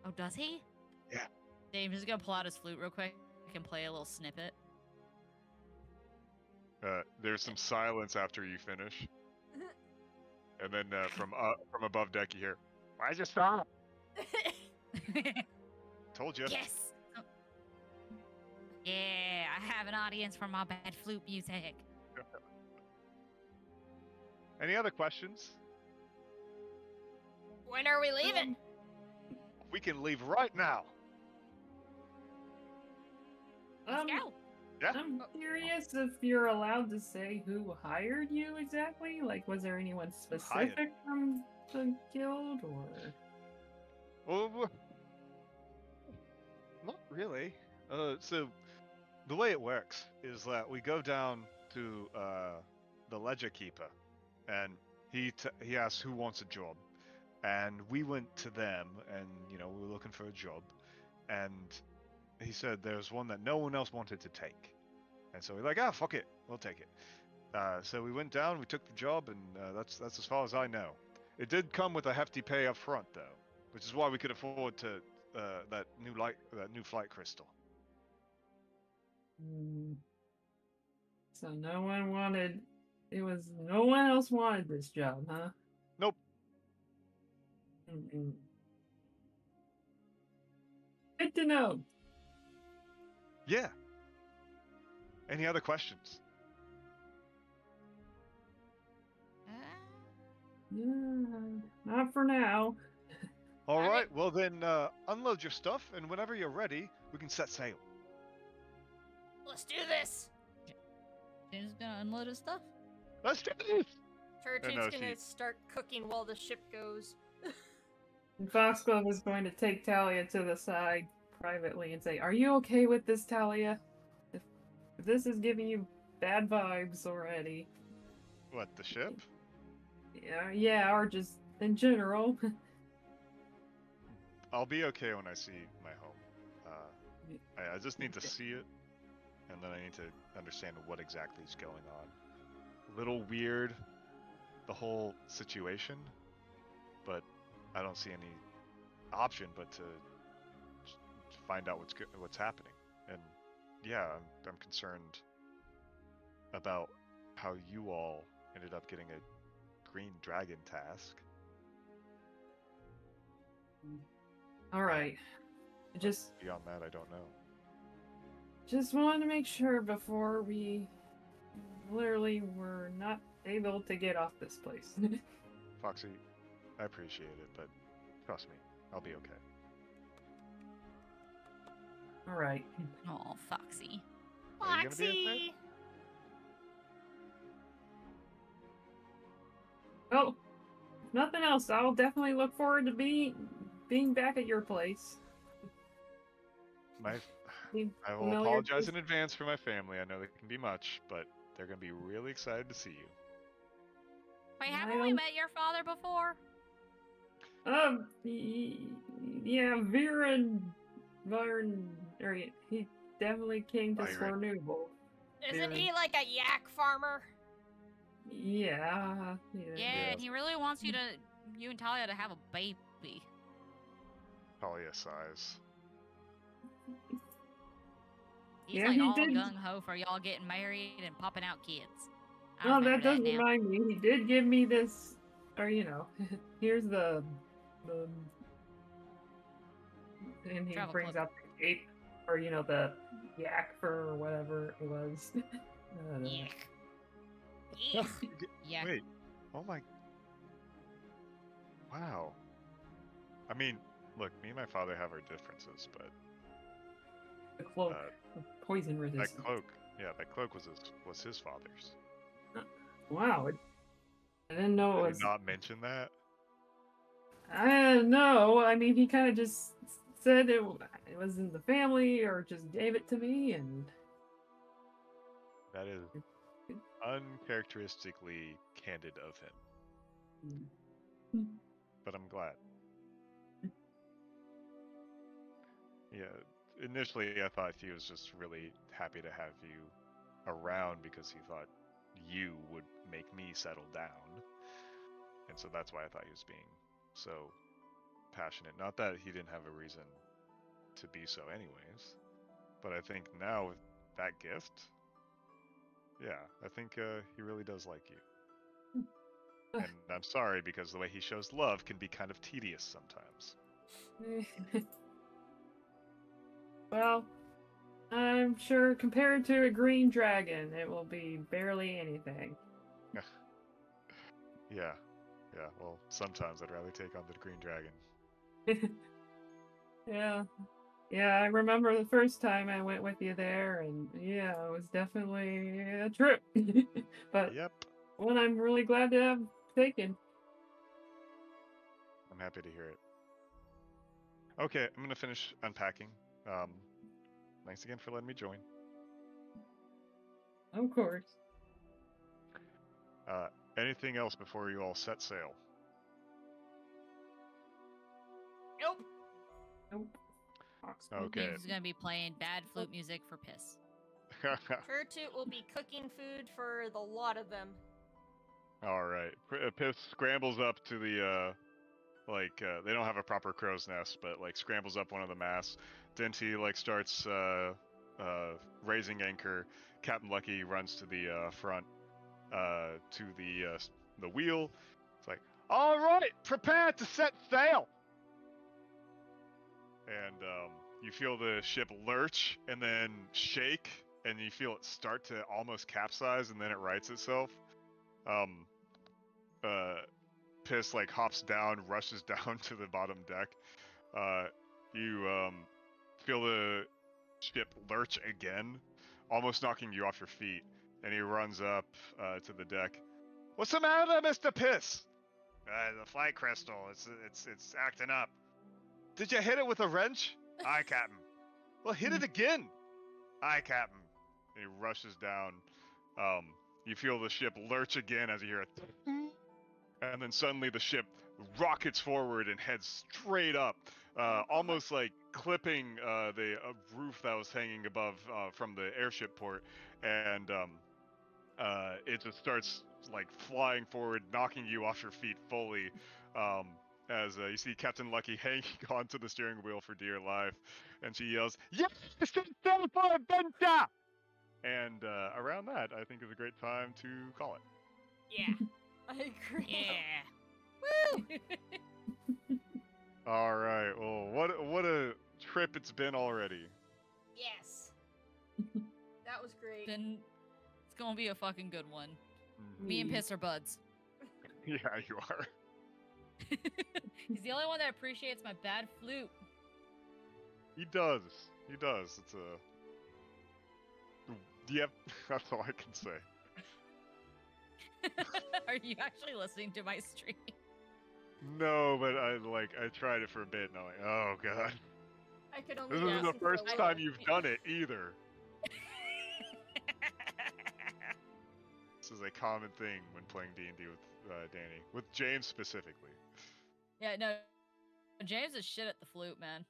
Oh, does he? Yeah. Dave's just gonna pull out his flute real quick and play a little snippet. There's some silence after you finish. And then from above deck you hear, "Why'd you stop?" Told you. Yes! Oh. Yeah, I have an audience for my bad flute music. Any other questions? When are we leaving? We can leave right now. Let's go. Yeah. I'm curious if you're allowed to say who hired you exactly. Like, was there anyone specific from the guild, or? Well, not really. So the way it works is that we go down to the Ledger Keeper, and he asks who wants a job, and we went to them, and you know we were looking for a job, and he said there's one that no one else wanted to take, and so we're like, ah, fuck it, we'll take it. So we went down, we took the job, and that's as far as I know. It did come with a hefty pay up front, though, which is why we could afford to that new flight crystal. So no one wanted. No one else wanted this job, huh? Nope. Good to know. Yeah. Any other questions? Not for now. All Alright. right. Well then, unload your stuff, and whenever you're ready, we can set sail. Let's do this. James is gonna unload his stuff. Let's do this. Turtude's she- gonna start cooking while the ship goes. And Foxglove is going to take Talia to the side privately and say, "Are you okay with this, Talia? If this is giving you bad vibes already." What, the ship? Yeah, or just in general. I'll be okay when I see my home. I just need to see it, and then I need to understand what exactly is going on. A little weird, the whole situation, but I don't see any option but to find out what's happening. And yeah, I'm concerned about how you all ended up getting a green dragon task. All right. Just Beyond that, I don't know. just wanted to make sure before we literally were not able to get off this place. Foxy, I appreciate it, but trust me, I'll be okay. All right. Oh, Foxy. Are you gonna be okay? Foxy! Well, if nothing else, I'll definitely look forward to being back at your place. My, Being I will familiar apologize place. in advance for my family. I know they can be much, but they're gonna be really excited to see you. Wait, haven't we Well- met your father before? Yeah, Viren, or he definitely came to Byron. Swarnuble. Isn't Yeah. he like a yak farmer? Yeah. Yeah, and he really wants you and Talia to have a baby. Talia sighs. He's Yeah, like he all did. gung ho for y'all getting married and popping out kids. I Oh, remember that does now. remind me. He did give me this, or here's the, and he Travel brings cloak. out the cape, or the yak fur or whatever it was. I don't know. Yuck. Yeah. Yeah. Wait. Oh my. Wow. I mean, look, me and my father have our differences, but The cloak, uh, of poison that resistance. cloak, yeah, that cloak was his father's. Wow, I didn't know it Did was. he not mention that? I don't know. I mean, he kind of just said it was in the family, or just gave it to me, and That is uncharacteristically candid of him. But I'm glad. Yeah, initially I thought he was just really happy to have you around because he thought you would make me settle down. And so that's why I thought he was being so passionate. Not that he didn't have a reason to be so anyways, but I think now with that gift, yeah, I think he really does like you. And I'm sorry because the way he shows love can be kind of tedious sometimes. Well, I'm sure compared to a green dragon, it will be barely anything. Yeah, well, sometimes I'd rather take on the green dragon. Yeah, I remember the first time I went with you there, and yeah, it was definitely a trip. But Yep, one I'm really glad to have taken. I'm happy to hear it. Okay, I'm gonna finish unpacking. Thanks again for letting me join. Of course. Anything else before you all set sail? Nope. Nope. Okay. He's gonna be playing bad flute music for piss. Furtoot will be cooking food for the lot of them. All right. Piss scrambles up to the they don't have a proper crow's nest, but like scrambles up one of the masts. Dinty starts raising anchor. Captain Lucky runs to the front to the wheel. It's like, all right, prepare to set sail. And you feel the ship lurch and then shake, and you feel it start to almost capsize, and then it rights itself. Piss hops down, rushes down to the bottom deck. You feel the ship lurch again, almost knocking you off your feet, and he runs up to the deck. What's the matter, Mr. Piss? The flight crystal. It's acting up. Did you hit it with a wrench? Aye, Captain. Well, hit it again. Aye, Captain. And he rushes down. You feel the ship lurch again as you hear it. And then suddenly the ship rockets forward and heads straight up, almost like clipping the roof that was hanging above from the airship port. And it just starts flying forward, knocking you off your feet fully. As you see Captain Lucky hanging onto the steering wheel for dear life, and she yells, "Yes, it's time for adventure!" And around that, I think is a great time to call it. Yeah, I agree. Yeah. Woo! All right. Well, what a trip it's been already. Yes. That was great. Then it's gonna be a fucking good one. Mhm. Me and Piss are buds. Yeah, you are. He's the only one that appreciates my bad flute. He does. He does. It's a. Yep, that's all I can say. Are you actually listening to my stream? No, but I tried it for a bit and I'm like, oh god. I could only This isn't the listen for a first little. time you've done it either. This is a common thing when playing D&D with Danny, with James specifically. Yeah, no. James is shit at the flute, man.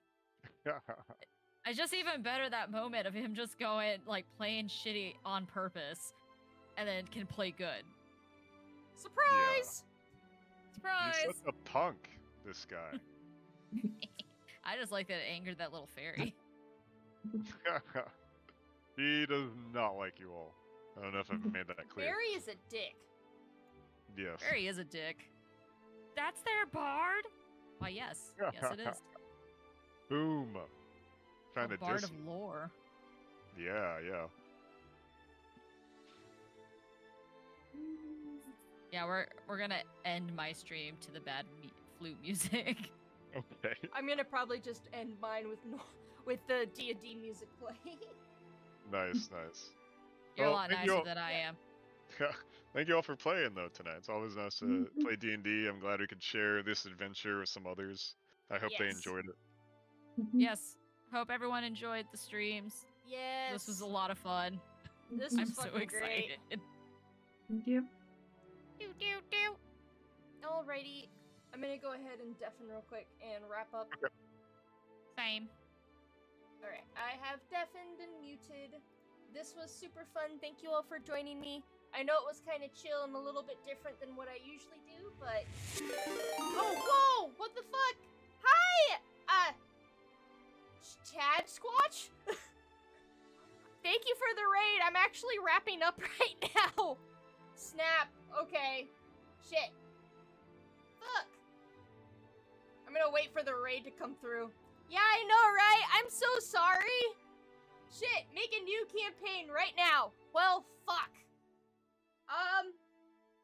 It's just even better that moment of him just going, like, playing shitty on purpose, and then can play good. Surprise! Surprise! He's such a punk, this guy. I just like that it angered that little fairy. He does not like you all. I don't know if I've made that clear. Barry is a dick. Yes. Fairy is a dick. That's their bard? Why, yes. Yes, it is. Boom. Trying A to bard diss of me. lore. Yeah, yeah. Yeah, we're gonna end my stream to the bad flute music. Okay. I'm gonna probably just end mine with the D&D music playing. Nice, nice. You're a Well, lot thank you nicer all- than I am. Thank you all for playing though tonight. It's always nice to play D&D. I'm glad we could share this adventure with some others. I hope they Yes. enjoyed it. Yes. Hope everyone enjoyed the streams. Yes. This was a lot of fun. This I'm was so fucking excited. Yep. Do do do. Alrighty, I'm gonna go ahead and deafen real quick and wrap up. Same. Alright, I have deafened and muted. This was super fun. Thank you all for joining me. I know it was kind of chill and a little bit different than what I usually do, but... Oh, whoa! What the fuck? Hi! Chad Squatch? Thank you for the raid. I'm actually wrapping up right now. Snap. Okay. Shit. Fuck. I'm gonna wait for the raid to come through. Yeah, I know, right? I'm so sorry. Shit, make a new campaign right now. Well, fuck.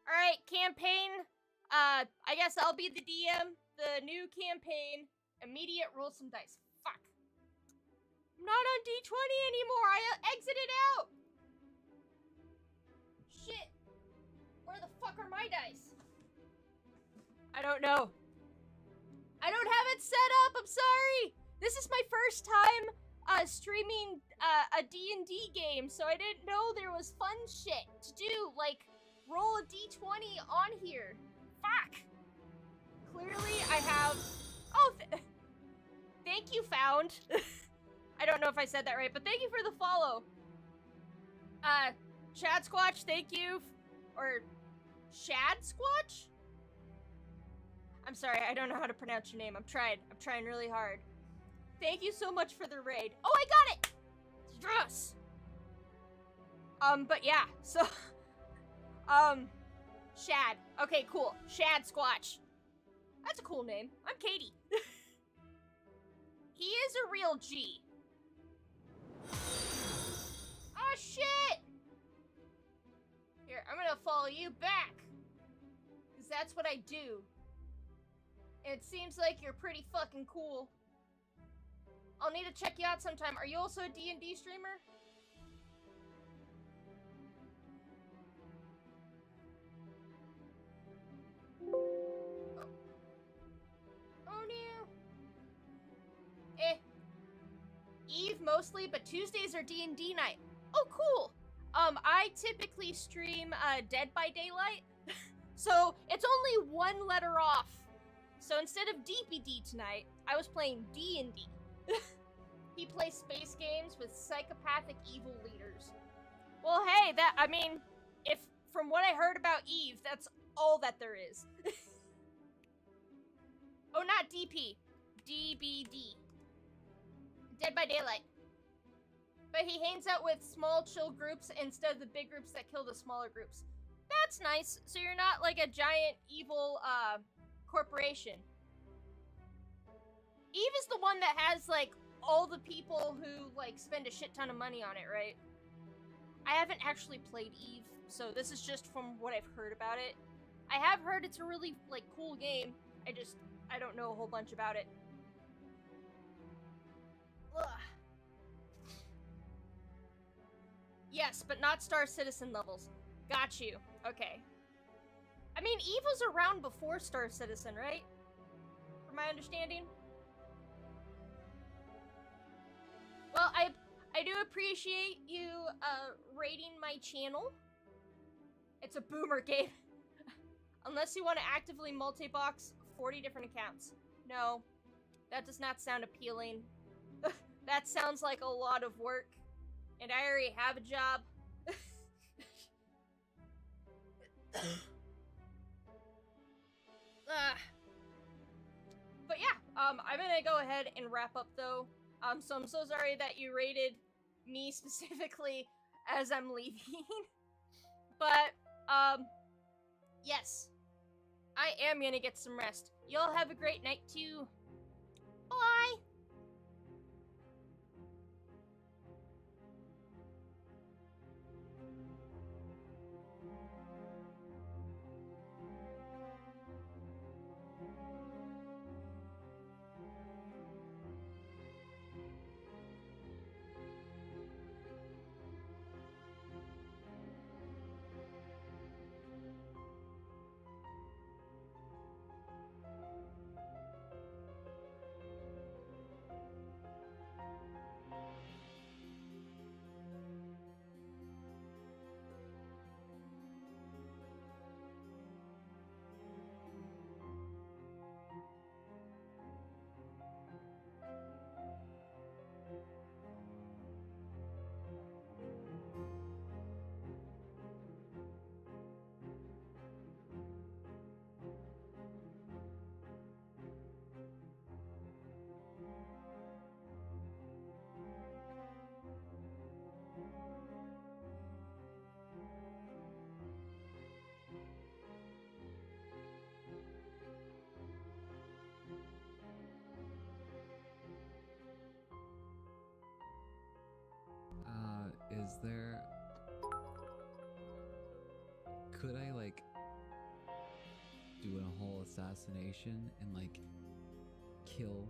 Alright, campaign. I guess I'll be the DM. The new campaign. Immediate roll some dice. Fuck. I'm not on D20 anymore. I exited out. Shit. Where the fuck are my dice? I don't know. I don't have it set up. I'm sorry. This is my first time streaming a D&D game, so I didn't know there was fun shit to do, like roll a D20 on here. Fuck. Clearly, I have. Oh, thank you, Found. I don't know if I said that right, but thank you for the follow. Chad Squatch, thank you. Or Shad Squatch? I'm sorry, I don't know how to pronounce your name. I'm trying really hard. Thank you so much for the raid. Oh, I got it! Yes! But yeah, so... Shad. Okay, cool. Shad Squatch. That's a cool name. I'm Katie. He is a real G. Oh, shit! Here, I'm gonna follow you back. Because that's what I do. And it seems like you're pretty fucking cool. I'll need to check you out sometime. Are you also a D&D streamer? Oh no. Eve mostly, but Tuesdays are D&D night. Oh, cool. I typically stream Dead by Daylight. So it's only one letter off. So instead of DPD tonight, I was playing D&D. He plays space games with psychopathic evil leaders. Well, hey, if from what I heard about Eve, that's all that there is. Oh, not DP. DBD. Dead by Daylight. But he hangs out with small, chill groups instead of the big groups that kill the smaller groups. That's nice. So you're not like a giant evil, corporation. Eve is the one that has, like, all the people who, like, spend a shit ton of money on it, right? I haven't actually played Eve, so this is just from what I've heard about it. I have heard it's a really, like, cool game. I don't know a whole bunch about it. Ugh. Yes, but not Star Citizen levels. Got you. Okay. I mean, Eve was around before Star Citizen, right? From my understanding. Well, I do appreciate you rating my channel. It's a boomer game. Unless you want to actively multi-box 40 different accounts. No, that does not sound appealing. That sounds like a lot of work. And I already have a job. But yeah, I'm gonna go ahead and wrap up though. So I'm so sorry that you rated me specifically as I'm leaving. But, yes. I am gonna get some rest. Y'all have a great night too. Bye! Is there... Could I, like, do a whole assassination and, like, kill